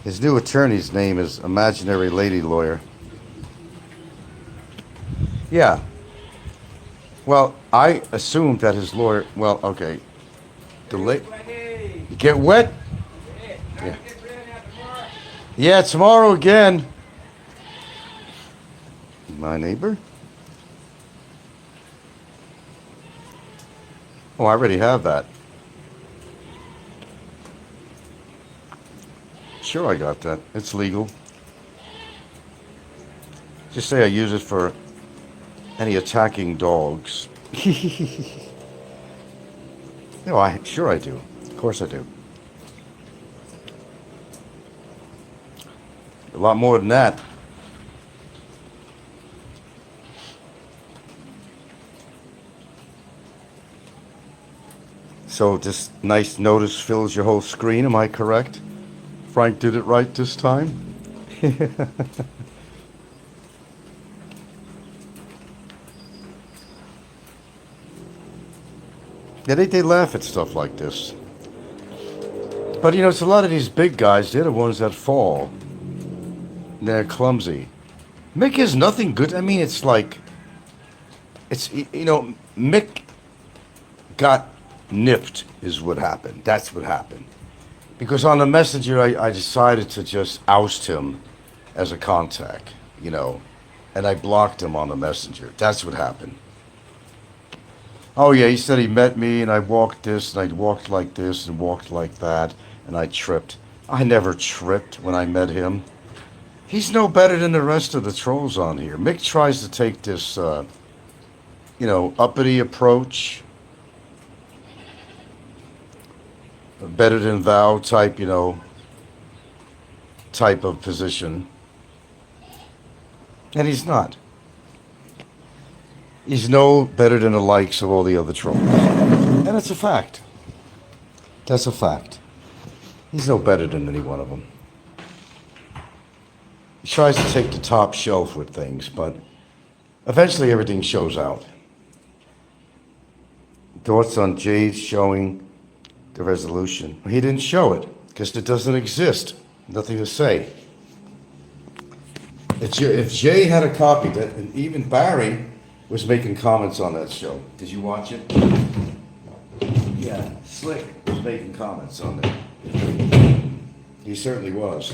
His new attorney's name is Imaginary Lady Lawyer. Yeah. Well, I assumed that his lawyer... Well, okay. You get wet? Yeah. Yeah, tomorrow again. My neighbor? Oh, I already have that. Sure, I got that. It's legal. Just say I use it for any attacking dogs. No, sure I do. Of course I do. A lot more than that. So this nice notice fills your whole screen, am I correct? Frank did it right this time? Yeah, they laugh at stuff like this. But, you know, it's a lot of these big guys, they're the ones that fall. They're clumsy. Mick is nothing good. I mean, it's like... It's, you know, Mick got nipped is what happened. That's what happened. Because on the messenger, I decided to just oust him as a contact, you know. And I blocked him on the messenger. That's what happened. Oh, yeah, he said he met me, and I walked this, and I walked like this, and walked like that, and I tripped. I never tripped when I met him. He's no better than the rest of the trolls on here. Mick tries to take this, you know, uppity approach. Better than thou type, you know, type of position. And he's not. He's no better than the likes of all the other trolls. And it's a fact. That's a fact. He's no better than any one of them. He tries to take the top shelf with things, but eventually everything shows out. Thoughts on Jay's showing the resolution? He didn't show it because it doesn't exist. Nothing to say. If Jay had a copy, that, and even Barry was making comments on that show. Did you watch it? Yeah, Slick was making comments on it. He certainly was.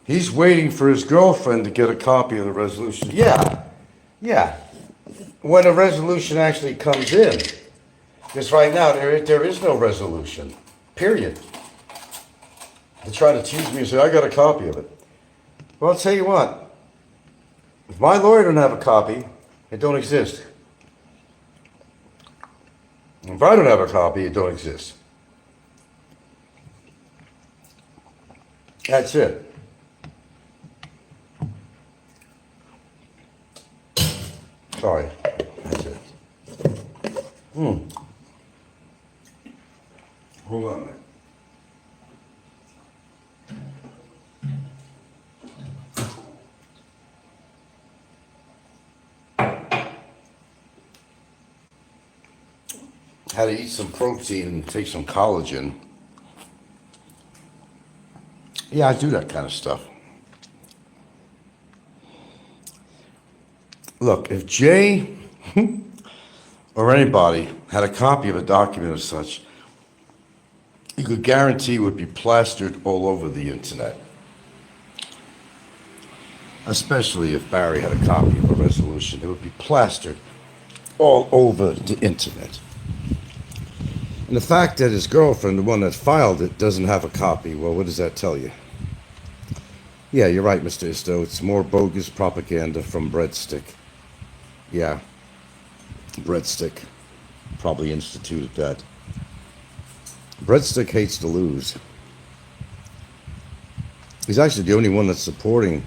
He's waiting for his girlfriend to get a copy of the resolution. Yeah. When a resolution actually comes in. Because right now, there is no resolution. Period. They try to tease me and say, I got a copy of it. Well, I'll tell you what. If my lawyer don't have a copy, it don't exist. If I don't have a copy, it don't exist. That's it. Sorry. That's it. Hold on a minute. Had to eat some protein and take some collagen. Yeah, I do that kind of stuff. Look, if Jay or anybody had a copy of a document of such, you could guarantee it would be plastered all over the internet. Especially if Barry had a copy of a resolution, it would be plastered all over the internet. And the fact that his girlfriend, the one that filed it, doesn't have a copy, well, what does that tell you? Yeah, you're right, Mr. Isto. It's more bogus propaganda from Breadstick. Yeah, Breadstick probably instituted that. Breadstick hates to lose. He's actually the only one that's supporting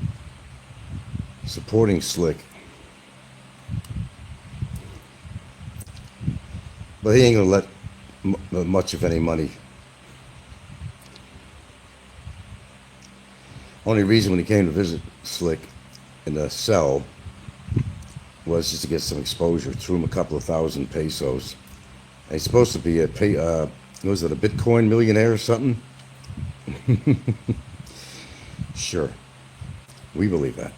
Slick. But he ain't gonna let much of any money. Only reason when he came to visit Slick in the cell was just to get some exposure. Threw him a couple of thousand pesos. And he's supposed to be was it a Bitcoin millionaire or something? Sure. We believe that.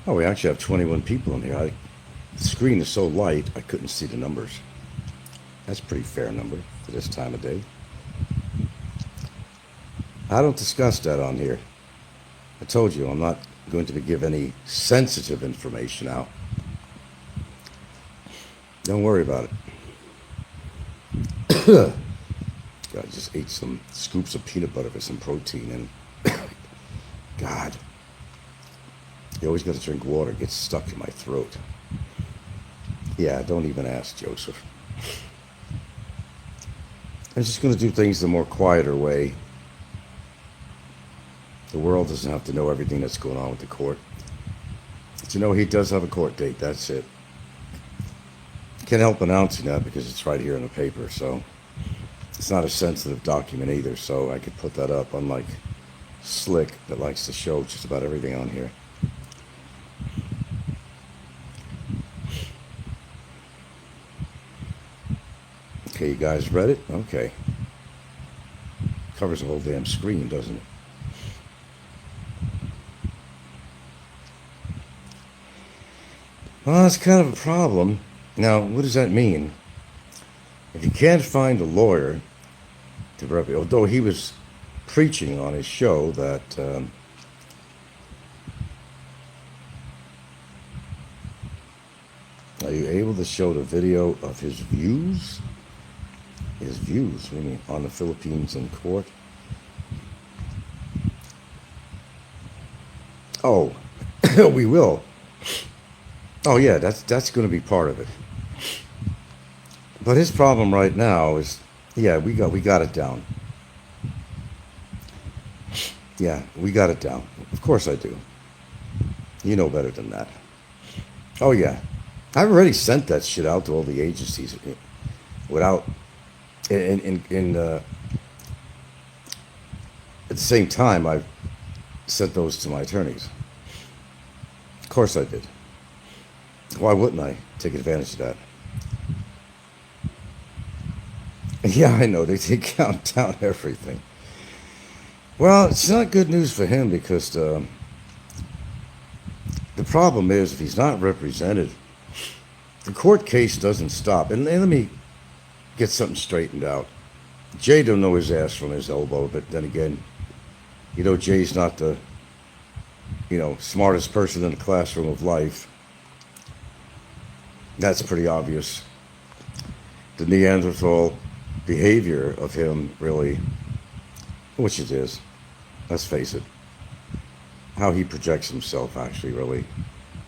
Oh, we actually have 21 people in here. The screen is so light, I couldn't see the numbers. That's a pretty fair number for this time of day. I don't discuss that on here. I told you I'm not going to give any sensitive information out. Don't worry about it. God, I just ate some scoops of peanut butter for some protein, and God, you always got to drink water. It gets stuck in my throat. Yeah, don't even ask, Joseph. I'm just going to do things the more quieter way. The world doesn't have to know everything that's going on with the court. But you know, he does have a court date, that's it. Can't help announcing that because it's right here in the paper, so it's not a sensitive document either, so I could put that up, unlike Slick that likes to show just about everything on here. Okay, you guys read it? Okay. Covers the whole damn screen, doesn't it? Well, that's kind of a problem. Now, what does that mean? If you can't find a lawyer to represent, although he was preaching on his show that are you able to show the video of his views? His views, I mean, on the Philippines in court? Oh, we will. Oh yeah, that's going to be part of it. But his problem right now is, yeah, we got it down. Yeah, we got it down. Of course I do. You know better than that. Oh, yeah. I've already sent that shit out to all the agencies without, at the same time, I've sent those to my attorneys. Of course I did. Why wouldn't I take advantage of that? Yeah, I know. They count down everything. Well, it's not good news for him because the problem is if he's not represented, the court case doesn't stop. And let me get something straightened out. Jay don't know his ass from his elbow, but then again, Jay's not the, smartest person in the classroom of life. That's pretty obvious. The Neanderthal behavior of him really, which it is, let's face it, how he projects himself actually really.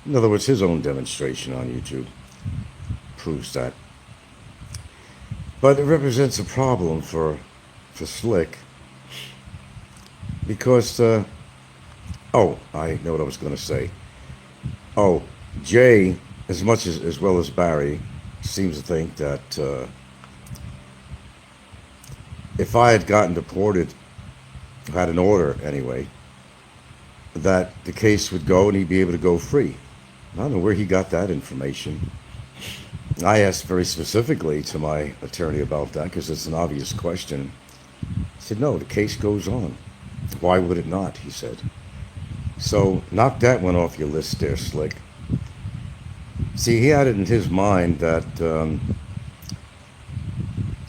In other words, his own demonstration on YouTube proves that. But it represents a problem for Slick because, I know what I was going to say. Oh, Jay, as well as Barry, seems to think that if I had gotten deported, had an order anyway, that the case would go and he'd be able to go free. I don't know where he got that information. I asked very specifically to my attorney about that because it's an obvious question. He said, no, the case goes on. Why would it not, he said. So knock that one off your list there, Slick. See, he had it in his mind that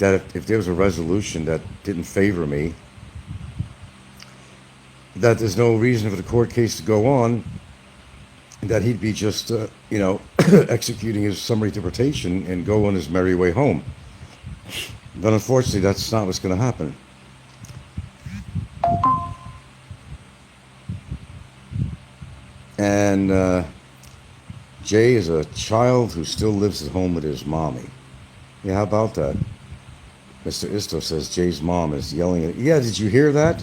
if there was a resolution that didn't favor me, that there's no reason for the court case to go on, that he'd be just, executing his summary deportation and go on his merry way home. But unfortunately, that's not what's going to happen. And Jay is a child who still lives at home with his mommy. Yeah, how about that? Mr. Isto says Jay's mom is yelling at... Yeah, did you hear that?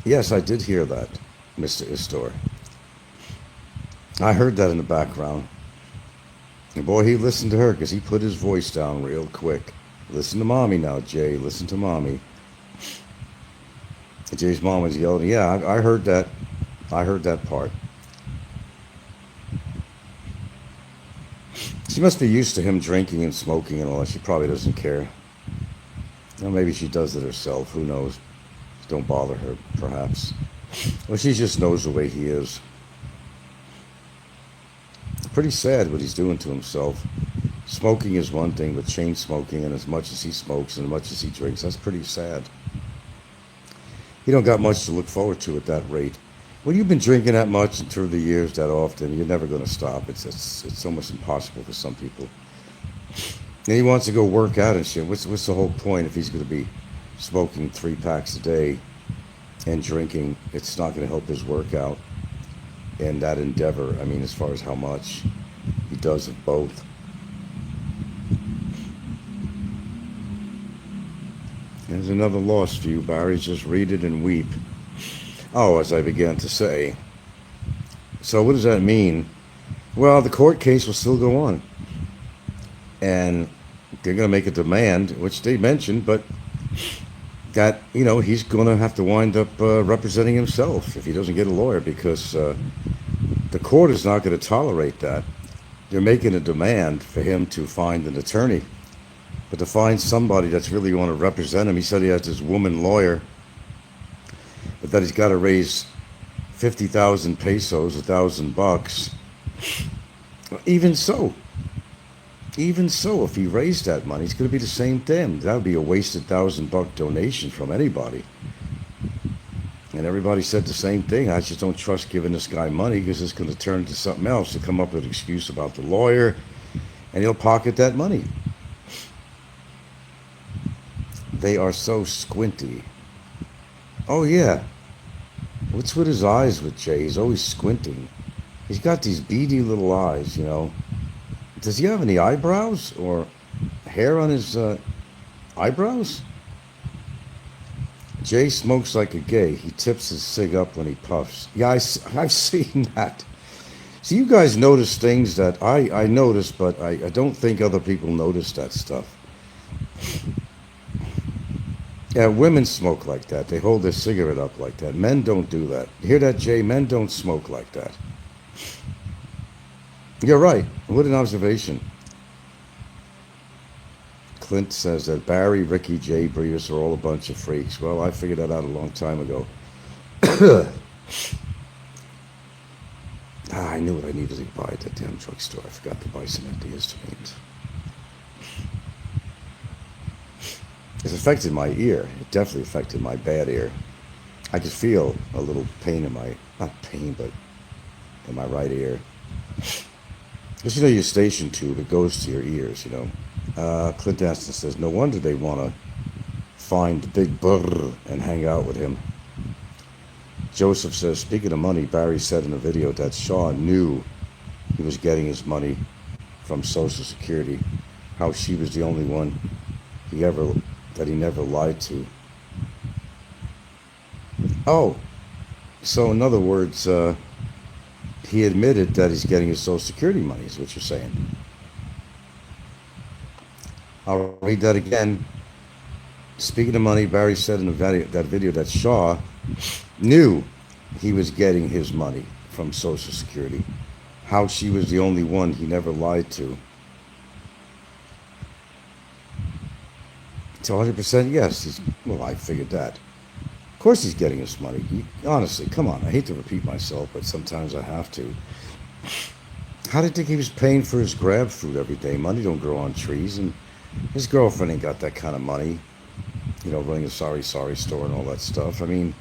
Yes, I did hear that, Mr. Istor. I heard that in the background. And boy, he listened to her because he put his voice down real quick. Listen to mommy now, Jay. Listen to mommy. And Jay's mom was yelling. Yeah, I heard that. I heard that part. She must be used to him drinking and smoking and all that. She probably doesn't care. Or maybe she does it herself. Who knows? Don't bother her, perhaps. Or she just knows the way he is. Pretty sad what he's doing to himself. Smoking is one thing, but chain smoking and as much as he smokes and as much as he drinks, that's pretty sad. You don't got much to look forward to at that rate. When you've been drinking that much and through the years that often, you're never going to stop. It's almost impossible for some people. And he wants to go work out and shit. What's the whole point if he's going to be smoking 3 packs a day and drinking? It's not going to help his workout and that endeavor. I mean, as far as how much he does of both. There's another loss for you, Barry. Just read it and weep. Oh, as I began to say. So what does that mean? Well, the court case will still go on. And they're going to make a demand, which they mentioned, but that, he's going to have to wind up representing himself if he doesn't get a lawyer because the court is not going to tolerate that. They're making a demand for him to find an attorney, but to find somebody that's really going to represent him. He said he has this woman lawyer, but that he's got to raise 50,000 pesos, $1,000. Even so, if he raised that money, it's going to be the same thing. That would be a wasted $1,000 donation from anybody. And everybody said the same thing. I just don't trust giving this guy money because it's going to turn into something else to come up with an excuse about the lawyer, and he'll pocket that money. They are so squinty. Oh, yeah. What's with his eyes with Jay? He's always squinting. He's got these beady little eyes, Does he have any eyebrows or hair on his eyebrows? Jay smokes like a gay. He tips his cig up when he puffs. Yeah, I've seen that. So you guys notice things that I notice, but I don't think other people notice that stuff. Yeah, women smoke like that. They hold their cigarette up like that. Men don't do that. You hear that, Jay? Men don't smoke like that. You're right. What an observation. Clint says that Barry, Ricky, Jay, Breeders are all a bunch of freaks. Well, I figured that out a long time ago. I knew what I needed to buy at that damn drugstore. I forgot to buy some antihistamines. It's affected my ear. It definitely affected my bad ear. I could feel a little pain in my, not pain, but in my right ear. Because, your station tube, it goes to your ears, Clint Aston says, no wonder they want to find Big Brr and hang out with him. Joseph says, speaking of money, Barry said in a video that Shaw knew he was getting his money from Social Security, how she was the only one that he never lied to. Oh, so in other words, he admitted that he's getting his Social Security money, is what you're saying. I'll read that again. Speaking of money, Barry said in that video that Shaw knew he was getting his money from Social Security, how she was the only one he never lied to. It's 100% yes. Well, I figured that. Of course he's getting his money. Honestly, come on. I hate to repeat myself, but sometimes I have to. How did you think he was paying for his grab food every day? Money don't grow on trees, and his girlfriend ain't got that kind of money. Running a sorry store and all that stuff. I mean,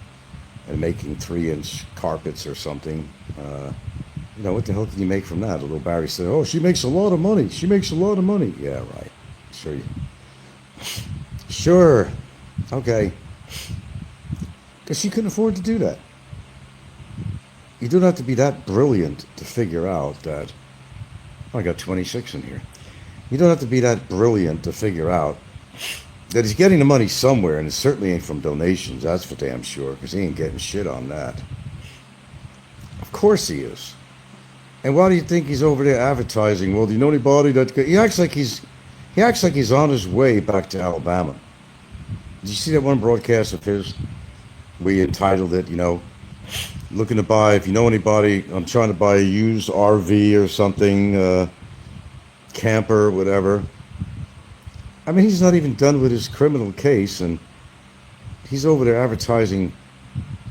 and making 3-inch carpets or something. What the hell can you make from that? Little Barry said, oh, she makes a lot of money. She makes a lot of money. Yeah, right. Sure. Okay. Because she couldn't afford to do that. You don't have to be that brilliant to figure out that... Oh, I got 26 in here. You don't have to be that brilliant to figure out that he's getting the money somewhere, and it certainly ain't from donations, that's for damn sure, because he ain't getting shit on that. Of course he is. And why do you think he's over there advertising? Well, do you know anybody that... He acts like he's on his way back to Alabama. Did you see that one broadcast of his? We entitled it, looking to buy, if you know anybody, I'm trying to buy a used RV or something, camper, whatever. I mean, he's not even done with his criminal case, and he's over there advertising.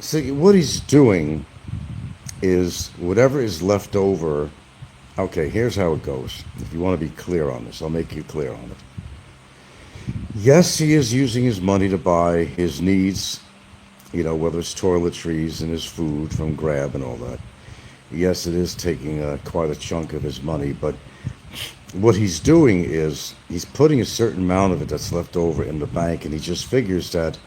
See, what he's doing is whatever is left over. Okay, here's how it goes. If you want to be clear on this, I'll make you clear on it. Yes, he is using his money to buy his needs, whether it's toiletries and his food from Grab and all that. Yes, it is taking quite a chunk of his money, but what he's doing is he's putting a certain amount of it that's left over in the bank, and he just figures that,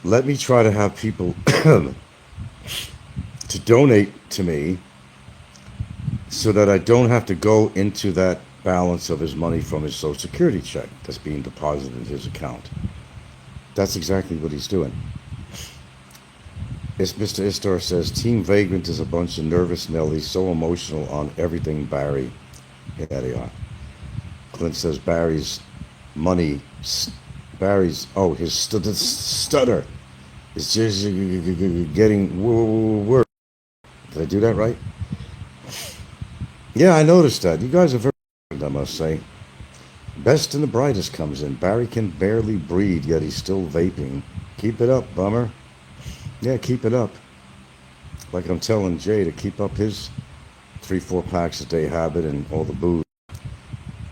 let me try to have people to donate to me so that I don't have to go into that balance of his money from his Social Security check that's being deposited in his account. That's exactly what he's doing. As Mr. Istar says, Team Vagrant is a bunch of nervous Nellies, so emotional on everything Barry. Yeah, they are. Clint says his stutter is just getting worse. Did I do that right? Yeah, I noticed that. You guys are very good, I must say. Best and the brightest comes in. Barry can barely breathe, yet he's still vaping. Keep it up, bummer. Yeah, keep it up. Like I'm telling Jay to keep up his 3-4 packs a day habit and all the booze.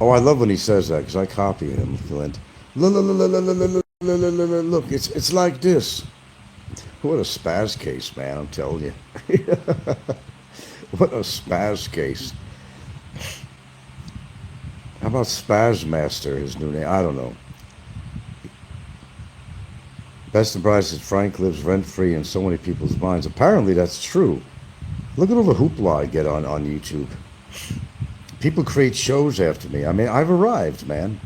Oh, I love when he says that, because I copy him, Clint. Look, it's like this. What a spaz case, man, I'm telling you. What a spaz case. How about Spaz Master, his new name? I don't know. Best and brightest says Frank lives rent-free in so many people's minds. Apparently that's true. Look at all the hoopla I get on YouTube. People create shows after me. I mean, I've arrived, man.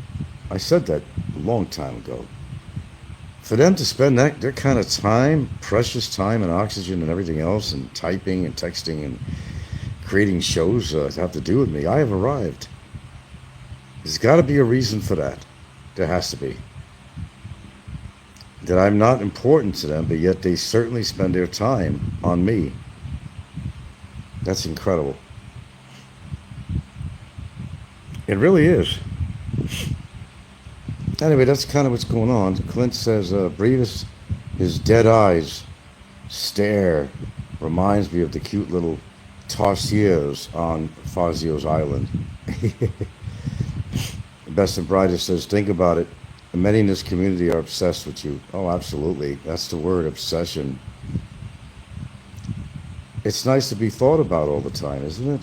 I said that a long time ago. For them to spend their kind of time, precious time and oxygen and everything else, and typing and texting and creating shows to have to do with me, I have arrived. There's got to be a reason for that. There has to be. That I'm not important to them, but yet they certainly spend their time on me. That's incredible. It really is. Anyway, that's kind of what's going on. Clint says, Brevis, his dead eyes stare reminds me of the cute little tarsiers on Fazio's Island. Best and brightest says, think about it. Many in this community are obsessed with you. Oh, absolutely. That's the word, obsession. It's nice to be thought about all the time, isn't it?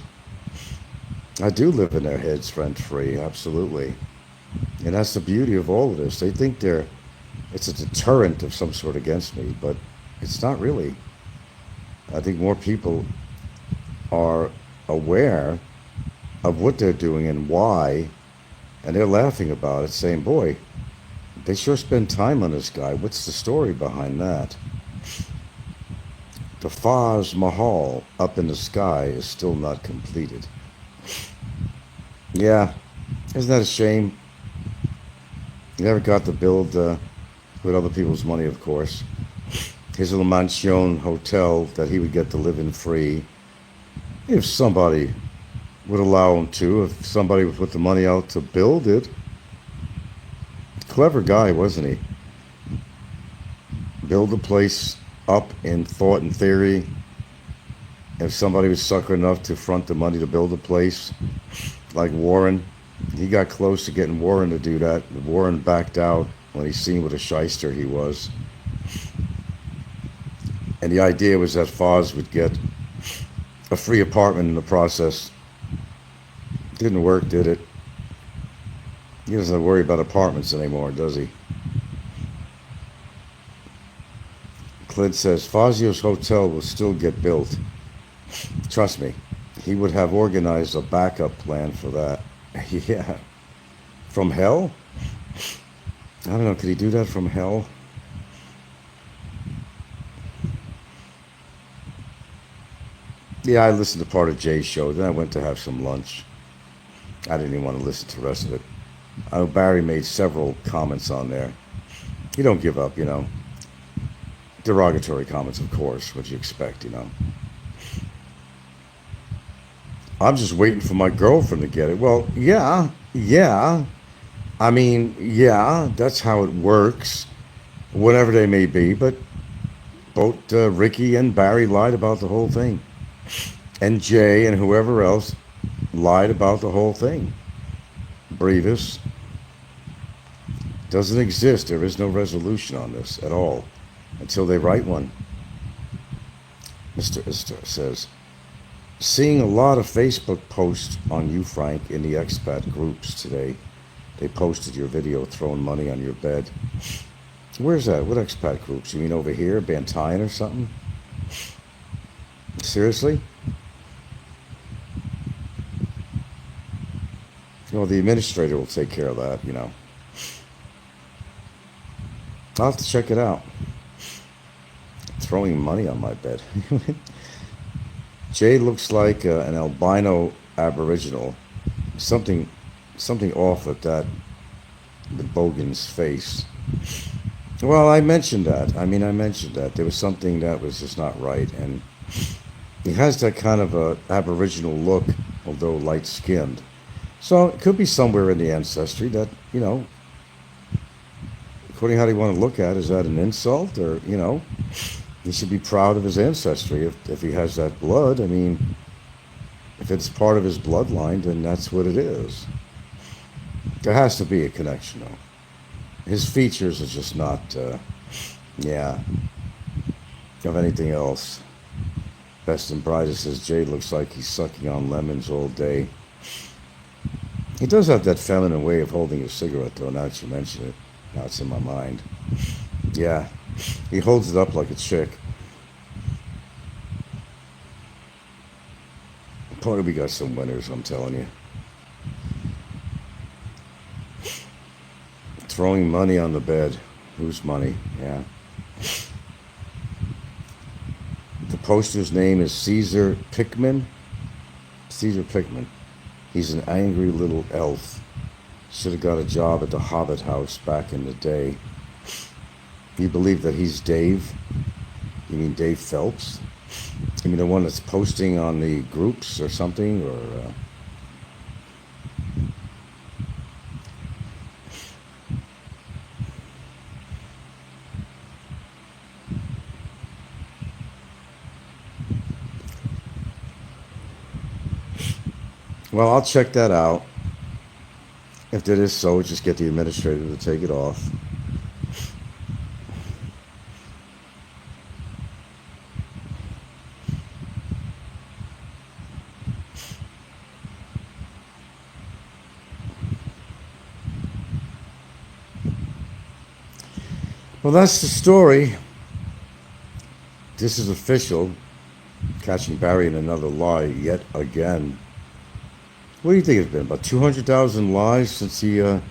I do live in their heads rent-free, absolutely. And that's the beauty of all of this. They think it's a deterrent of some sort against me, but it's not really. I think more people are aware of what they're doing and why, and they're laughing about it, saying, boy, they sure spend time on this guy. What's the story behind that? The Faz Mahal up in the sky is still not completed. Yeah, isn't that a shame? He never got to build with other people's money, of course. His little mansion hotel that he would get to live in free. If somebody would allow him to, if somebody would put the money out to build it. Clever guy, wasn't he? Build the place up in thought and theory. If somebody was sucker enough to front the money to build a place, like Warren, he got close to getting Warren to do that. Warren backed out when he seen what a shyster he was. And the idea was that Foz would get a free apartment in the process. Didn't work, did it? He doesn't have to worry about apartments anymore, does he? Clint says, Fazio's hotel will still get built. Trust me, he would have organized a backup plan for that. Yeah. From hell? I don't know, could he do that from hell? Yeah, I listened to part of Jay's show, then I went to have some lunch. I didn't even want to listen to the rest of it. I know Barry made several comments on there. You don't give up, you know. Derogatory comments, of course, what you expect, you know. I'm just waiting for my girlfriend to get it. Well, yeah. I mean, yeah, that's how it works, whatever they may be. But both Ricky and Barry lied about the whole thing. And Jay and whoever else lied about the whole thing. Brevis doesn't exist. There is no resolution on this at all until they write one. Mr. Ister says, seeing a lot of Facebook posts on you, Frank, in the expat groups today. They posted your video throwing money on your bed. Where's that? What expat groups? You mean over here, Bantayan or something? Seriously? Well, the administrator will take care of that, you know. I'll have to check it out. Throwing money on my bed. Jay looks like an albino aboriginal. Something off with that, the Bogan's face. Well, I mentioned that. There was something that was just not right. And he has that kind of a aboriginal look, although light-skinned. So it could be somewhere in the ancestry that, you know, according to how they want to look at it, is that an insult? Or, you know, he should be proud of his ancestry if he has that blood. I mean, if it's part of his bloodline, then that's what it is. There has to be a connection, though. His features are just not, of anything else. Best and brightest says Jay looks like he's sucking on lemons all day. He does have that feminine way of holding a cigarette, though, now that you mention it. Now it's in my mind. Yeah, he holds it up like a chick. Boy, we got some winners, I'm telling you. Throwing money on the bed. Whose money? Yeah. The poster's name is Caesar Pickman. Caesar Pickman. He's an angry little elf. Should have got a job at the Hobbit house back in the day. You believe that he's Dave? You mean Dave Phelps? You mean the one that's posting on the groups or something? Or Well, I'll check that out. If that is so, just get the administrator to take it off. Well, that's the story. This is official. Catching Barry in another lie yet again. What do you think it's been? About 200,000 lies since he, at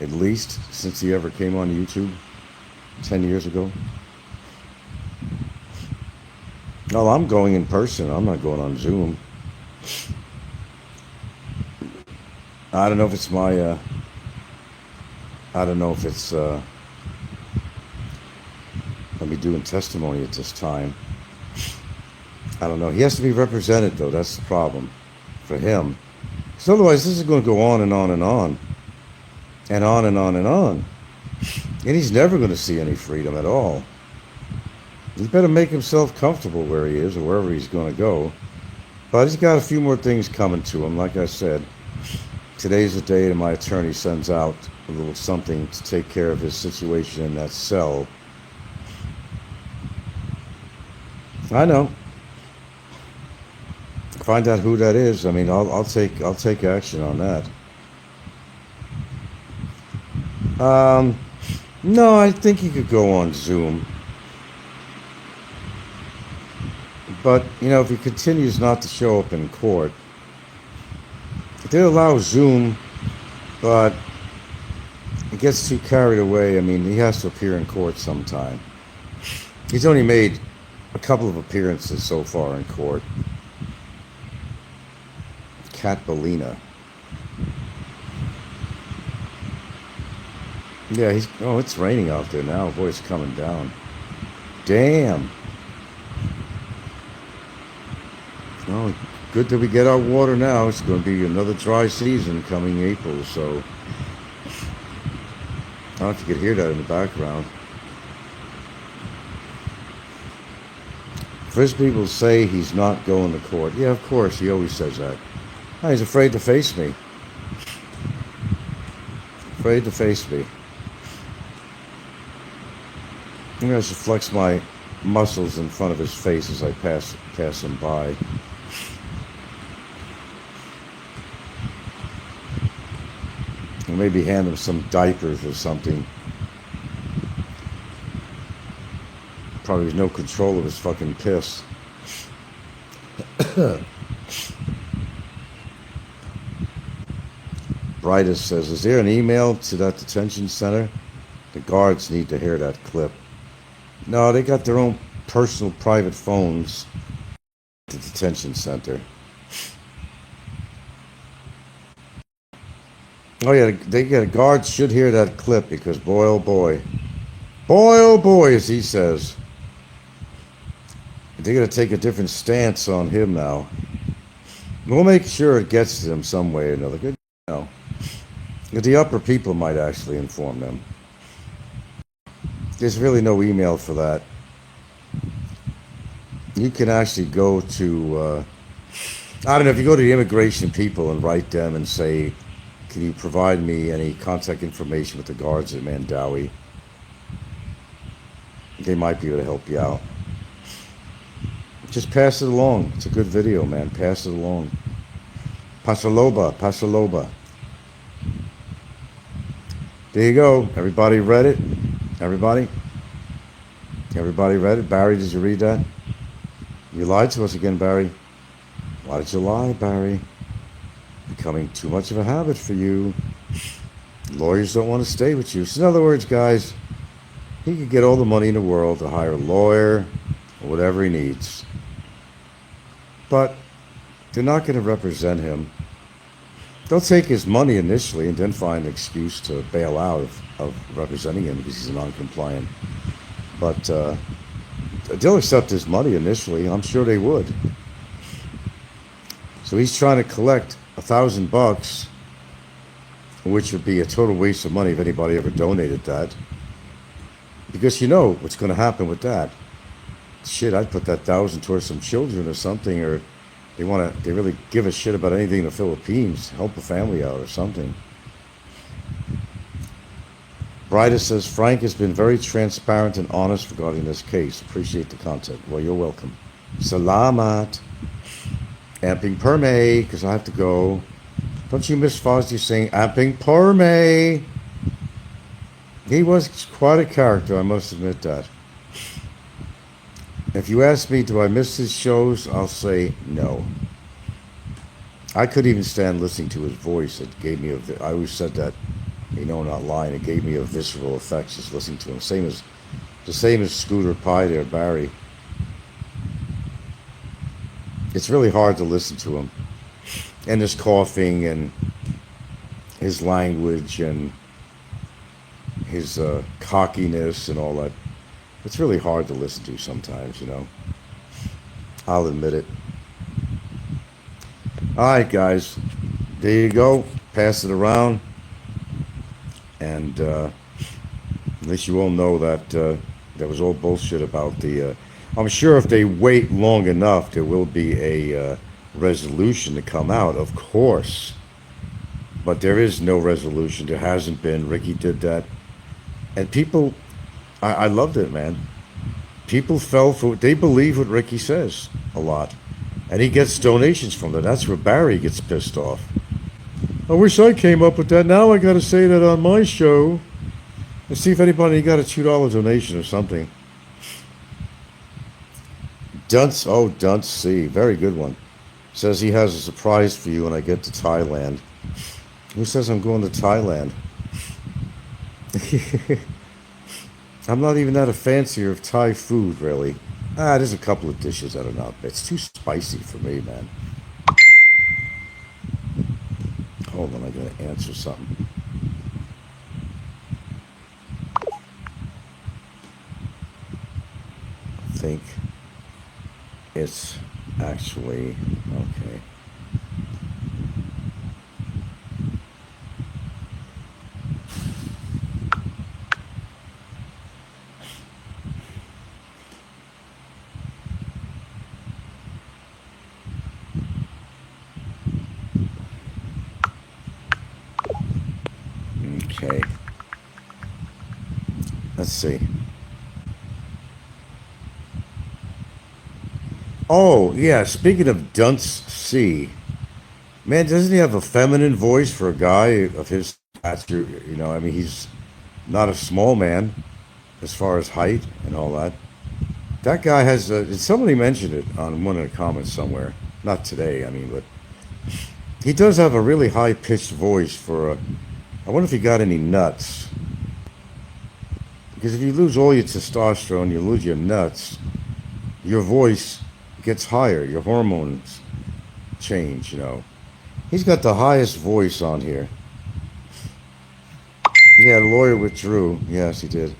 least, since he ever came on YouTube 10 years ago? Well, I'm going in person. I'm not going on Zoom. I don't know if it's my, I don't know if it's, let me doing testimony at this time. I don't know. He has to be represented, though. That's the problem for him. Because otherwise, this is going to go on and on and on. And on and on and on. And he's never going to see any freedom at all. He better make himself comfortable where he is or wherever he's going to go. But he's got a few more things coming to him. Like I said, today's the day that my attorney sends out a little something to take care of his situation in that cell. I know. Find out who that is. I mean, I'll take action on that. No, I think he could go on Zoom. But, you know, if he continues not to show up in court, they allow Zoom, but he gets too carried away. I mean, he has to appear in court sometime. He's only made a couple of appearances so far in court. Cat Bellina. Yeah, it's raining out there now. Boy, it's coming down. Damn. Oh, good that we get our water now. It's going to be another dry season coming April, so I don't know if you could hear that in the background. Frisbee will say he's not going to court. Yeah, of course, he always says that. Oh, he's afraid to face me. Afraid to face me. Maybe I should flex my muscles in front of his face as I pass him by. Or maybe hand him some diapers or something. Probably has no control of his fucking piss. Brightest says, is there an email to that detention center? The guards need to hear that clip. No, they got their own personal private phones at the detention center. Oh yeah, guards should hear that clip because boy oh boy, as he says, they're gonna take a different stance on him now. We'll make sure it gets to them some way or another. Good, you know. The upper people might actually inform them. There's really no email for that. You can actually go to, I don't know, if you go to the immigration people and write them and say, can you provide me any contact information with the guards at Mandawi? They might be able to help you out. Just pass it along. It's a good video, man. Pass it along. Pasaloba. There you go. Everybody read it? Everybody read it? Barry, did you read that? You lied to us again, Barry. Why did you lie, Barry? Becoming too much of a habit for you. Lawyers don't want to stay with you. So in other words, guys, He could get all the money in the world to hire a lawyer or whatever he needs. But they're not going to represent him. They'll take his money initially and then find an excuse to bail out of representing him because he's non-compliant. But they'll accept his money initially. I'm sure they would. So he's trying to collect $1,000, which would be a total waste of money if anybody ever donated that. Because you know what's going to happen with that. Shit, I'd put that 1,000 towards some children or something, or they really give a shit about anything in the Philippines, help a family out or something. Bryda says, Frank has been very transparent and honest regarding this case. Appreciate the content. Well, you're welcome. Salamat. Amping Perme, because I have to go. Don't you miss Fozzie saying Amping Perme? He was quite a character, I must admit that. If you ask me, do I miss his shows? I'll say no. I couldn't even stand listening to his voice. It gave me I always said that, not lying. It gave me a visceral effect just listening to him. The same as Scooter Pie there, Barry. It's really hard to listen to him. And his coughing and his language and his cockiness and all that. It's really hard to listen to sometimes, I'll admit it. All right, guys. There you go. Pass it around. And at least you all know that that was all bullshit about the... I'm sure if they wait long enough, there will be a resolution to come out, of course. But there is no resolution. There hasn't been. Ricky did that. And people... I loved it, man. People fell for it. They believe what Ricky says a lot. And he gets donations from that. That's where Barry gets pissed off. I wish I came up with that. Now I got to say that on my show. Let's see if anybody got a $2 donation or something. Dunce C. Very good one. Says he has a surprise for you when I get to Thailand. Who says I'm going to Thailand? I'm not even that a fancier of Thai food, really. There's a couple of dishes that are not. It's too spicy for me, man. Hold on, I gotta answer something. I think it's actually okay. Okay. Let's see. Oh, yeah, speaking of Dunce C, man, doesn't he have a feminine voice for a guy of his stature? He's not a small man as far as height and all that. That guy has, somebody mentioned it on one of the comments somewhere. Not today, but he does have a really high-pitched voice for a... I wonder if he got any nuts. Because if you lose all your testosterone, you lose your nuts, your voice gets higher, your hormones change, He's got the highest voice on here. Yeah, the lawyer withdrew. Yes, he did.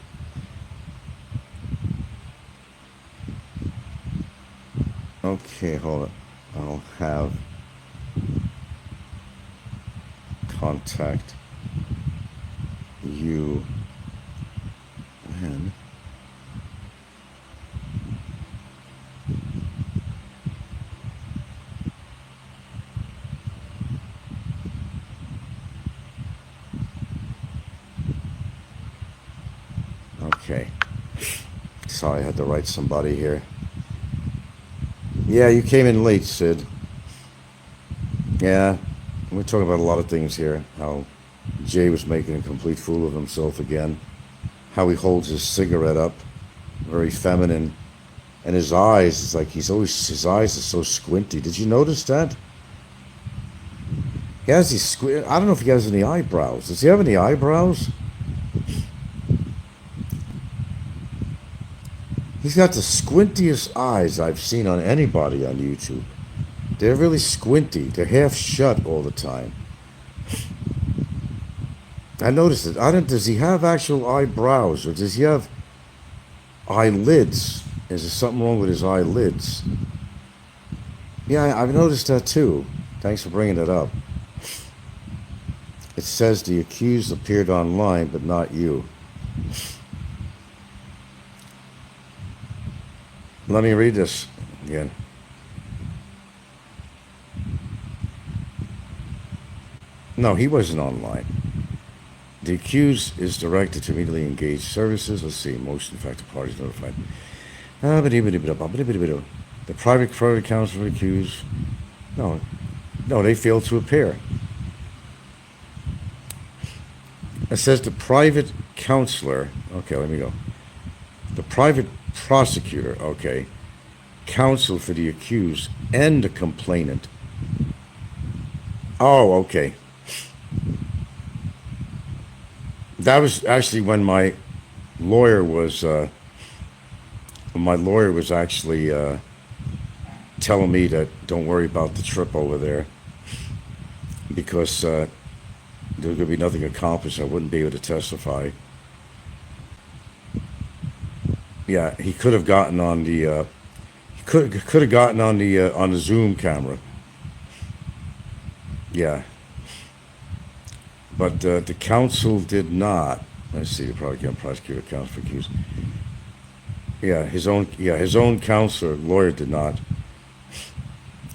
Okay, hold on. I'll have contact you when okay. Sorry, I had to write somebody here. Yeah, you came in late, Sid. Yeah, we're talking about a lot of things here. How Jay was making a complete fool of himself again. How he holds his cigarette up, very feminine. And his eyes, it's like his eyes are so squinty. Did you notice that? He has these I don't know if he has any eyebrows. Does he have any eyebrows? He's got the squintiest eyes I've seen on anybody on YouTube. They're really squinty. They're half shut all the time. I noticed it. I don't. Does he have actual eyebrows, or does he have eyelids? Is there something wrong with his eyelids? Yeah, I've noticed that too. Thanks for bringing it up. It says the accused appeared online, but not you. Let me read this again. No, he wasn't online. The accused is directed to immediately engage services. Let's see. Most affected parties notified. The private credit accounts for the accused. No, they failed to appear. It says the private counselor. Okay, let me go. The private prosecutor. Okay, counsel for the accused and the complainant. Oh, okay. That was actually when my lawyer was actually telling me that don't worry about the trip over there because there could be nothing accomplished. I wouldn't be able to testify. Yeah, he could have gotten on the could have gotten on the Zoom camera. Yeah. But the counsel did not. Let's see. The prosecutor counsel for accused. Yeah, his own counselor, lawyer did not.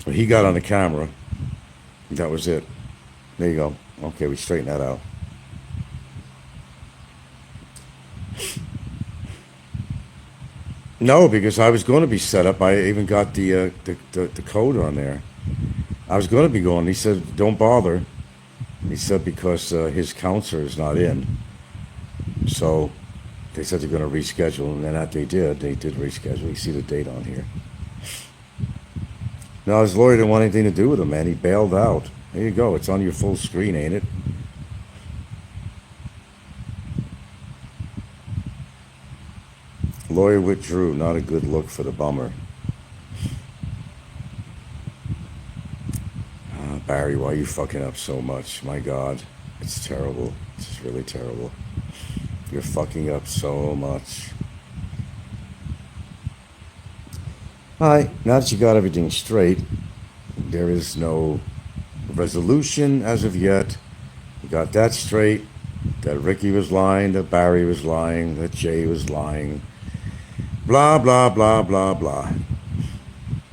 He got on the camera. That was it. There you go. Okay, we straightened that out. No, because I was going to be set up. I even got the code on there. I was going to be going. He said, "Don't bother." He said because his counselor is not in. So they said they're going to reschedule, and then that they did reschedule. You see the date on here. No, his lawyer didn't want anything to do with him, man. He bailed out. There you go. It's on your full screen, ain't it? Lawyer withdrew. Not a good look for the bummer. Barry, why are you fucking up so much? My God, it's terrible. It's really terrible. You're fucking up so much. All right, now that you got everything straight, there is no resolution as of yet. You got that straight, that Ricky was lying, that Barry was lying, that Jay was lying. Blah, blah, blah, blah, blah.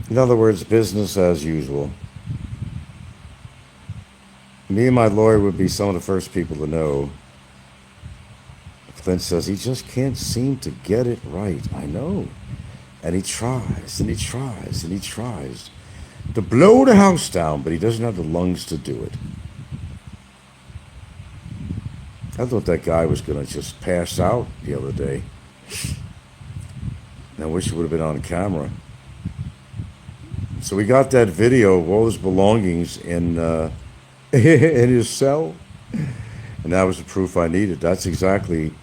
In other words, business as usual. Me and my lawyer would be some of the first people to know. Clint says he just can't seem to get it right. I know. And he tries, and he tries, and he tries to blow the house down, but he doesn't have the lungs to do it. I thought that guy was going to just pass out the other day. I wish it would have been on camera. So we got that video of all his belongings in his cell, and that was the proof I needed. That's exactly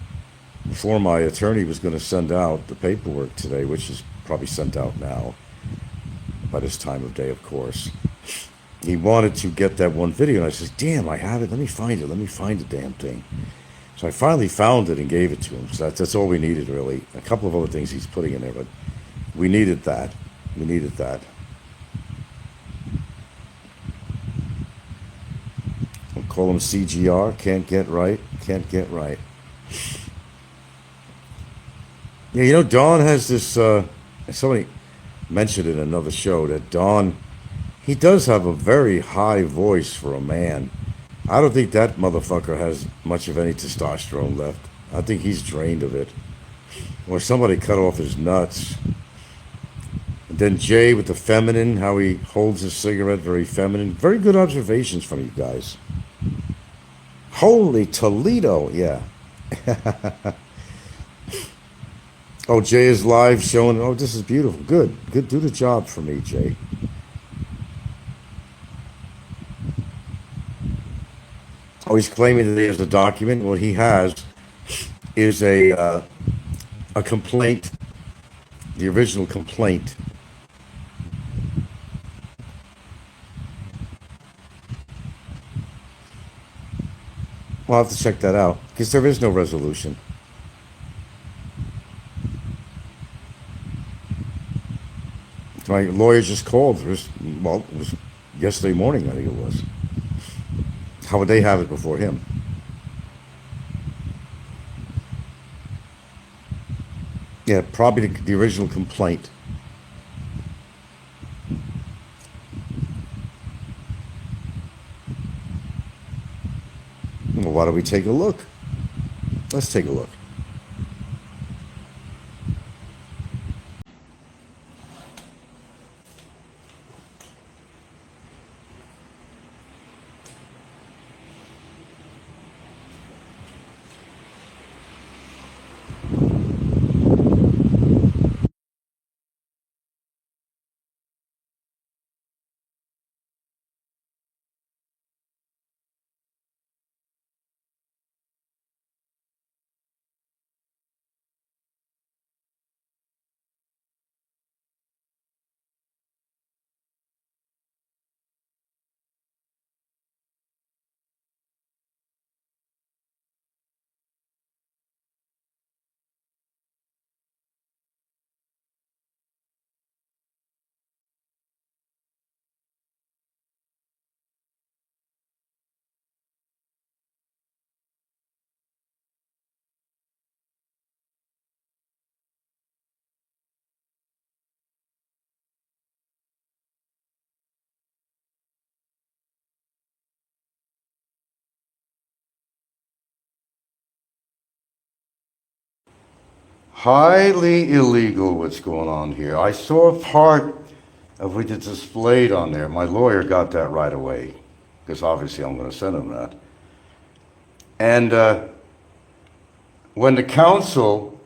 before my attorney was going to send out the paperwork today, which is probably sent out now by this time of day, of course. He wanted to get that one video, and I said, damn, I have it. Let me find it. Let me find the damn thing. So I finally found it and gave it to him. So that's all we needed, really. A couple of other things he's putting in there, but we needed that. We needed that. We'll call him CGR. Can't get right. Can't get right. Yeah, you know, Don has this, somebody mentioned in another show that Don, he does have a very high voice for a man. I don't think that motherfucker has much of any testosterone left. I think he's drained of it. Or somebody cut off his nuts. And then Jay with the feminine, how he holds his cigarette, very feminine. Very good observations from you guys. Holy Toledo, yeah. Oh, Jay is live showing. Oh, this is beautiful. Good. Good. Do the job for me, Jay. Oh, he's claiming that he has a document. What he has is a complaint the original complaint. We'll have to check that out because there is no resolution. My lawyer just called. It was yesterday morning, I think it was. How would they have it before him? Yeah, probably the original complaint. Well, why don't we take a look? Let's take a look. Highly illegal what's going on here. I saw part of what it's displayed on there. My lawyer got that right away because obviously I'm going to send him that. And when the council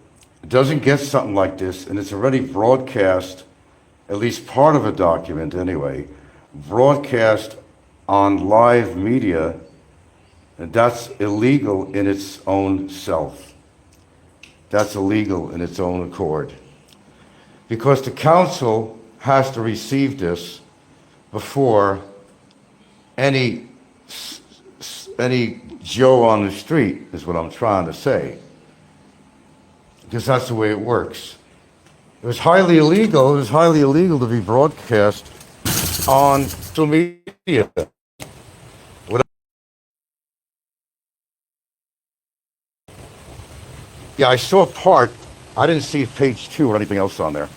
doesn't get something like this and it's already broadcast, at least part of a document anyway, broadcast on live media, that's illegal in its own self. That's illegal in its own accord. Because the council has to receive this before any Joe on the street, is what I'm trying to say. Because that's the way it works. It was highly illegal. It was highly illegal to be broadcast on social media. Yeah, I saw part. I didn't see page 2 or anything else on there.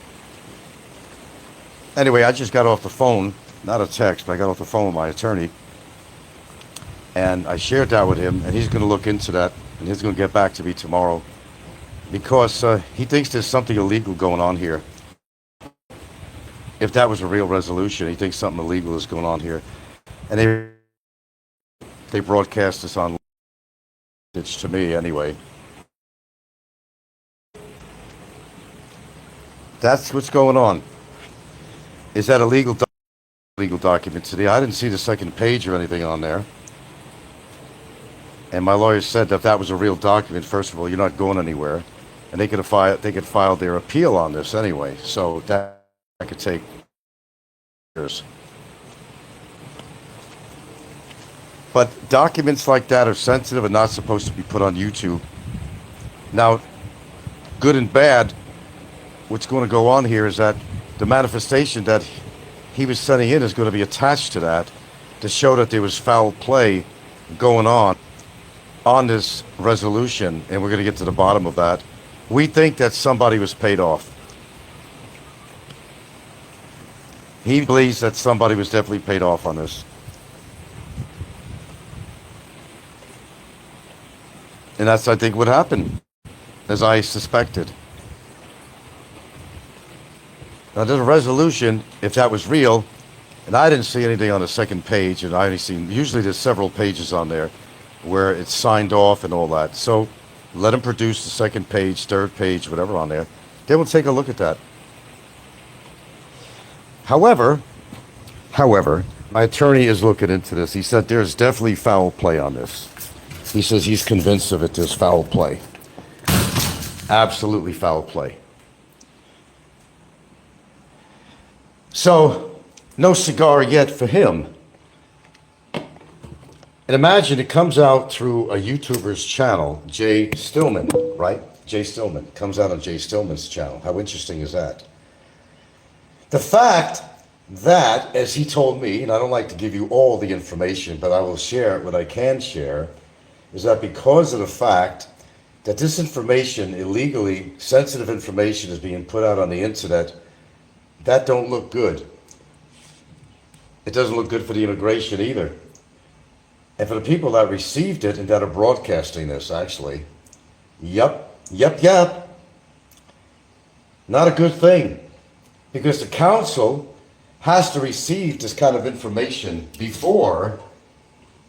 Anyway, I just got off the phone, not a text, but I got off the phone with my attorney. And I shared that with him, and he's going to look into that, and he's going to get back to me tomorrow. Because he thinks there's something illegal going on here. If that was a real resolution, he thinks something illegal is going on here. And they broadcast this on, it's to me anyway. That's what's going on. Is that a legal document today? I didn't see the second page or anything on there. And my lawyer said that that was a real document. First of all, you're not going anywhere, and they could file their appeal on this anyway. So that could take years. But documents like that are sensitive and not supposed to be put on YouTube. Now, good and bad. What's going to go on here is that the manifestation that he was sending in is going to be attached to that to show that there was foul play going on this resolution, and we're going to get to the bottom of that. We think that somebody was paid off. He believes that somebody was definitely paid off on this. And that's, I think, what happened, as I suspected. Now, there's a resolution, if that was real, and I didn't see anything on the second page, and I only seen, usually there's several pages on there where it's signed off and all that. So let them produce the second page, third page, whatever on there. They will take a look at that. However, my attorney is looking into this. He said there's definitely foul play on this. He says he's convinced of it, there's foul play. Absolutely foul play. So, no cigar yet for him. And imagine it comes out through a YouTuber's channel, Jay Stillman, right? Jay Stillman. Comes out on Jay Stillman's channel. How interesting is that? The fact that, as he told me, and I don't like to give you all the information, but I will share what I can share, is that because of the fact that this information, illegally sensitive information, is being put out on the internet, that don't look good. It doesn't look good for the immigration either. And for the people that received it and that are broadcasting this, actually, yep. Not a good thing. Because the council has to receive this kind of information before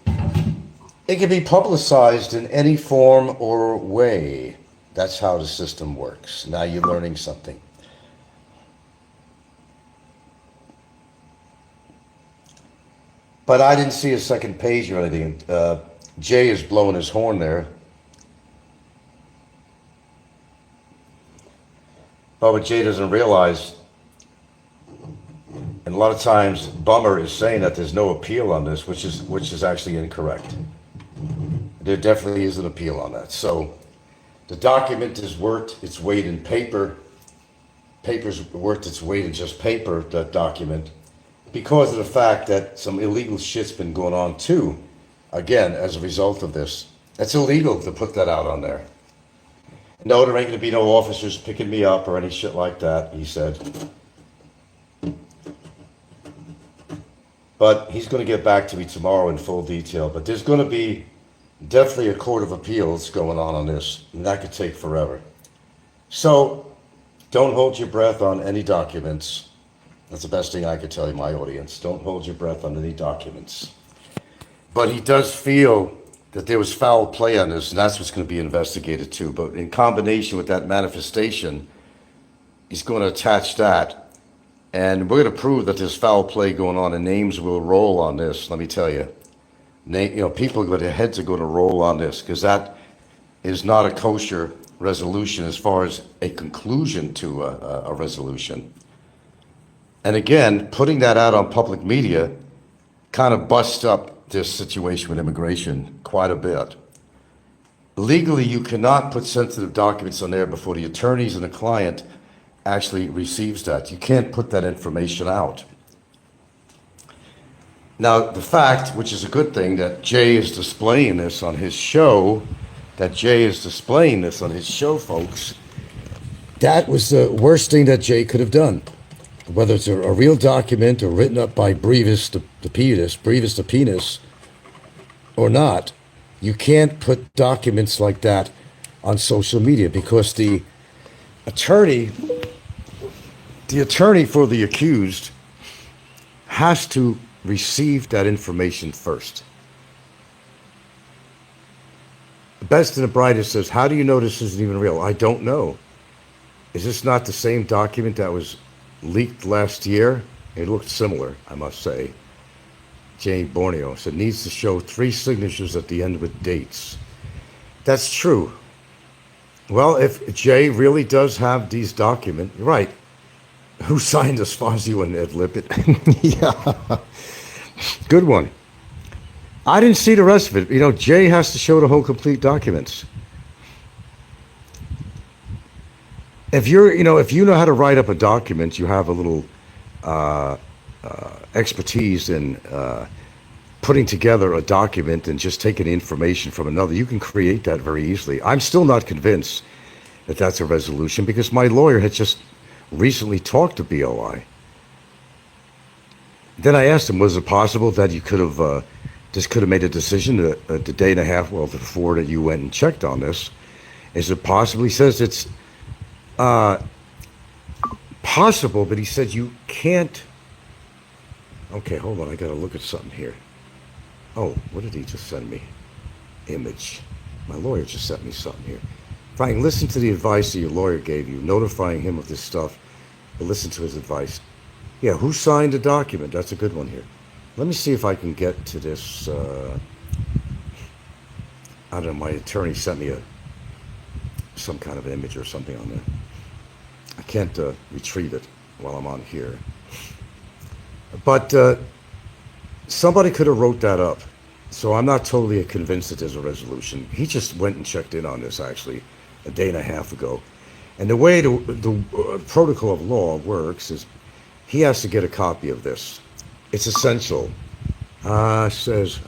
it can be publicized in any form or way. That's how the system works. Now you're learning something. But I didn't see a second page or anything. Jay is blowing his horn there. But what Jay doesn't realize, and a lot of times Bummer is saying that there's no appeal on this, which is actually incorrect. There definitely is an appeal on that. So the document is worth its weight in paper. Paper's worth its weight in just paper, that document, because of the fact that some illegal shit's been going on too, again, as a result of this. It's illegal to put that out on there. No, there ain't gonna be no officers picking me up or any shit like that, he said. But he's gonna get back to me tomorrow in full detail. But there's gonna be definitely a court of appeals going on this, and that could take forever. So don't hold your breath on any documents. That's the best thing I could tell you, my audience. Don't hold your breath on any documents. But he does feel that there was foul play on this, and that's what's going to be investigated too. But in combination with that manifestation, he's going to attach that. And we're going to prove that there's foul play going on, and names will roll on this, let me tell you. People, their heads are going to roll on this, because that is not a kosher resolution as far as a conclusion to a resolution. And again, putting that out on public media kind of busts up this situation with immigration quite a bit. Legally, you cannot put sensitive documents on there before the attorneys and the client actually receives that. You can't put that information out. Now, the fact, which is a good thing, that Jay is displaying this on his show, folks, that was the worst thing that Jay could have done. Whether it's a real document or written up by Brevis the penis, or not, you can't put documents like that on social media, because the attorney for the accused has to receive that information first. The best and the brightest says, how do you know this isn't even real? I don't know. Is this not the same document that was leaked last year? It looked similar, I must say. Jane Borneo said, needs to show 3 signatures at the end with dates. That's true. Well, if Jay really does have these documents, right, who signed as far as you and Ed Lippett? Yeah, good one. I didn't see the rest of it. Jay has to show the whole complete documents. If you know how to write up a document, you have a little expertise in putting together a document and just taking information from another. You can create that very easily. I'm still not convinced that that's a resolution, because my lawyer had just recently talked to BOI. Then I asked him, was it possible that you could have made a decision the day and a half, before that you went and checked on this? Is it possible? He says it's possible, but he said you can't. Okay, hold on, I gotta look at something here. Oh, what did he just send me? Image. My lawyer just sent me something here. Frank, listen to the advice that your lawyer gave you, notifying him of this stuff, but listen to his advice. Yeah, who signed the document? That's a good one here. Let me see if I can get to this. I don't know, my attorney sent me some kind of image or something on there. I can't retrieve it while I'm on here. But somebody could have wrote that up. So I'm not totally convinced that there's a resolution. He just went and checked in on this actually a day and a half ago. And the way the protocol of law works is he has to get a copy of this. It's essential. Says,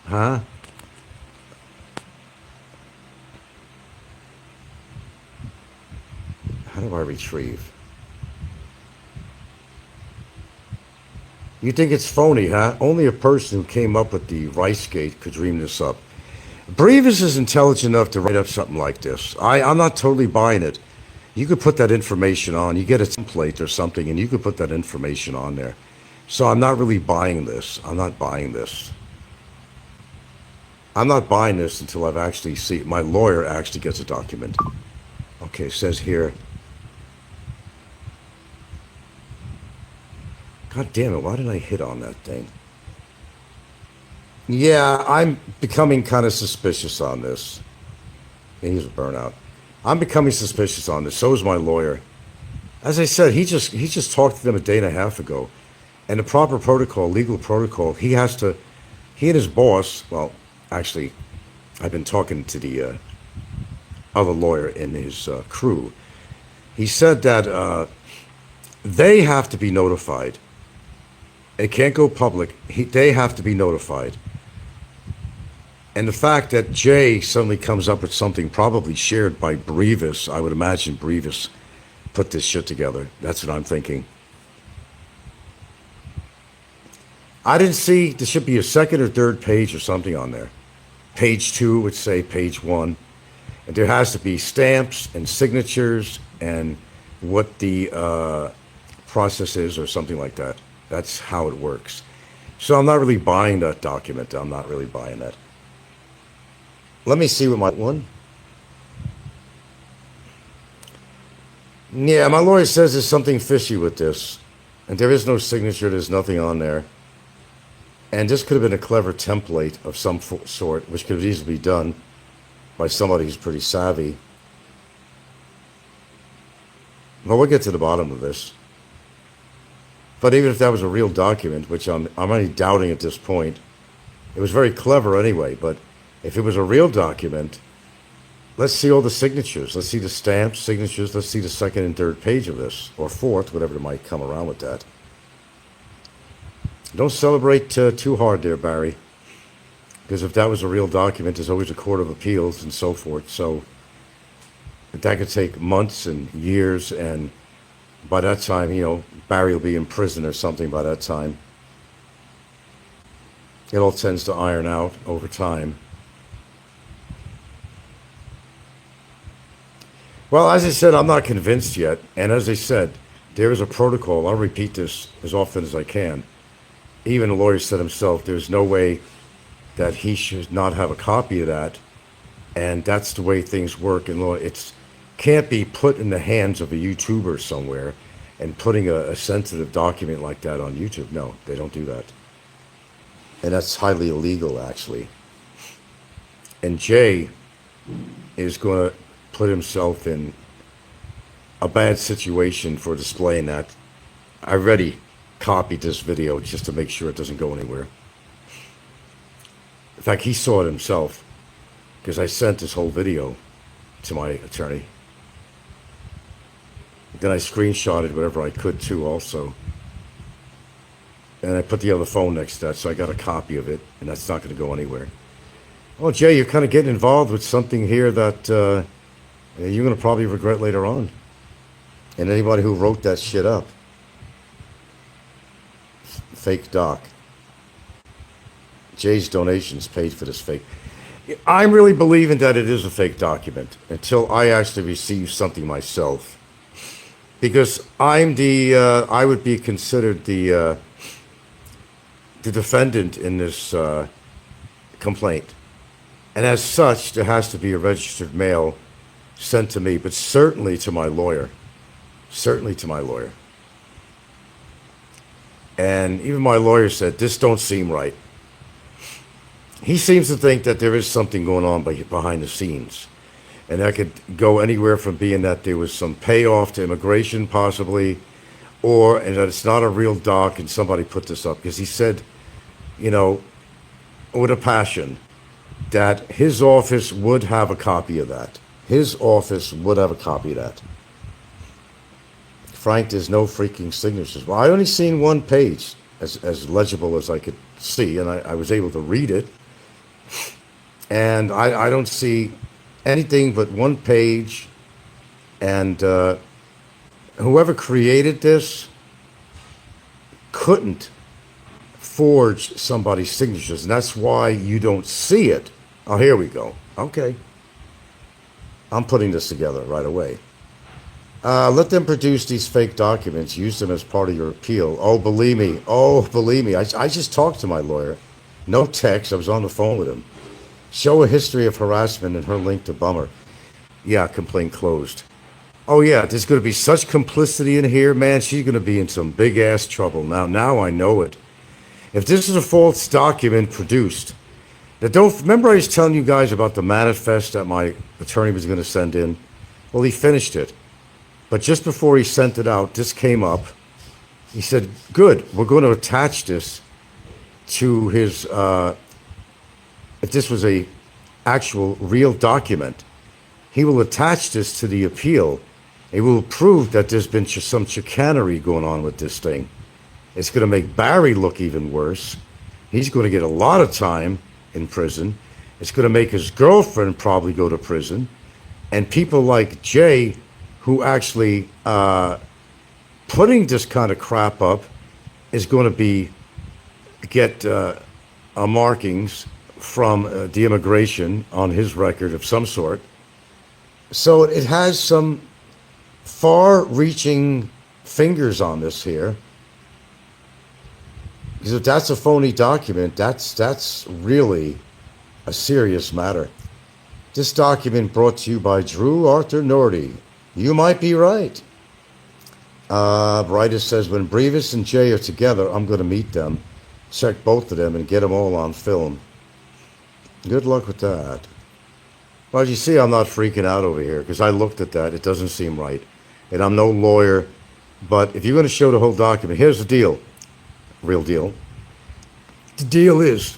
huh? How do I retrieve? You think it's phony, huh? Only a person who came up with the Rice Gate could dream this up. Brevis is intelligent enough to write up something like this. I'm not totally buying it. You could put that information on. You get a template or something, and you could put that information on there. So I'm not really buying this. I'm not buying this. I'm not buying this until I've actually seen my lawyer actually gets a document. Okay, it says here. God damn it, why did I hit on that thing? Yeah, I'm becoming kind of suspicious on this. He's a burnout. I'm becoming suspicious on this. So is my lawyer. As I said, he just talked to them a day and a half ago. And the proper protocol, legal protocol, he and his boss, well, actually, I've been talking to the other lawyer in his crew. He said that they have to be notified. It can't go public. They have to be notified. And the fact that Jay suddenly comes up with something probably shared by Brevis, I would imagine Brevis put this shit together. That's what I'm thinking. I didn't see, there should be a second or third page or something on there. Page 2 would say page 1. And there has to be stamps and signatures and what the process is or something like that. That's how it works. So I'm not really buying that document. I'm not really buying that. Let me see what my one. Yeah, my lawyer says there's something fishy with this. And there is no signature. There's nothing on there. And this could have been a clever template of some sort, which could have easily been done by somebody who's pretty savvy. Well, we'll get to the bottom of this. But even if that was a real document, which I'm only doubting at this point, it was very clever anyway. But if it was a real document, let's see all the signatures. Let's see the stamps, signatures. Let's see the second and third page of this, or fourth, whatever might come around with that. Don't celebrate too hard there, Barry. Because if that was a real document, there's always a court of appeals and so forth. So that could take months and years, and by that time, Barry will be in prison or something by that time. It all tends to iron out over time. Well, as I said, I'm not convinced yet. And as I said, there is a protocol. I'll repeat this as often as I can. Even the lawyer said himself, there's no way that he should not have a copy of that. And that's the way things work in law. It can't be put in the hands of a YouTuber somewhere and putting a sensitive document like that on YouTube. No, they don't do that. And that's highly illegal, actually. And Jay is going to put himself in a bad situation for displaying that. I already copied this video just to make sure it doesn't go anywhere. In fact, he saw it himself because I sent this whole video to my attorney. Then I screenshotted whatever I could too also. And I put the other phone next to that, so I got a copy of it, and that's not going to go anywhere. Oh, Jay, you're kind of getting involved with something here that you're going to probably regret later on. And anybody who wrote that shit up. Fake doc. Jay's donations paid for this fake. I'm really believing that it is a fake document until I actually receive something myself. Because I would be considered the defendant in this complaint. And as such, there has to be a registered mail sent to me, but certainly to my lawyer. Certainly to my lawyer. And even my lawyer said, this don't seem right. He seems to think that there is something going on behind the scenes. And that could go anywhere from being that there was some payoff to immigration possibly, and that it's not a real doc and somebody put this up, because he said, you know, with a passion, that his office would have a copy of that. His office would have a copy of that. Frank, there's no freaking signatures. Well, I only seen one page, as legible as I could see, and I was able to read it. And I don't see anything but one page. And whoever created this couldn't forge somebody's signatures, and that's why you don't see it. Oh, here we go. Okay. I'm putting this together right away. Let them produce these fake documents. Use them as part of your appeal. Oh, believe me. Oh, believe me. I just talked to my lawyer. No text. I was on the phone with him. Show a history of harassment and her link to Bummer. Yeah, complaint closed. Oh, yeah, there's going to be such complicity in here, man. She's going to be in some big-ass trouble. Now I know it. If this is a false document produced, now don't remember I was telling you guys about the manifest that my attorney was going to send in? Well, he finished it. But just before he sent it out, this came up. He said, good, we're going to attach this to his, if this was a actual real document, he will attach this to the appeal. It will prove that there's been some chicanery going on with this thing. It's going to make Barry look even worse. He's going to get a lot of time in prison. It's going to make his girlfriend probably go to prison. And people like Jay, who actually putting this kind of crap up, is going to get markings from the immigration on his record of some sort. So it has some far-reaching fingers on this here. Because if that's a phony document, that's really a serious matter. This document brought to you by Drew Arthur Norty. You might be right. Brytus says, when Brevis and Jay are together, I'm going to meet them, check both of them, and get them all on film. Good luck with that. Well, you see, I'm not freaking out over here, because I looked at that. It doesn't seem right. And I'm no lawyer. But if you're going to show the whole document, here's the deal. Real deal. The deal is,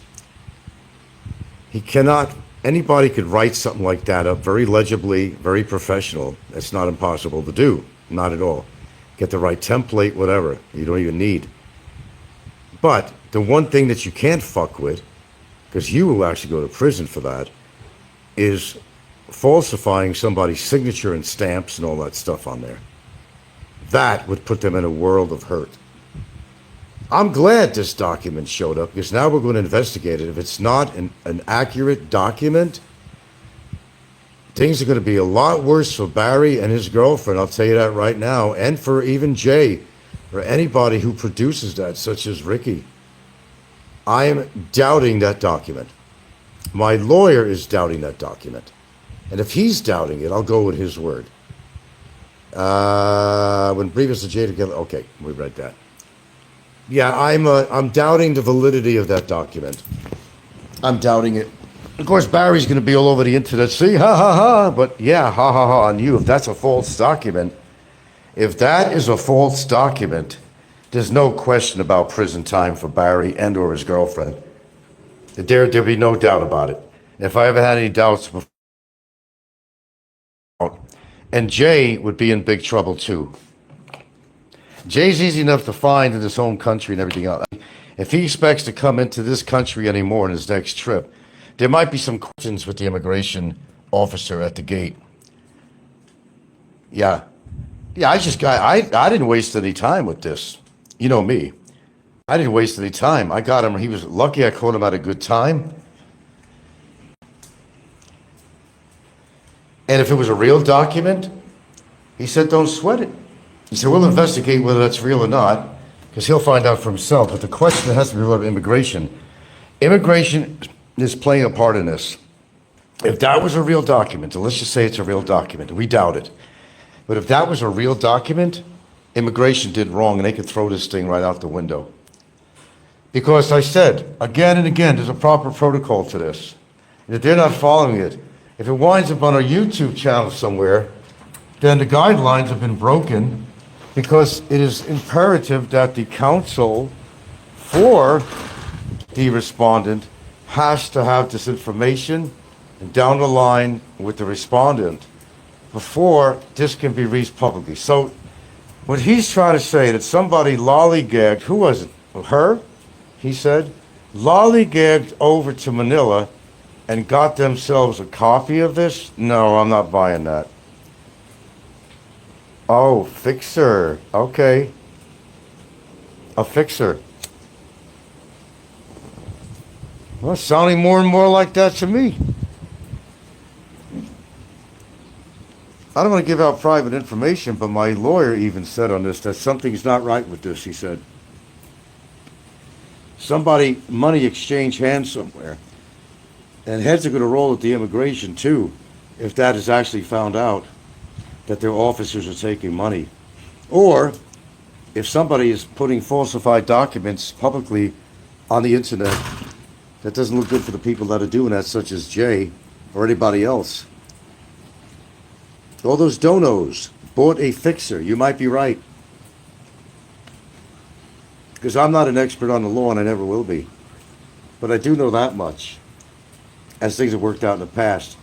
anybody could write something like that up very legibly, very professional. It's not impossible to do. Not at all. Get the right template, whatever. You don't even need. But the one thing that you can't fuck with, because you will actually go to prison for that, is falsifying somebody's signature and stamps and all that stuff on there. That would put them in a world of hurt. I'm glad this document showed up, because now we're going to investigate it. If it's not an accurate document, things are going to be a lot worse for Barry and his girlfriend, I'll tell you that right now, and for even Jay, or anybody who produces that, such as Ricky. I am doubting that document. My lawyer is doubting that document. And if he's doubting it, I'll go with his word. When Brevis and Jay together, okay, we read that. Yeah, I'm doubting the validity of that document. I'm doubting it. Of course, Barry's going to be all over the internet. See, ha ha ha. But yeah, ha ha ha on you. If that's a false document, there's no question about prison time for Barry and or his girlfriend. There'll be no doubt about it. If I ever had any doubts before, and Jay would be in big trouble too. Jay's easy enough to find in his home country and everything else. If he expects to come into this country anymore in his next trip, there might be some questions with the immigration officer at the gate. Yeah, I didn't waste any time with this. You know me. I didn't waste any time. I got him. He was lucky I caught him at a good time. And if it was a real document, he said, don't sweat it. He said, we'll investigate whether that's real or not, because he'll find out for himself. But the question has to be about immigration. Immigration is playing a part in this. If that was a real document, and let's just say it's a real document, we doubt it. But if that was a real document, immigration did wrong, and they could throw this thing right out the window. Because I said, again and again, there's a proper protocol to this. And if they're not following it, if it winds up on a YouTube channel somewhere, then the guidelines have been broken, because it is imperative that the counsel for the respondent has to have this information down the line with the respondent before this can be reached publicly. So what he's trying to say that somebody lollygagged, who was it? Her? He said, lollygagged over to Manila and got themselves a copy of this? No, I'm not buying that. Oh, fixer. Okay. A fixer. Well, it's sounding more and more like that to me. I don't want to give out private information, but my lawyer even said on this that something's not right with this, he said. Somebody, money exchanged hands somewhere. And heads are going to roll at the immigration, too, if that is actually found out, that their officers are taking money. Or if somebody is putting falsified documents publicly on the internet, that doesn't look good for the people that are doing that, such as Jay or anybody else. All those donos bought a fixer. You might be right. Because I'm not an expert on the law and I never will be. But I do know that much, as things have worked out in the past.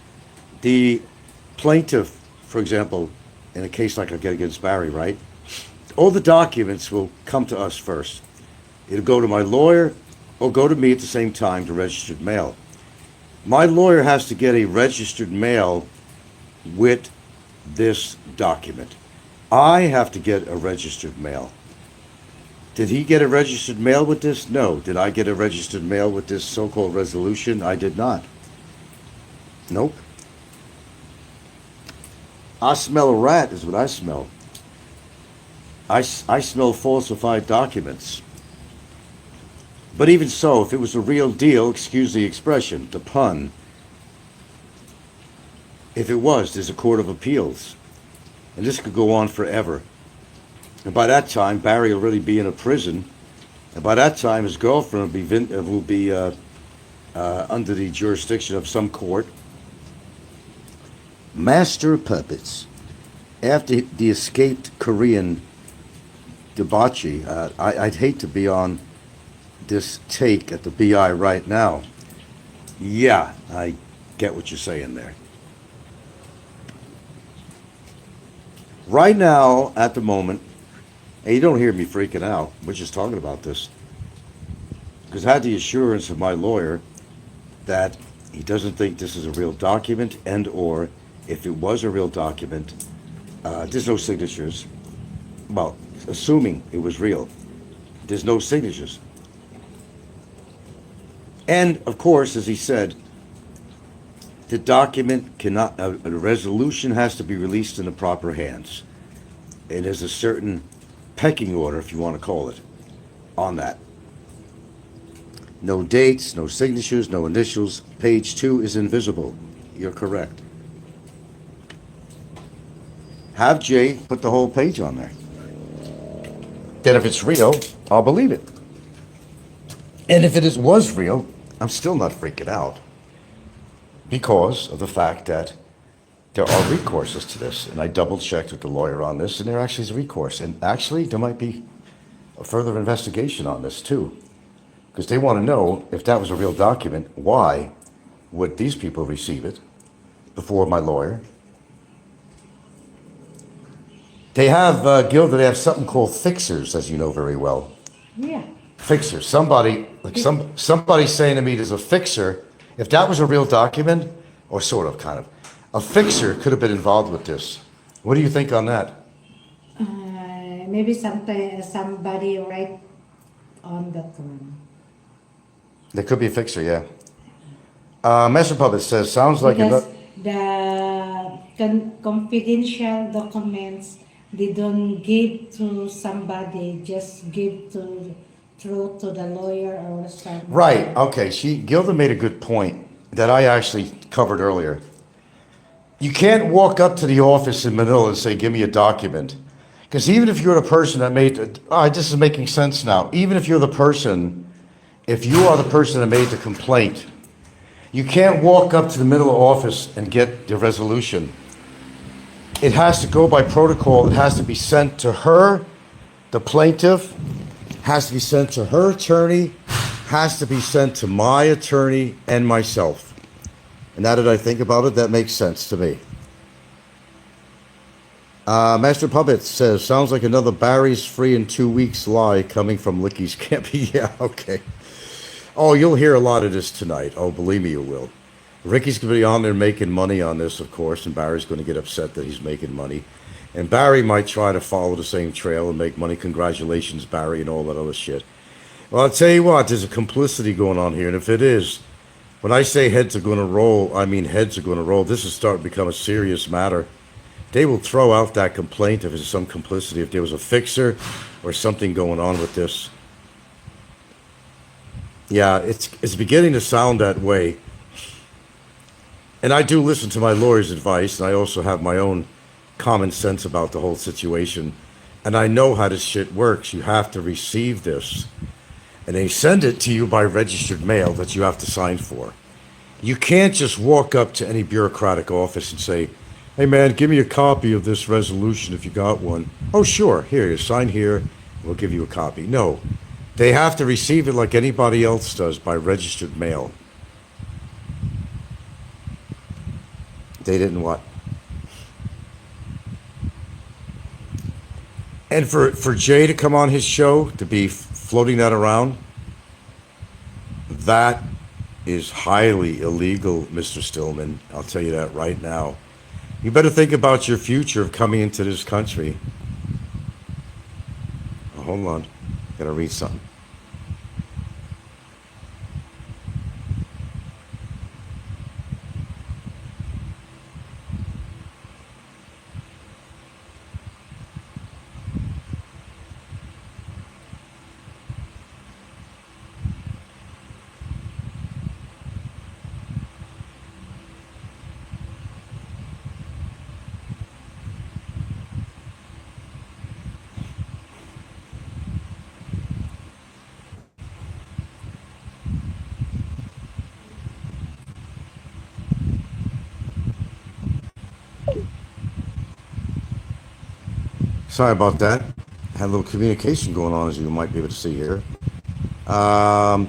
The plaintiff, for example, in a case like I get against Barry, right? All the documents will come to us first. It'll go to my lawyer or go to me at the same time to registered mail. My lawyer has to get a registered mail with this document. I have to get a registered mail. Did he get a registered mail with this? No. Did I get a registered mail with this so-called resolution? I did not. Nope. I smell a rat is what I smell. I smell falsified documents. But even so, if it was a real deal, excuse the expression, the pun, if it was, there's a court of appeals. And this could go on forever. And by that time, Barry will really be in a prison. And by that time, his girlfriend will be under the jurisdiction of some court. Master of Puppets. After the escaped Korean debauchee, I'd hate to be on this take at the BI right now. Yeah, I get what you're saying there. Right now, at the moment, and you don't hear me freaking out, we're just talking about this, because I had the assurance of my lawyer that he doesn't think this is a real document, and or if it was a real document, there's no signatures. Well, assuming it was real, there's no signatures. And of course, as he said, the document cannot, a resolution has to be released in the proper hands. It has a certain pecking order, if you want to call it, on that. No dates, no signatures, no initials. Page 2 is invisible. You're correct. Have Jay put the whole page on there. Then if it's real, I'll believe it. And if it was real, I'm still not freaking out, because of the fact that there are recourses to this. And I double-checked with the lawyer on this, and there actually is a recourse. And actually, there might be a further investigation on this, too. Because they want to know, if that was a real document, why would these people receive it before my lawyer? They have, Gilda, they have something called fixers, as you know very well. Yeah. Fixer. Somebody saying to me there's a fixer. If that was a real document, or sort of, kind of, a fixer could have been involved with this. What do you think on that? Maybe somebody right on that one. There could be a fixer, yeah. Master Puppet says, sounds like Because the confidential documents, they don't give to somebody, just give to through to the lawyer or something. Right, okay. Gilda made a good point that I actually covered earlier. You can't walk up to the office in Manila and say, give me a document. Because even if you're the person that made, this is making sense now. Even if you're the person, if you are the person that made the complaint, you can't walk up to the Manila office and get the resolution. it has to go by protocol. It has to be sent to her, the plaintiff, has to be sent to her attorney, has to be sent to my attorney and myself. And now that I think about it, that makes sense to me. Master Puppet says, sounds like another Barry's free in 2 weeks lie coming from Licky's camp. Yeah, okay. Oh, you'll hear a lot of this tonight. Oh, believe me, you will. Ricky's going to be on there making money on this, of course, and Barry's going to get upset that he's making money. And Barry might try to follow the same trail and make money. Congratulations, Barry, and all that other shit. Well, I'll tell you what, there's a complicity going on here, and if it is, when I say heads are going to roll, I mean heads are going to roll. This is starting to become a serious matter. They will throw out that complaint if there's some complicity, if there was a fixer or something going on with this. Yeah, it's beginning to sound that way. And I do listen to my lawyer's advice, and I also have my own common sense about the whole situation. And I know how this shit works. You have to receive this. And they send it to you by registered mail that you have to sign for. You can't just walk up to any bureaucratic office and say, hey man, give me a copy of this resolution if you got one. Oh sure, here, you sign here, we'll give you a copy. No, they have to receive it like anybody else does by registered mail. They didn't what? And for Jay to come on his show, to be floating that around, that is highly illegal, Mr. Stillman. I'll tell you that right now. You better think about your future of coming into this country. Oh, hold on. Gotta read something. Sorry about that. Had a little communication going on, as you might be able to see here. Yeah,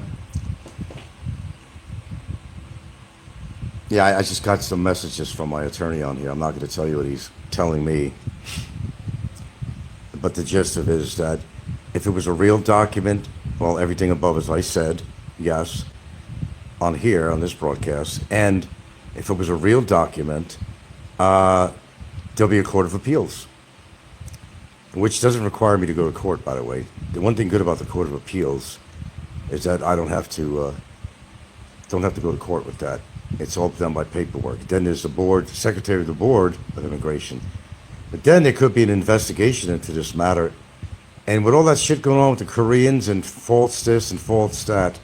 I just got some messages from my attorney on here. I'm not going to tell you what he's telling me. But the gist of it is that if it was a real document, well, everything above, as I said, yes, on here, on this broadcast. And if it was a real document, there'll be a court of appeals. Which doesn't require me to go to court, by the way. The one thing good about the Court of Appeals is that I don't have to go to court with that. It's all done by paperwork. Then there's the board, secretary of the board of immigration. But then there could be an investigation into this matter. And with all that shit going on with the Koreans and faults this and faults that,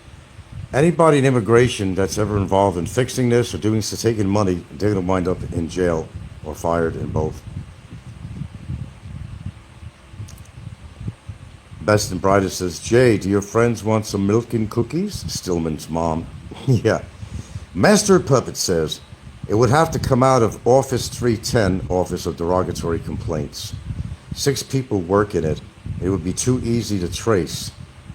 anybody in immigration that's ever involved in fixing this or taking money, they're going to wind up in jail or fired, in both. Best and Brightest says, Jay, do your friends want some milk and cookies? Stillman's mom. Yeah. Master Puppet says, it would have to come out of Office 310, Office of Derogatory Complaints. 6 people work in it. It would be too easy to trace.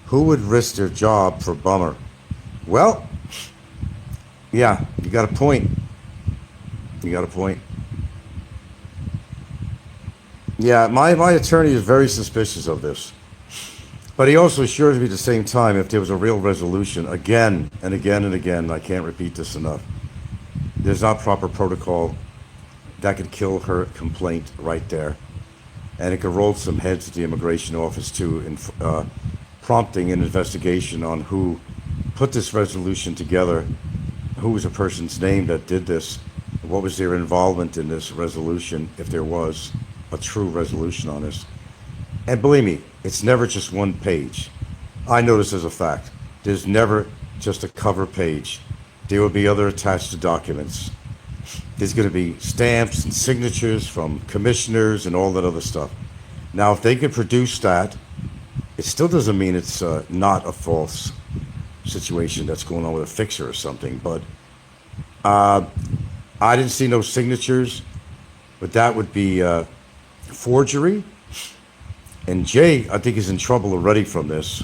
Who would risk their job for bummer? Well, yeah, you got a point. You got a point. Yeah, my attorney is very suspicious of this. But he also assures me at the same time, if there was a real resolution, again and again and again, I can't repeat this enough, there's not proper protocol. That could kill her complaint right there. And it could roll some heads at the immigration office too, in prompting an investigation on who put this resolution together, who was the person's name that did this, what was their involvement in this resolution, if there was a true resolution on this. And believe me, it's never just one page. I know this as a fact. There's never just a cover page. There will be other attached documents. There's going to be stamps and signatures from commissioners and all that other stuff. Now, if they could produce that, it still doesn't mean it's not a false situation that's going on with a fixer or something. But I didn't see no signatures. but that would be forgery. And Jay, I think, is in trouble already from this.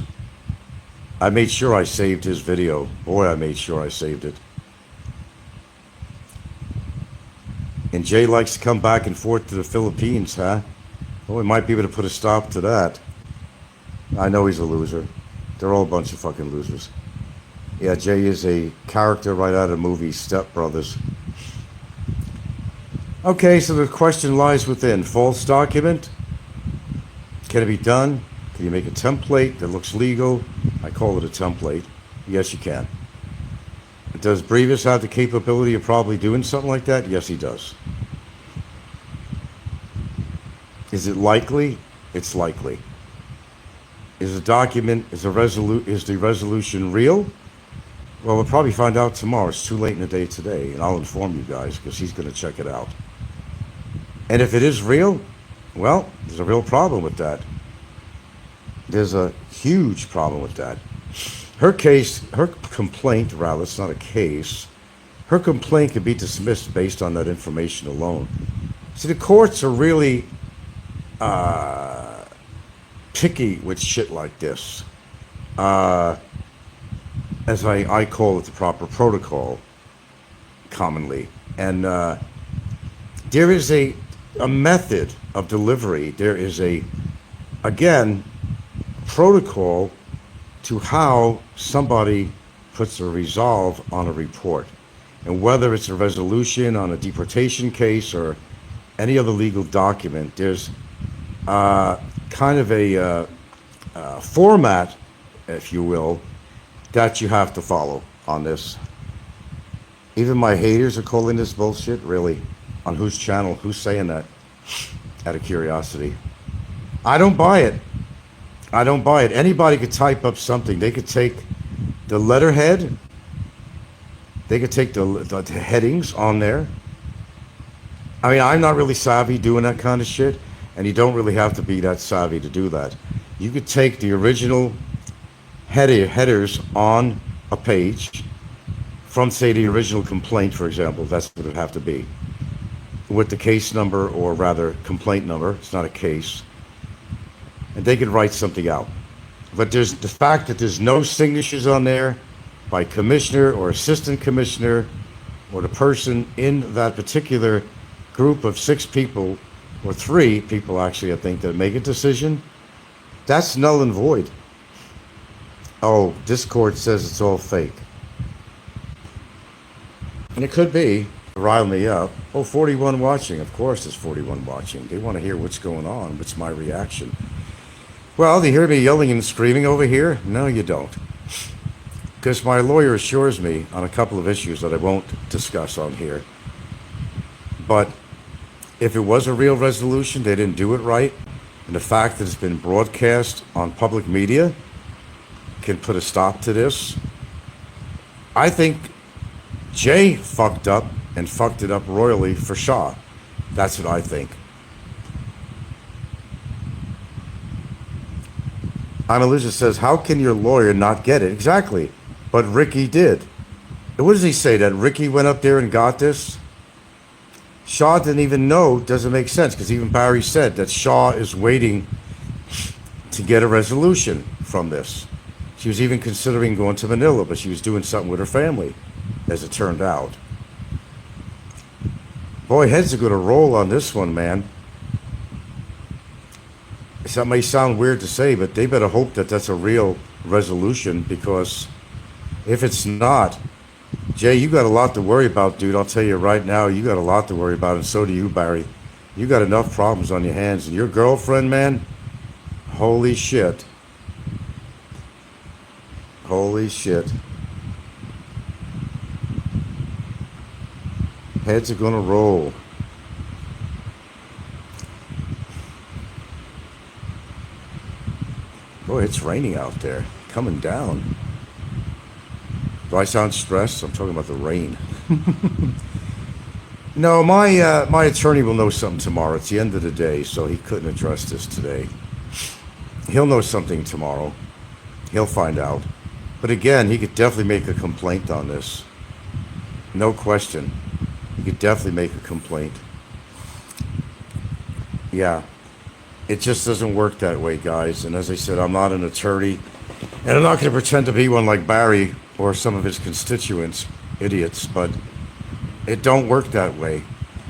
I made sure I saved his video. Boy, I made sure I saved it. And Jay likes to come back and forth to the Philippines, huh? Well, we might be able to put a stop to that. I know he's a loser. They're all a bunch of fucking losers. Yeah, Jay is a character right out of the movie Step Brothers. Okay, so the question lies within. False document? Can it be done? Can you make a template that looks legal? I call it a template. Yes, you can. Does Brevis have the capability of probably doing something like that? Yes, he does. Is it likely? It's likely. Is the resolution real? Well, we'll probably find out tomorrow. It's too late in the day today, and I'll inform you guys because he's going to check it out. And if it is real, well, there's a real problem with that. There's a huge problem with that. Her complaint, rather, it's not a case. Her complaint could be dismissed based on that information alone. See, the courts are really picky with shit like this. As I call it, the proper protocol, commonly. And there is a method of delivery. There is again, protocol to how somebody puts a resolve on a report. And whether it's a resolution on a deportation case or any other legal document, there's kind of a format, if you will, that you have to follow on this. Even my haters are calling this bullshit, really. On whose channel? Who's saying that? Out of curiosity. I don't buy it. I don't buy it. Anybody could type up something. They could take the letterhead. They could take the headings on there. I mean, I'm not really savvy doing that kind of shit, and you don't really have to be that savvy to do that. You could take the original headers on a page from, say, the original complaint, for example. That's what it would have to be. With the case number, or rather complaint number. It's not a case. And they could write something out. But there's the fact that there's no signatures on there by commissioner or assistant commissioner or the person in that particular group of 6 people, or 3 people actually, I think, that make a decision. That's null and void. Oh, this court says it's all fake. And it could be. Rile me up. Oh, 41 watching. Of course there's 41 watching. They want to hear what's going on. What's my reaction? Well, do you hear me yelling and screaming over here? No, you don't. Because my lawyer assures me on a couple of issues that I won't discuss on here. But if it was a real resolution, they didn't do it right, and the fact that it's been broadcast on public media can put a stop to this. I think Jay fucked up and fucked it up royally for Shaw. That's what I think. Annalisa says, how can your lawyer not get it? Exactly. But Ricky did. And what does he say? That Ricky went up there and got this? Shaw didn't even know. Doesn't make sense, because even Barry said that Shaw is waiting to get a resolution from this. She was even considering going to Manila, but she was doing something with her family, as it turned out. Boy, heads are going to roll on this one, man. That may sound weird to say, but they better hope that that's a real resolution, because if it's not, Jay, you got a lot to worry about, dude. I'll tell you right now, you got a lot to worry about, and so do you, Barry. You got enough problems on your hands. And your girlfriend, man, holy shit. Holy shit. Heads are gonna roll. Boy, it's raining out there. Coming down. Do I sound stressed? I'm talking about the rain. No, my attorney will know something tomorrow. It's the end of the day, so he couldn't address this today. He'll know something tomorrow. He'll find out. But again, he could definitely make a complaint on this. No question. He could definitely make a complaint. Yeah, it just doesn't work that way, guys. And as I said, I'm not an attorney, and I'm not going to pretend to be one like Barry or some of his constituents, idiots, but it don't work that way.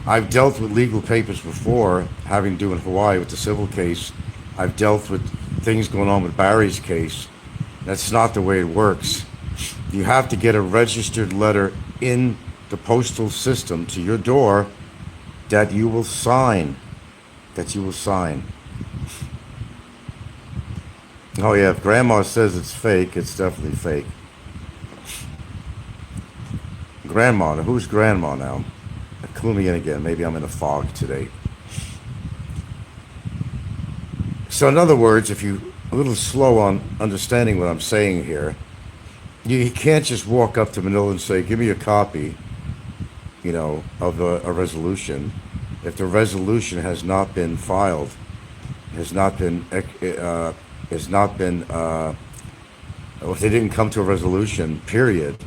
I've dealt with legal papers before, having to do in Hawaii with the civil case. I've dealt with things going on with Barry's case. That's not the way it works. You have to get a registered letter in the postal system to your door that you will sign. That you will sign. Oh yeah, if Grandma says it's fake, it's definitely fake. Grandma, now who's Grandma now? Clue me in again. Maybe I'm in a fog today. So in other words, if you're a little slow on understanding what I'm saying here, you can't just walk up to Manila and say, give me a copy, of a resolution. If the resolution has not been filed, has not been, or if they didn't come to a resolution, period,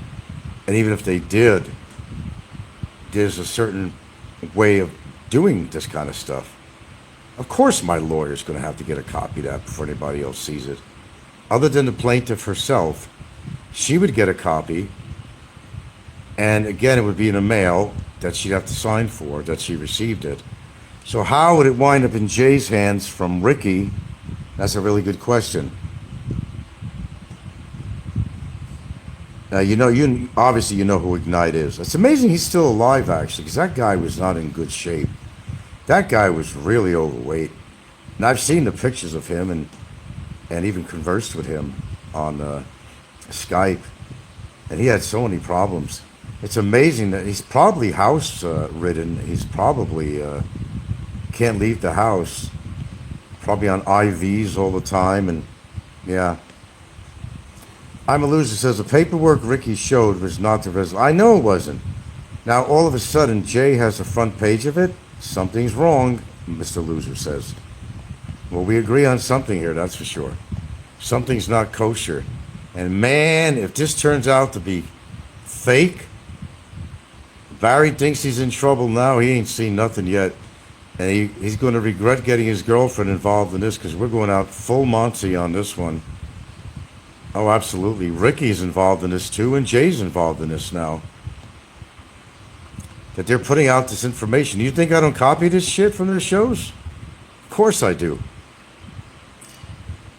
and even if they did, there's a certain way of doing this kind of stuff. Of course my lawyer's going to have to get a copy of that before anybody else sees it. Other than the plaintiff herself, she would get a copy, and again, it would be in a mail that she'd have to sign for, that she received it. So how would it wind up in Jay's hands from Ricky? That's a really good question. Now, you obviously know who Ignite is. It's amazing he's still alive, actually, because that guy was not in good shape. That guy was really overweight. And I've seen the pictures of him and even conversed with him on Skype. And he had so many problems. It's amazing that he's probably house-ridden. He's probably can't leave the house. Probably on IVs all the time. And, yeah. I'm a Loser says the paperwork Ricky showed was not the resolution. I know it wasn't. Now, all of a sudden, Jay has the front page of it. Something's wrong, Mr. Loser says. Well, we agree on something here, that's for sure. Something's not kosher. And man, if this turns out to be fake, Barry thinks he's in trouble now. He ain't seen nothing yet. And he's going to regret getting his girlfriend involved in this, because we're going out full Monty on this one. Oh, absolutely. Ricky's involved in this too, and Jay's involved in this now. That they're putting out this information. You think I don't copy this shit from their shows? Of course I do.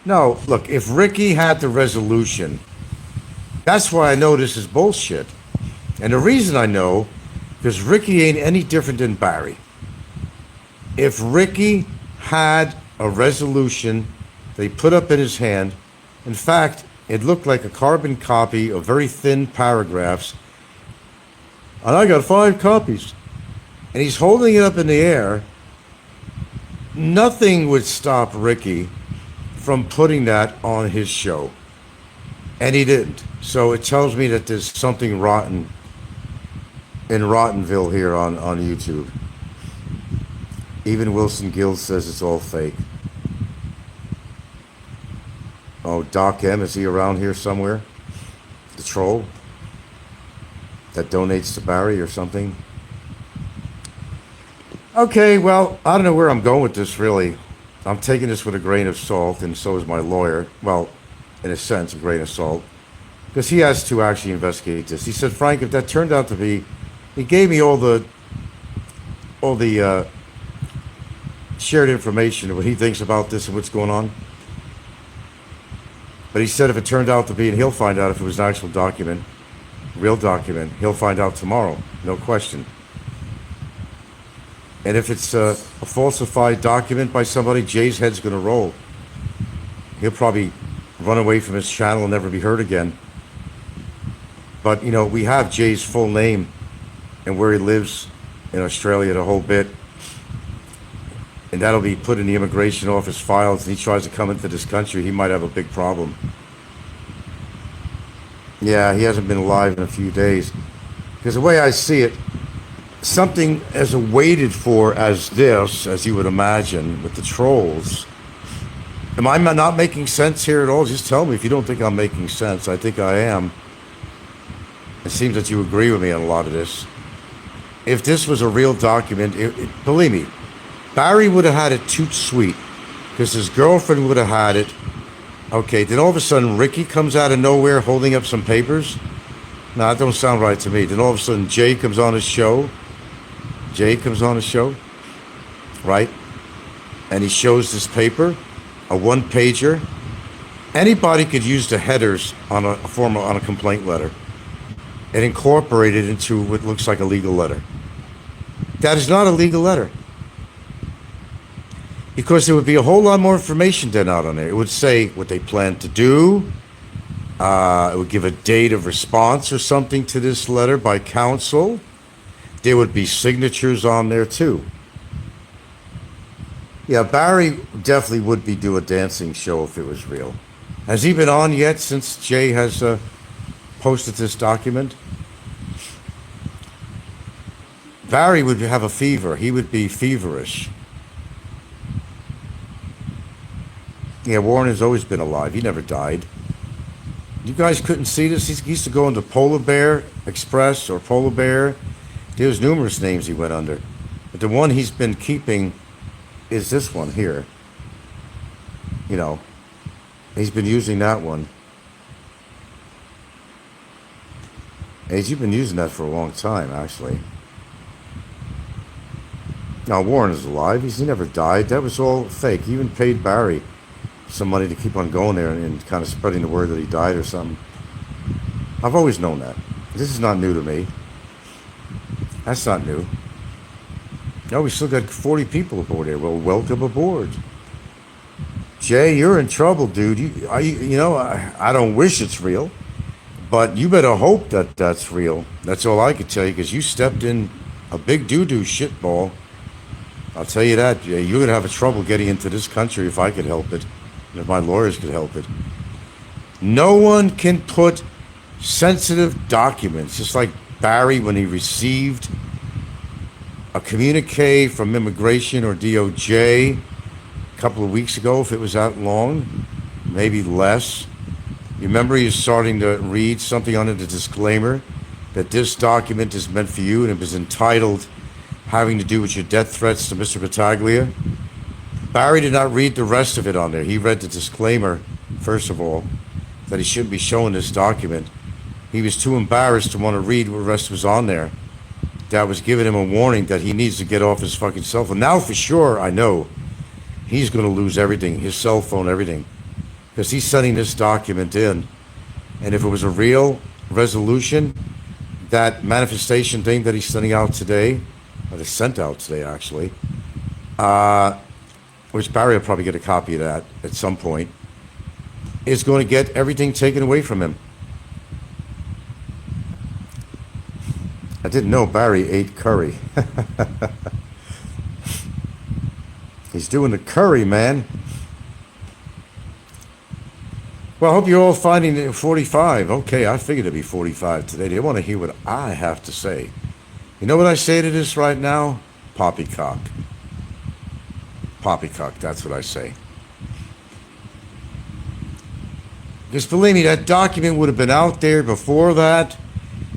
No, look, if Ricky had the resolution, that's why I know this is bullshit. And the reason I know, because Ricky ain't any different than Barry. If Ricky had a resolution they put up in his hand, in fact, it looked like a carbon copy of very thin paragraphs. And I got 5 copies. And he's holding it up in the air. Nothing would stop Ricky from putting that on his show. And he didn't. So it tells me that there's something rotten in Rottenville here on YouTube. Even Wilson Gill says it's all fake. Oh, Doc M, is he around here somewhere? The troll that donates to Barry or something? Okay, well, I don't know where I'm going with this, really. I'm taking this with a grain of salt, and so is my lawyer. Well, in a sense, a grain of salt. Because he has to actually investigate this. He said, Frank, if that turned out to be... He gave me all the shared information of what he thinks about this and what's going on. But he said if it turned out to be, and he'll find out if it was an actual document, real document, he'll find out tomorrow, no question. And if it's a falsified document by somebody, Jay's head's going to roll. He'll probably run away from his channel and never be heard again. But, we have Jay's full name and where he lives in Australia, the whole bit. And that'll be put in the immigration office files, and he tries to come into this country, he might have a big problem. Yeah, he hasn't been alive in a few days. Because the way I see it, something as awaited for as this, as you would imagine, with the trolls. Am I not making sense here at all? Just tell me if you don't think I'm making sense. I think I am. It seems that you agree with me on a lot of this. If this was a real document, believe me, Barry would have had it too sweet because his girlfriend would have had it. Okay, then all of a sudden Ricky comes out of nowhere holding up some papers. No, that don't sound right to me. Then all of a sudden Jay comes on his show. Right? And he shows this paper, a one-pager. Anybody could use the headers on a complaint letter and incorporate it into what looks like a legal letter. That is not a legal letter. Because there would be a whole lot more information than out on there. It would say what they plan to do. It would give a date of response or something to this letter by counsel. There would be signatures on there too. Yeah, Barry definitely would be do a dancing show if it was real. Has he been on yet since Jay has posted this document? Barry would have a fever. He would be feverish. Yeah, Warren has always been alive. He never died. You guys couldn't see this? He used to go into Polar Bear Express or Polar Bear. There was numerous names he went under. But the one he's been keeping is this one here. You know, he's been using that one. He's been using that for a long time, actually. Now, Warren is alive. He never died. That was all fake. He even paid Barry some money to keep on going there and kind of spreading the word that he died or something. I've always known that. This is not new to me. That's not new. No, we still got 40 people aboard here. Well, welcome aboard. Jay, you're in trouble, dude. I don't wish it's real, but you better hope that that's real. That's all I could tell you, because you stepped in a big doo-doo shitball. I'll tell you that, Jay. You're going to have trouble getting into this country if I could help it. If my lawyers could help it. No one can put sensitive documents, just like Barry when he received a communique from immigration or DOJ a couple of weeks ago, if it was that long, maybe less. You remember he was starting to read something under the disclaimer that this document is meant for you, and it was entitled having to do with your death threats to Mr. Battaglia. Barry did not read the rest of it on there. He read the disclaimer, first of all, that he shouldn't be showing this document. He was too embarrassed to want to read what the rest was on there. That was giving him a warning that he needs to get off his fucking cell phone. Now for sure, I know, he's going to lose everything, his cell phone, everything. Because he's sending this document in. And if it was a real resolution, that manifestation thing that he's sending out today, or they sent out today actually, which Barry will probably get a copy of that at some point, is going to get everything taken away from him. I didn't know Barry ate curry. He's doing the curry, man. Well, I hope you're all finding it 45. Okay, I figured it'd be 45 today. They want to hear what I have to say. You know what I say to this right now? Poppycock. Poppycock, that's what I say. Because believe me, that document would have been out there before that.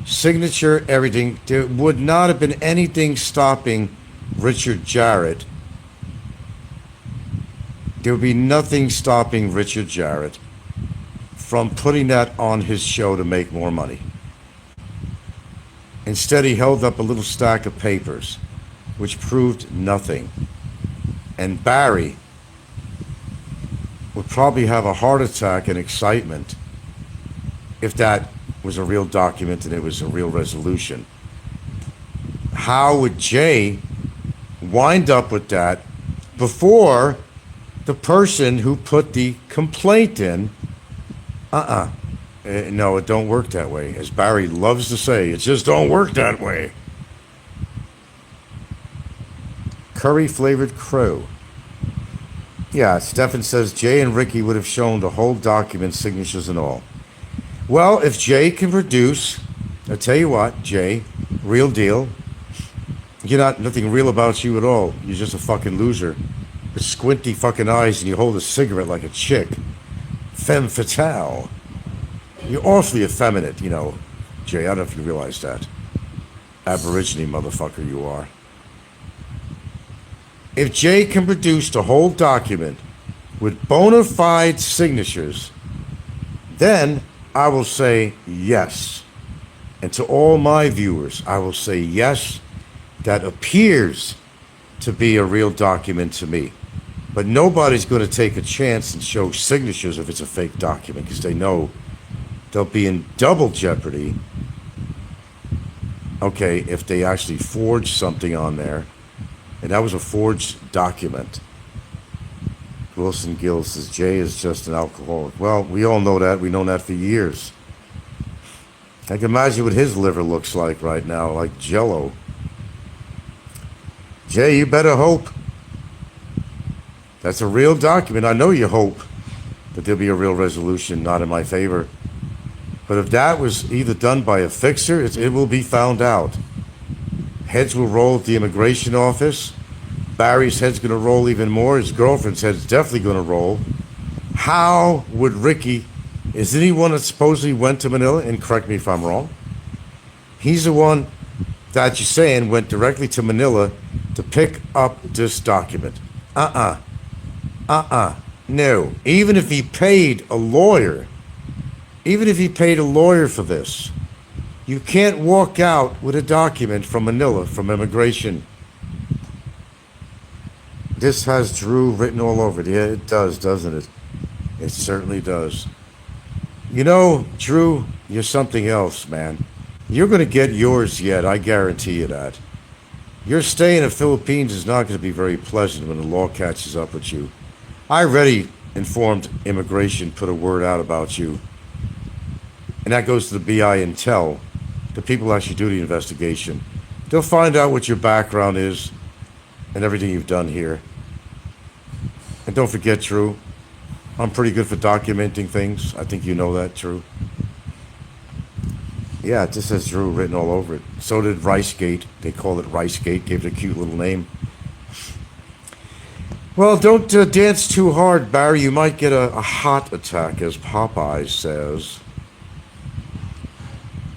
Signature, everything. There would not have been anything stopping Richard Jarrett. There would be nothing stopping Richard Jarrett from putting that on his show to make more money. Instead, he held up a little stack of papers, which proved nothing. And Barry would probably have a heart attack in excitement if that was a real document and it was a real resolution. How would Jay wind up with that before the person who put the complaint in? No, it don't work that way. As Barry loves to say, it just don't work that way. Curry-flavored crow. Yeah, Stefan says Jay and Ricky would have shown the whole document, signatures and all. Well, if Jay can produce, I'll tell you what, Jay, real deal. You're not, nothing real about you at all. You're just a fucking loser with squinty fucking eyes and you hold a cigarette like a chick. Femme fatale. You're awfully effeminate, you know, Jay. I don't know if you realize that. Aborigine motherfucker you are. If Jay can produce the whole document with bona fide signatures, then I will say yes. And to all my viewers, I will say yes, that appears to be a real document to me. But nobody's going to take a chance and show signatures if it's a fake document, because they know they'll be in double jeopardy, okay, if they actually forge something on there. And that was a forged document. Wilson Gill says, Jay is just an alcoholic. Well, we all know that. We've known that for years. I can imagine what his liver looks like right now, like Jell-O. Jay, you better hope. That's a real document. I know you hope that there'll be a real resolution, not in my favor. But if that was either done by a fixer, it will be found out. Heads will roll at the immigration office. Barry's head's going to roll even more. His girlfriend's head's definitely going to roll. How would Ricky, is he one that supposedly went to Manila? And correct me if I'm wrong. He's the one that you're saying went directly to Manila to pick up this document. No. Even if he paid a lawyer for this, you can't walk out with a document from Manila, from immigration. This has Drew written all over it. Yeah, it does, doesn't it? It certainly does. You know, Drew, you're something else, man. You're going to get yours yet, I guarantee you that. Your stay in the Philippines is not going to be very pleasant when the law catches up with you. I already informed immigration, put a word out about you. And that goes to the BI Intel, the people who actually do the investigation. They'll find out what your background is and everything you've done here. And don't forget, Drew, I'm pretty good for documenting things. I think you know that, Drew. Yeah, it just says Drew written all over it. So did Ricegate. They call it Ricegate, gave it a cute little name. Well, don't dance too hard, Barry. You might get a heart attack, as Popeye says.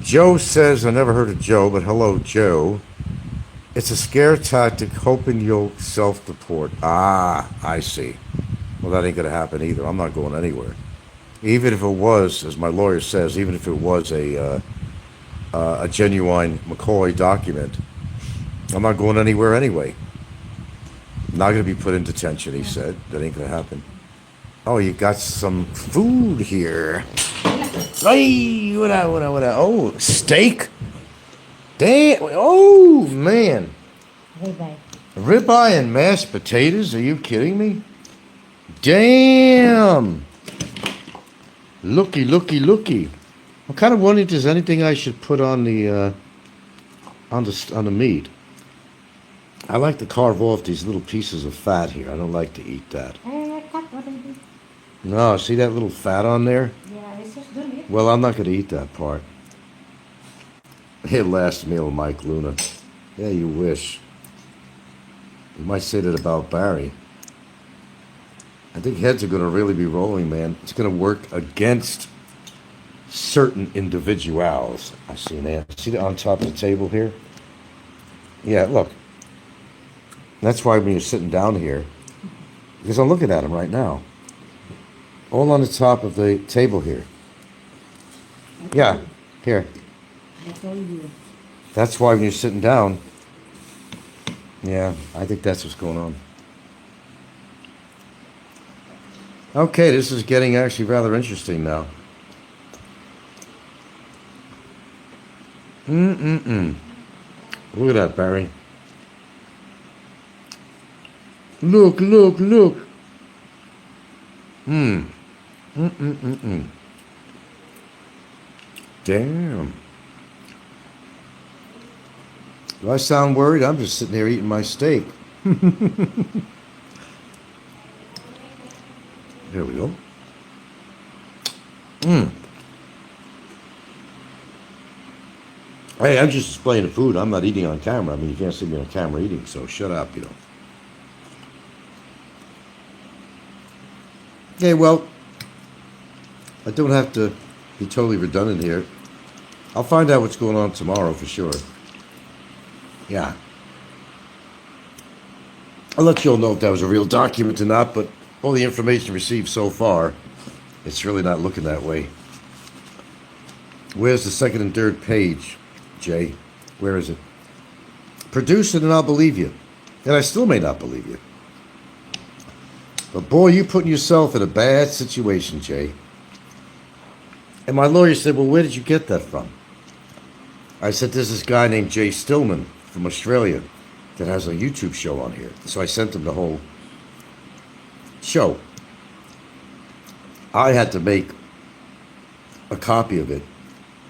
Joe says, I never heard of Joe, but hello, Joe. It's a scare tactic, hoping you'll self-deport. Ah, I see. Well, that ain't going to happen either. I'm not going anywhere. Even if it was, as my lawyer says, even if it was a genuine McCoy document, I'm not going anywhere anyway. I'm not going to be put in detention, he said. That ain't going to happen. Oh, you got some food here. Hey, what? Oh, steak? Damn. Oh, man. Ribeye. Ribeye and mashed potatoes? Are you kidding me? Damn. Looky. I'm kind of wondering if there's anything I should put on the meat. I like to carve off these little pieces of fat here. I don't like to eat that. I cut already. No, see that little fat on there? Yeah, it's just doing it. Well, I'm not going to eat that part. Hey, last meal, Mike Luna. Yeah, you wish. You might say that about Barry. I think heads are going to really be rolling, man. It's going to work against certain individuals. I see that. See that on top of the table here? Yeah, look. That's why when you're sitting down here, because I'm looking at him right now. All on the top of the table here. Yeah, here. I told you. That's why when you're sitting down, yeah, I think that's what's going on. Okay, this is getting actually rather interesting now. Look at that, Barry. Look. Damn. Do I sound worried? I'm just sitting there eating my steak. There we go. Hey, I'm just displaying the food. I'm not eating on camera. I mean, you can't see me on camera eating, so shut up, you know. Okay, well, I don't have to be totally redundant here. I'll find out what's going on tomorrow for sure. Yeah. I'll let you all know if that was a real document or not, but all the information received so far, it's really not looking that way. Where's the second and third page, Jay? Where is it? Produce it and I'll believe you. And I still may not believe you. But boy, you putting yourself in a bad situation, Jay. And my lawyer said, well, where did you get that from? I said, there's this guy named Jay Stillman from Australia that has a YouTube show on here. So I sent him the whole show. I had to make a copy of it,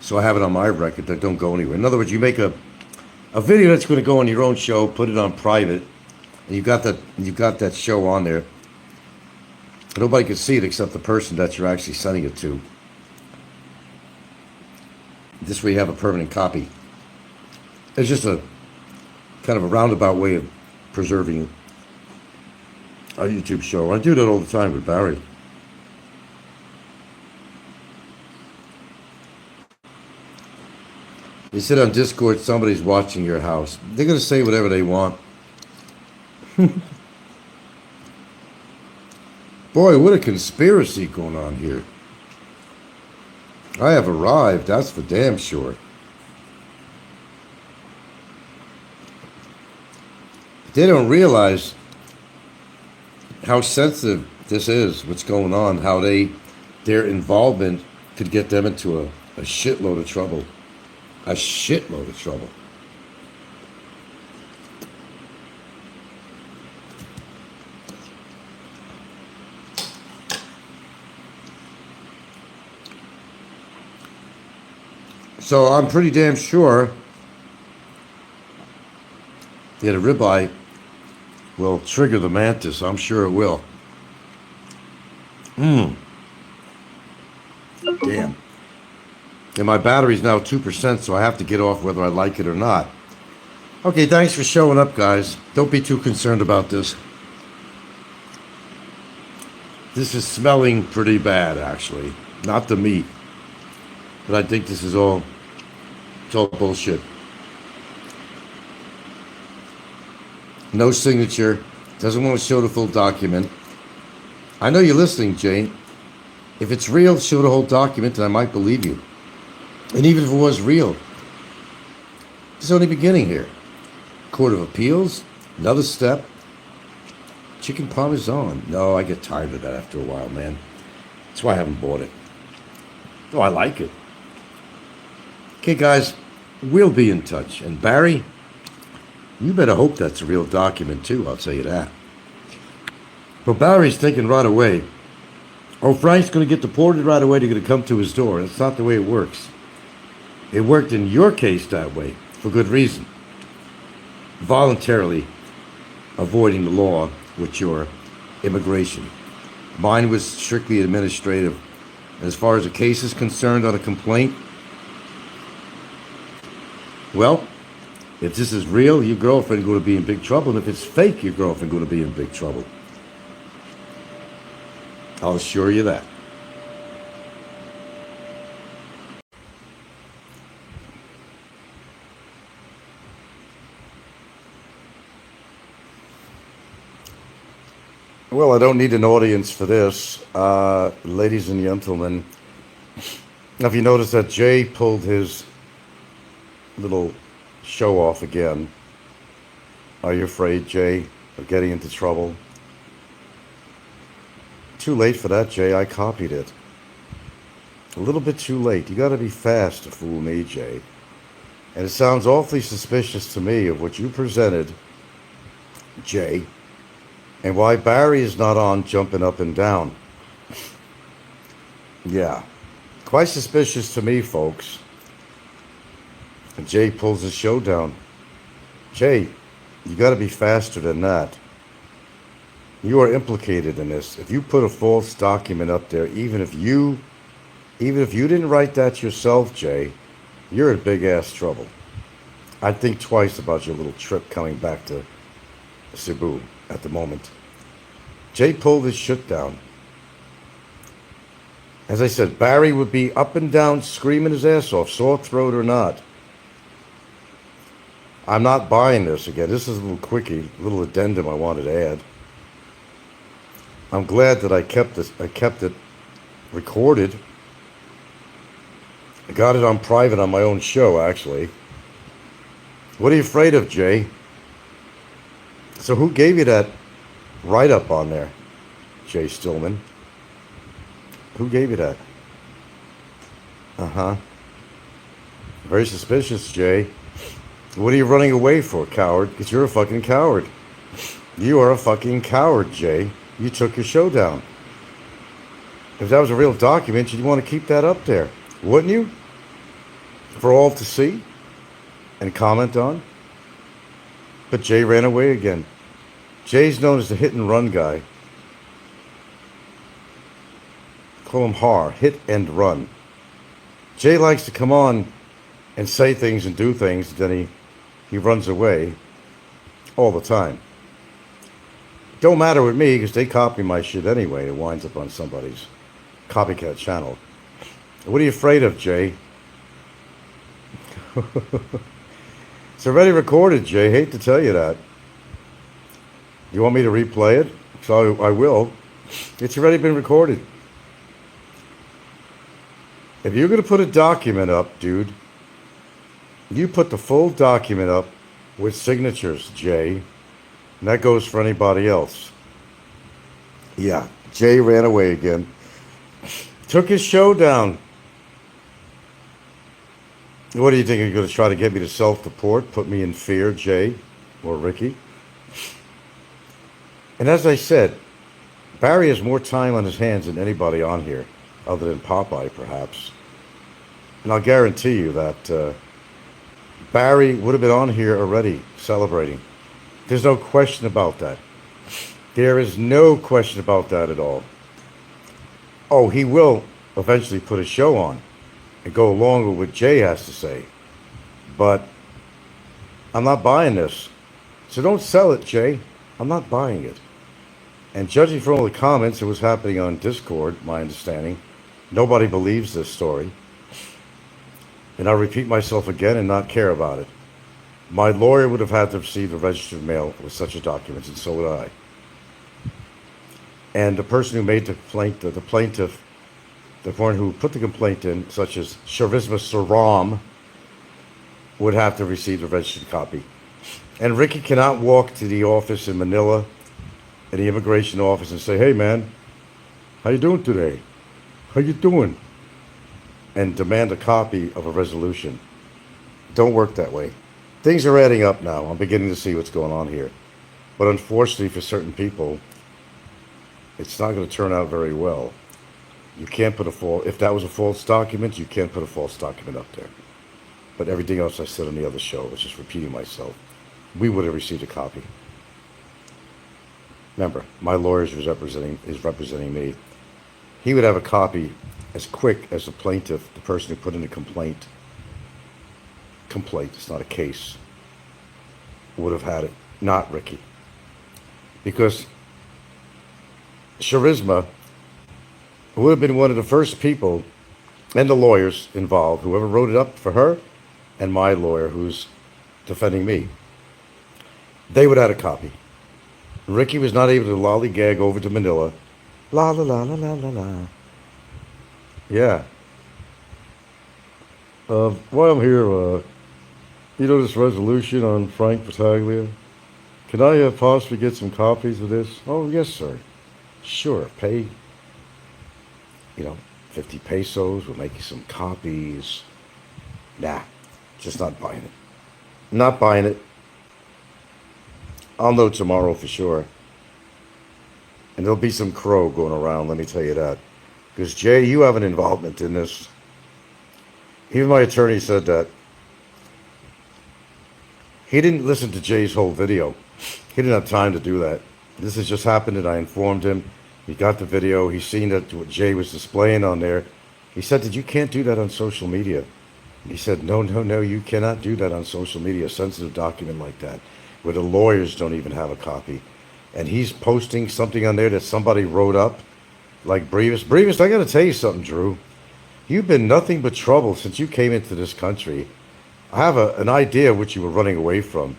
so I have it on my record that don't go anywhere. In other words, you make a video that's going to go on your own show, put it on private, and you've got that show on there. Nobody can see it except the person that you're actually sending it to. This way you have a permanent copy. It's just a kind of a roundabout way of preserving a YouTube show. I do that all the time with Barry. You said on Discord somebody's watching your house. They're going to say whatever they want. Boy, what a conspiracy going on here. I have arrived, that's for damn sure. They don't realize how sensitive this is, what's going on, how their involvement could get them into a shitload of trouble. A shitload of trouble. So I'm pretty damn sure that a ribeye will trigger the mantis. I'm sure it will. Damn. And my battery's now 2%, so I have to get off whether I like it or not. Okay, thanks for showing up, guys. Don't be too concerned about this. This is smelling pretty bad, actually. Not the meat. But I think this is all... It's all bullshit. No signature. Doesn't want to show the full document. I know you're listening, Jane. If it's real, show the whole document and I might believe you. And even if it was real, it's only beginning here. Court of Appeals, another step. Chicken Parmesan. No, I get tired of that after a while, man. That's why I haven't bought it. Oh, I like it. Okay, guys, we'll be in touch. And Barry, you better hope that's a real document, too. I'll tell you that. But Barry's thinking right away, oh, Frank's going to get deported right away. They're going to come to his door. That's not the way it works. It worked in your case that way, for good reason. Voluntarily avoiding the law with your immigration. Mine was strictly administrative. As far as the case is concerned on a complaint, well, if this is real, your girlfriend going to be in big trouble. And if it's fake, your girlfriend going to be in big trouble. I'll assure you that. Well, I don't need an audience for this. Ladies and gentlemen, have you noticed that Jay pulled his little show off again? Are you afraid, Jay, of getting into trouble? Too late for that, Jay. I copied it. A little bit too late. You got to be fast to fool me, Jay. And it sounds awfully suspicious to me of what you presented, Jay, and why Barry is not on jumping up and down. Yeah, quite suspicious to me, folks. And Jay pulls his show down. Jay, you got to be faster than that. You are implicated in this. If you put a false document up there, even if you didn't write that yourself, Jay, you're in big ass trouble. I'd think twice about your little trip coming back to Cebu at the moment. Jay pulled his shit down. As I said, Barry would be up and down screaming his ass off, sore throat or not. I'm not buying this again. This is a little quickie, little addendum I wanted to add. I'm glad that I kept it recorded. I got it on private on my own show, actually. What are you afraid of, Jay? So who gave you that write-up on there, Jay Stillman? Who gave you that? Uh-huh. Very suspicious, Jay. What are you running away for, coward? Because you're a fucking coward. You are a fucking coward, Jay. You took your show down. If that was a real document, you'd want to keep that up there, wouldn't you? For all to see and comment on. But Jay ran away again. Jay's known as the hit and run guy. Call him HAR, hit and run. Jay likes to come on and say things and do things, then he runs away all the time. Don't matter with me because they copy my shit anyway. It winds up on somebody's copycat channel. What are you afraid of, Jay? It's already recorded, Jay. Hate to tell you that. You want me to replay it? So I will. It's already been recorded. If you're going to put a document up, dude, you put the full document up with signatures, Jay. And that goes for anybody else. Yeah, Jay ran away again. Took his show down. What do you think? You're going to try to get me to self-deport? Put me in fear, Jay or Ricky? And as I said, Barry has more time on his hands than anybody on here, other than Popeye, perhaps. And I'll guarantee you that Barry would have been on here already celebrating. There's no question about that. There is no question about that at all. Oh, he will eventually put a show on and go along with what Jay has to say. But I'm not buying this. So don't sell it, Jay. I'm not buying it. And judging from all the comments that was happening on Discord, my understanding, nobody believes this story. And I'll repeat myself again and not care about it. My lawyer would have had to receive the registered mail with such a document, and so would I. And the person who made the complaint, the plaintiff, the one who put the complaint in, such as Charisma Saram, would have to receive the registered copy. And Ricky cannot walk to the office in Manila, in the immigration office, and say, "Hey, man, how you doing today? How you doing?" And demand a copy of a resolution. Don't work that way. Things are adding up now. I'm beginning to see what's going on here. But unfortunately for certain people, it's not going to turn out very well. You can't put if that was a false document, you can't put a false document up there. But everything else I said on the other show, I was just repeating myself. We would have received a copy. Remember, my lawyer is representing me. He would have a copy as quick as the plaintiff, the person who put in the complaint, it's not a case, would have had it, not Ricky. Because Charisma would have been one of the first people, and the lawyers involved, whoever wrote it up for her, and my lawyer who's defending me, they would have had a copy. Ricky was not able to lollygag over to Manila. La la la la la la la. Yeah. While I'm here, this resolution on Frank Battaglia, can I possibly get some copies of this? Oh, yes, sir. Sure, pay, 50 pesos, we'll make you some copies. Nah, just not buying it. Not buying it. I'll know tomorrow for sure. And there'll be some crow going around, let me tell you that. Because, Jay, you have an involvement in this. Even my attorney said that. He didn't listen to Jay's whole video. He didn't have time to do that. This has just happened, and I informed him. He got the video. He's seen that what Jay was displaying on there. He said that you can't do that on social media. He said, no, you cannot do that on social media, a sensitive document like that, where the lawyers don't even have a copy. And he's posting something on there that somebody wrote up, like Brevis. Brevis, I got to tell you something, Drew. You've been nothing but trouble since you came into this country. I have an idea of what you were running away from.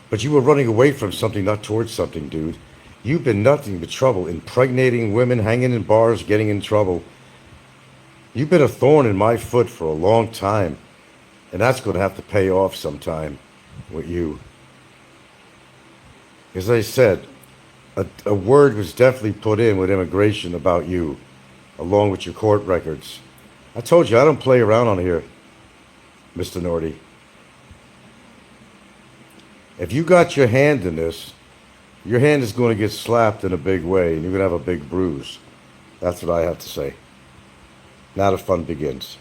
But you were running away from something, not towards something, dude. You've been nothing but trouble, impregnating women, hanging in bars, getting in trouble. You've been a thorn in my foot for a long time. And that's going to have to pay off sometime with you. As I said, a word was definitely put in with immigration about you, along with your court records. I told you, I don't play around on here, Mr. Norty. If you got your hand in this, your hand is going to get slapped in a big way, and you're going to have a big bruise. That's what I have to say. Now the fun begins.